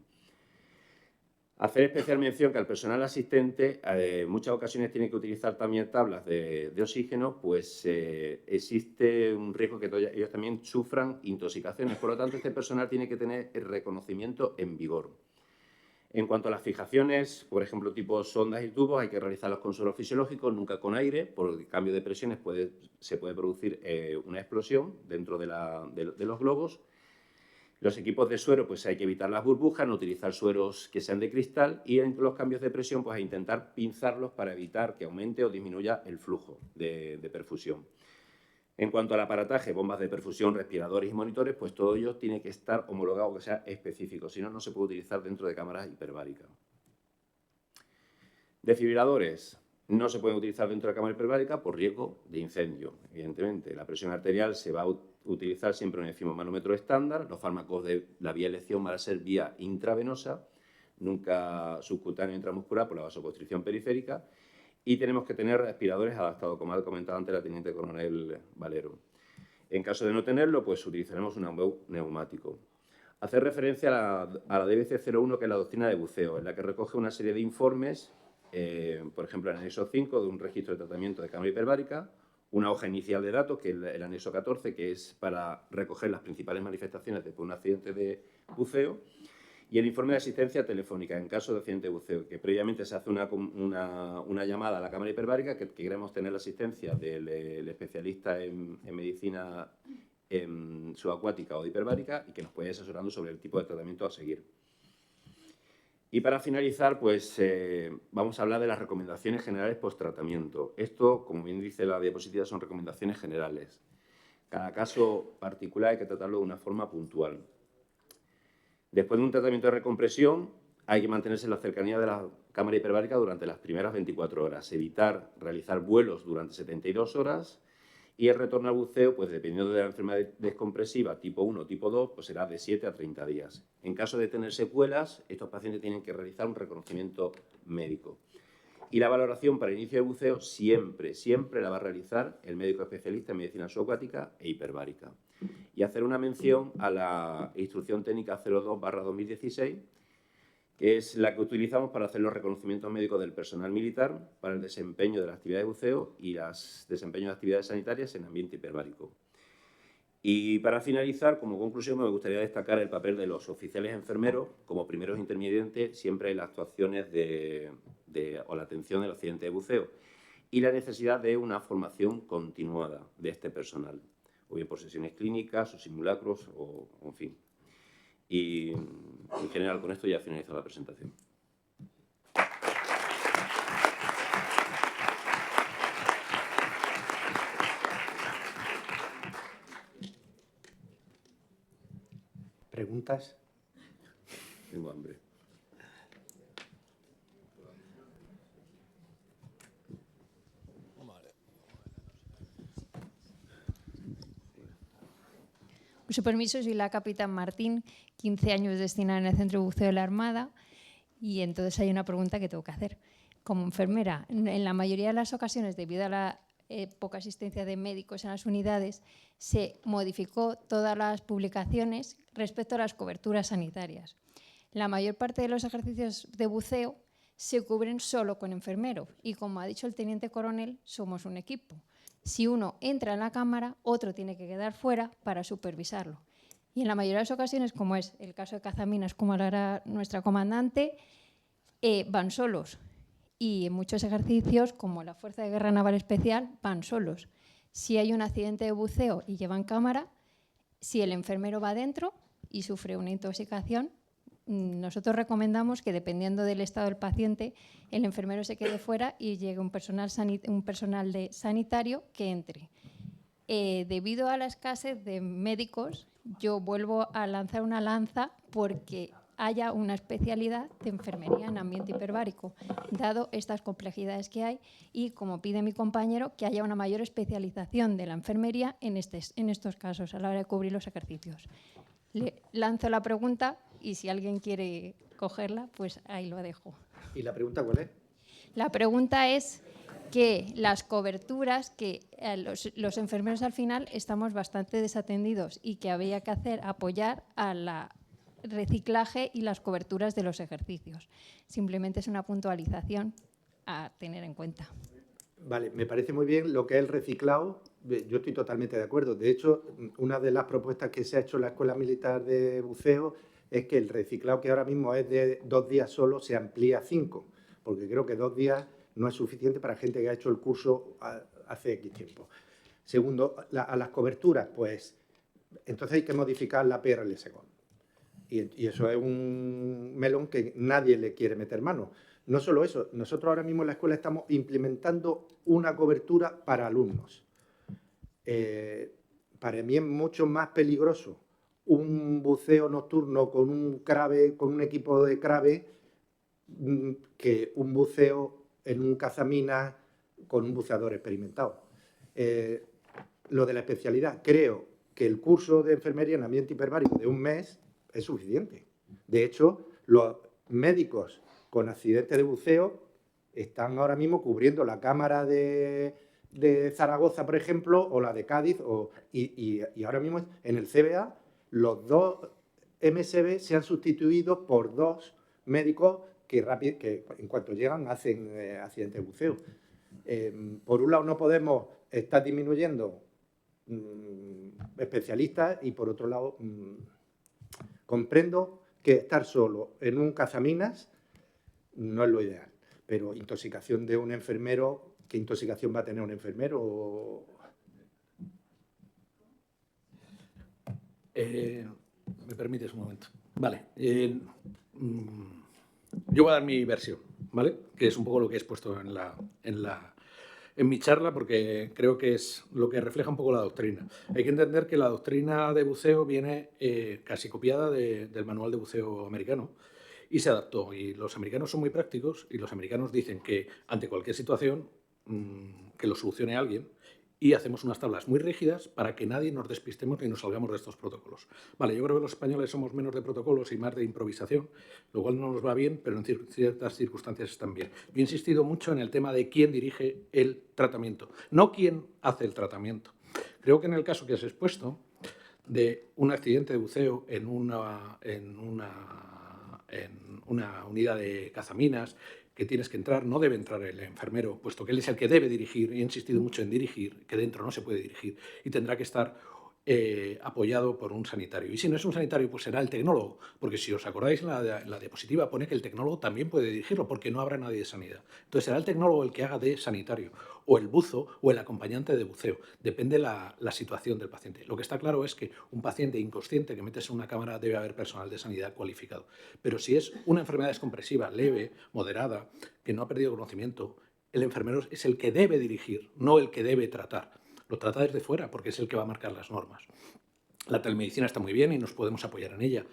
Hacer especial mención que al personal asistente en muchas ocasiones tiene que utilizar también tablas de oxígeno, pues existe un riesgo que ellos también sufran intoxicaciones. Por lo tanto, este personal tiene que tener el reconocimiento en vigor. En cuanto a las fijaciones, por ejemplo, tipo sondas y tubos, hay que realizarlos con suelo fisiológico, nunca con aire. Por el cambio de presiones se puede producir una explosión dentro de los globos. Los equipos de suero, pues hay que evitar las burbujas, no utilizar sueros que sean de cristal y en los cambios de presión, pues intentar pinzarlos para evitar que aumente o disminuya el flujo de perfusión. En cuanto al aparataje, bombas de perfusión, respiradores y monitores, pues todo ello tiene que estar homologado, que sea específico, si no, no se puede utilizar dentro de cámaras hiperbáricas. Desfibriladores. No se pueden utilizar dentro de la cámara hiperbárica por riesgo de incendio, evidentemente. La presión arterial se va a utilizar siempre un enzimomanómetro estándar. Los fármacos de la vía de elección van a ser vía intravenosa, nunca subcutánea o intramuscular por la vasoconstricción periférica. Y tenemos que tener respiradores adaptados, como ha comentado antes la teniente coronel Valero. En caso de no tenerlo, pues utilizaremos un neumático. Hacer referencia a la DBC 01, que es la doctrina de buceo, en la que recoge una serie de informes, por ejemplo, el anexo 5 de un registro de tratamiento de cámara hiperbárica, una hoja inicial de datos, que es el anexo 14, que es para recoger las principales manifestaciones después de un accidente de buceo, y el informe de asistencia telefónica en caso de accidente de buceo, que previamente se hace una llamada a la cámara hiperbárica, que queremos tener la asistencia del especialista en medicina subacuática o hiperbárica y que nos puede ir asesorando sobre el tipo de tratamiento a seguir. Y para finalizar, pues vamos a hablar de las recomendaciones generales post-tratamiento. Esto, como bien dice la diapositiva, son recomendaciones generales. Cada caso particular hay que tratarlo de una forma puntual. Después de un tratamiento de recompresión, hay que mantenerse en la cercanía de la cámara hiperbárica durante las primeras 24 horas, evitar realizar vuelos durante 72 horas y el retorno al buceo, pues dependiendo de la enfermedad descompresiva tipo 1 o tipo 2, pues será de 7 a 30 días. En caso de tener secuelas, estos pacientes tienen que realizar un reconocimiento médico. Y la valoración para el inicio de buceo siempre la va a realizar el médico especialista en medicina subacuática e hiperbárica. Y hacer una mención a la Instrucción Técnica 02/2016, que es la que utilizamos para hacer los reconocimientos médicos del personal militar para el desempeño de la actividad de buceo y los desempeños de actividades sanitarias en ambiente hiperbárico. Y para finalizar, como conclusión, me gustaría destacar el papel de los oficiales enfermeros como primeros intervinientes siempre en las actuaciones o la atención del accidente de buceo. y la necesidad de una formación continuada de este personal, o bien por sesiones clínicas o simulacros, o en fin. Y en general con esto ya finalizo la presentación. ¿Preguntas? Tengo hambre. Con su permiso, soy la capitán Martín, 15 años destinada en el Centro de Buceo de la Armada, y entonces hay una pregunta que tengo que hacer. Como enfermera, en la mayoría de las ocasiones, debido a la poca asistencia de médicos en las unidades, se modificó todas las publicaciones respecto a las coberturas sanitarias. La mayor parte de los ejercicios de buceo se cubren solo con enfermero y, como ha dicho el teniente coronel, somos un equipo. Si uno entra en la cámara, otro tiene que quedar fuera para supervisarlo. Y en la mayoría de las ocasiones, como es el caso de Cazaminas, como hablará nuestra comandante, van solos. Y en muchos ejercicios, como la Fuerza de Guerra Naval Especial, van solos. Si hay un accidente de buceo y llevan cámara, si el enfermero va dentro y sufre una intoxicación, nosotros recomendamos que, dependiendo del estado del paciente, el enfermero se quede fuera y llegue un personal sanitario que entre. Debido a la escasez de médicos, yo vuelvo a lanzar una lanza porque haya una especialidad de enfermería en ambiente hiperbárico, dado estas complejidades que hay y, como pide mi compañero, que haya una mayor especialización de la enfermería en estos casos a la hora de cubrir los ejercicios. Le lanzo la pregunta y si alguien quiere cogerla, pues ahí lo dejo. ¿Y la pregunta cuál es? La pregunta es que las coberturas, que los enfermeros al final estamos bastante desatendidos y que había que apoyar a la reciclaje y las coberturas de los ejercicios. Simplemente es una puntualización a tener en cuenta. Vale, me parece muy bien lo que es el reciclado. Yo estoy totalmente de acuerdo. De hecho, una de las propuestas que se ha hecho en la Escuela Militar de Buceo es que el reciclado, que ahora mismo es de 2 días solo, se amplía a 5, porque creo que 2 días no es suficiente para gente que ha hecho el curso hace X tiempo. Segundo, a las coberturas, pues entonces hay que modificar la PRLSCON. Y eso es un melón que nadie le quiere meter mano. No solo eso, nosotros ahora mismo en la escuela estamos implementando una cobertura para alumnos. Para mí es mucho más peligroso un buceo nocturno con un crave, con un equipo de crave, que un buceo en un cazaminas con un buceador experimentado. Lo de la especialidad, creo que el curso de enfermería en ambiente hiperbárico de 1 mes es suficiente. De hecho, los médicos con accidentes de buceo están ahora mismo cubriendo la cámara de Zaragoza, por ejemplo, o la de Cádiz, y ahora mismo en el CBA los 2 MSB se han sustituido por 2 médicos que en cuanto llegan hacen accidentes de buceo. Por un lado no podemos estar disminuyendo especialistas y por otro lado comprendo que estar solo en un cazaminas no es lo ideal, pero intoxicación de un enfermero, ¿qué intoxicación va a tener un enfermero? ¿Me permites un momento? Vale. Yo voy a dar mi versión, ¿vale? Que es un poco lo que he expuesto en mi charla, porque creo que es lo que refleja un poco la doctrina. Hay que entender que la doctrina de buceo viene casi copiada del manual de buceo americano y se adaptó. Y los americanos son muy prácticos y los americanos dicen que ante cualquier situación que lo solucione alguien, y hacemos unas tablas muy rígidas para que nadie nos despistemos ni nos salgamos de estos protocolos. Vale, yo creo que los españoles somos menos de protocolos y más de improvisación, lo cual no nos va bien, pero en ciertas circunstancias están bien. Yo he insistido mucho en el tema de quién dirige el tratamiento, no quién hace el tratamiento. Creo que en el caso que has expuesto de un accidente de buceo en una unidad de cazaminas, que tienes que entrar, no debe entrar el enfermero, puesto que él es el que debe dirigir, y he insistido mucho en dirigir, que dentro no se puede dirigir, y tendrá que estar apoyado por un sanitario. Y si no es un sanitario, pues será el tecnólogo, porque si os acordáis, en la diapositiva pone que el tecnólogo también puede dirigirlo, porque no habrá nadie de sanidad. Entonces será el tecnólogo el que haga de sanitario, o el buzo, o el acompañante de buceo. Depende la situación del paciente. Lo que está claro es que un paciente inconsciente que metes en una cámara debe haber personal de sanidad cualificado. Pero si es una enfermedad descompresiva, leve, moderada, que no ha perdido conocimiento, el enfermero es el que debe dirigir, no el que debe tratar. Lo trata desde fuera porque es el que va a marcar las normas. La telemedicina está muy bien y nos podemos apoyar en ella,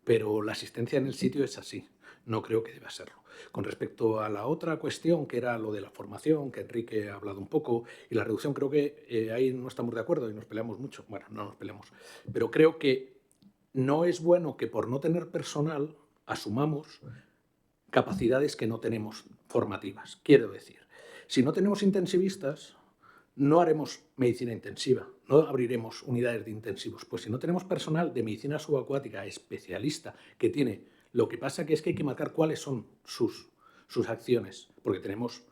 pero la asistencia en el sitio es así. No creo que deba serlo. Con respecto a la otra cuestión, que era lo de la formación, que Enrique ha hablado un poco, y la reducción, creo que ahí no estamos de acuerdo y nos peleamos mucho. Bueno, no nos peleamos. Pero creo que no es bueno que por no tener personal asumamos capacidades que no tenemos formativas. Quiero decir, si no tenemos intensivistas, no haremos medicina intensiva, no abriremos unidades de intensivos. Pues si no tenemos personal de medicina subacuática especialista que tiene, lo que pasa que es que hay que marcar cuáles son sus acciones, porque tenemos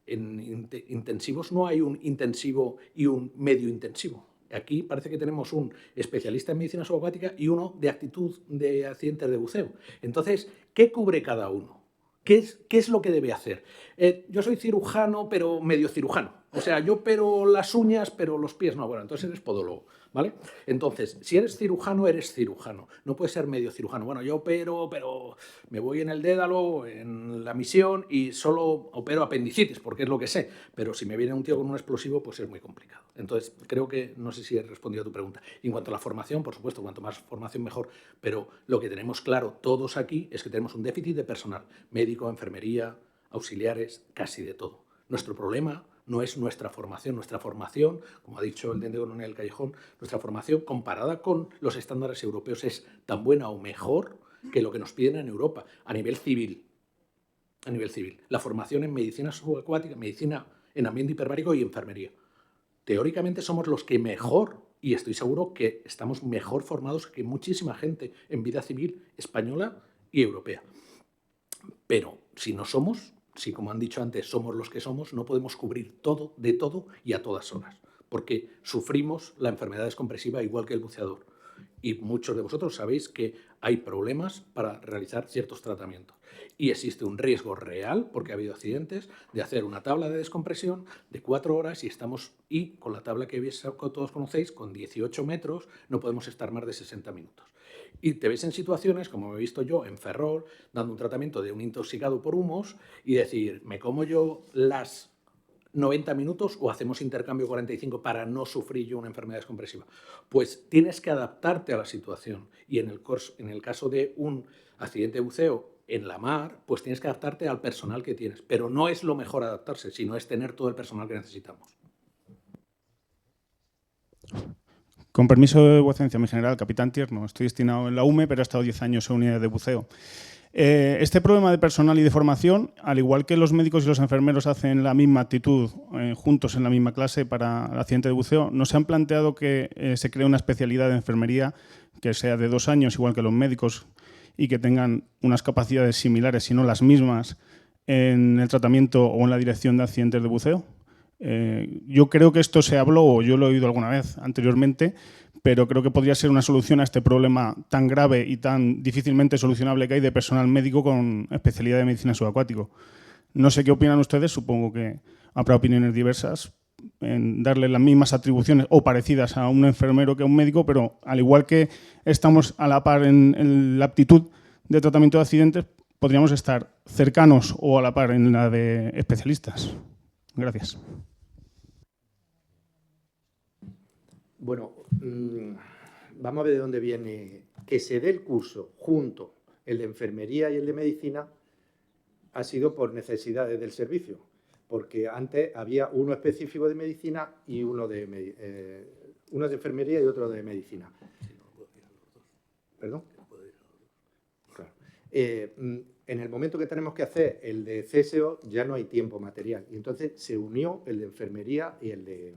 en intensivos no hay un intensivo y un medio intensivo. Aquí parece que tenemos un especialista en medicina subacuática y uno de actitud de accidentes de buceo. Entonces, ¿qué cubre cada uno? ¿Qué es lo que debe hacer? Yo soy cirujano, pero medio cirujano. O sea, yo opero las uñas, pero los pies no. Bueno, entonces eres podólogo, ¿vale? Entonces, si eres cirujano, eres cirujano. No puedes ser medio cirujano. Bueno, yo opero, pero me voy en el Dédalo, en la misión, y solo opero apendicitis, porque es lo que sé. Pero si me viene un tío con un explosivo, pues es muy complicado. Entonces, creo que no sé si he respondido a tu pregunta. Y en cuanto a la formación, por supuesto, cuanto más formación, mejor. Pero lo que tenemos claro todos aquí es que tenemos un déficit de personal. Médico, enfermería, auxiliares, casi de todo. Nuestro problema no es nuestra formación, como ha dicho el Dende en el Callejón, nuestra formación comparada con los estándares europeos es tan buena o mejor que lo que nos piden en Europa a nivel civil. A nivel civil. La formación en medicina subacuática, medicina en ambiente hiperbárico y enfermería. Teóricamente somos los que mejor, y estoy seguro que estamos mejor formados que muchísima gente en vida civil española y europea. Pero si no somos, si como han dicho antes somos los que somos, no podemos cubrir todo, de todo y a todas horas, porque sufrimos la enfermedad descompresiva igual que el buceador. Y muchos de vosotros sabéis que hay problemas para realizar ciertos tratamientos. Y existe un riesgo real, porque ha habido accidentes, de hacer una tabla de descompresión de 4 horas y con la tabla que todos conocéis, con 18 metros, no podemos estar más de 60 minutos. Y te ves en situaciones, como he visto yo en Ferrol, dando un tratamiento de un intoxicado por humos y decir, ¿me como yo las 90 minutos o hacemos intercambio 45 para no sufrir yo una enfermedad descompresiva? Pues tienes que adaptarte a la situación. Y en el caso de un accidente de buceo en la mar, pues tienes que adaptarte al personal que tienes. Pero no es lo mejor adaptarse, sino es tener todo el personal que necesitamos. Con permiso de vuecencia, mi general, capitán Tierno. Estoy destinado en la UME, pero he estado 10 años en unidades de buceo. Este problema de personal y de formación, al igual que los médicos y los enfermeros hacen la misma actitud juntos en la misma clase para el accidente de buceo, ¿no se han planteado que se cree una especialidad de enfermería que sea de 2 años, igual que los médicos, y que tengan unas capacidades similares, si no las mismas, en el tratamiento o en la dirección de accidentes de buceo? Yo creo que esto se habló, o yo lo he oído alguna vez anteriormente, pero creo que podría ser una solución a este problema tan grave y tan difícilmente solucionable que hay de personal médico con especialidad de medicina subacuático. No sé qué opinan ustedes, supongo que habrá opiniones diversas en darle las mismas atribuciones o parecidas a un enfermero que a un médico, pero al igual que estamos a la par en la aptitud de tratamiento de accidentes, podríamos estar cercanos o a la par en la de especialistas. Gracias. Bueno, vamos a ver de dónde viene. Que se dé el curso junto, el de enfermería y el de medicina, ha sido por necesidades del servicio, porque antes había uno específico de medicina y uno de enfermería y otro de medicina. ¿Perdón? Claro. En el momento que tenemos que hacer el de CSO ya no hay tiempo material y entonces se unió el de enfermería y el de...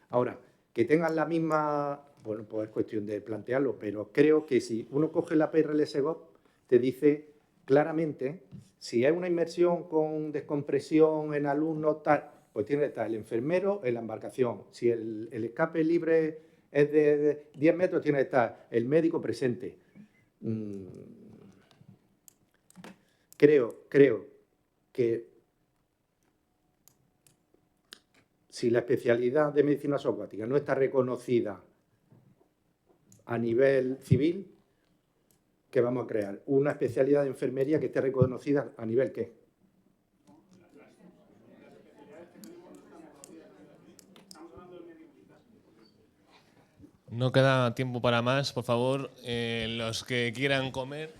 Ahora, que tengan la misma, bueno, pues es cuestión de plantearlo, pero creo que si uno coge la PRL-SEGOP, te dice claramente, si hay una inmersión con descompresión en alumnos, tal, pues tiene que estar el enfermero en la embarcación. Si el escape libre es de 10 metros, tiene que estar el médico presente. Creo que si la especialidad de medicina subacuática no está reconocida a nivel civil, ¿qué vamos a crear? Una especialidad de enfermería que esté reconocida a nivel ¿qué? No queda tiempo para más. Por favor, los que quieran comer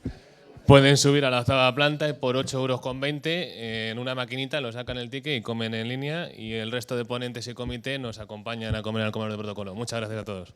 pueden subir a la 8ª planta y por 8,20 € en una maquinita lo sacan el ticket y comen en línea, y el resto de ponentes y comité nos acompañan a comer al comedor de protocolo. Muchas gracias a todos.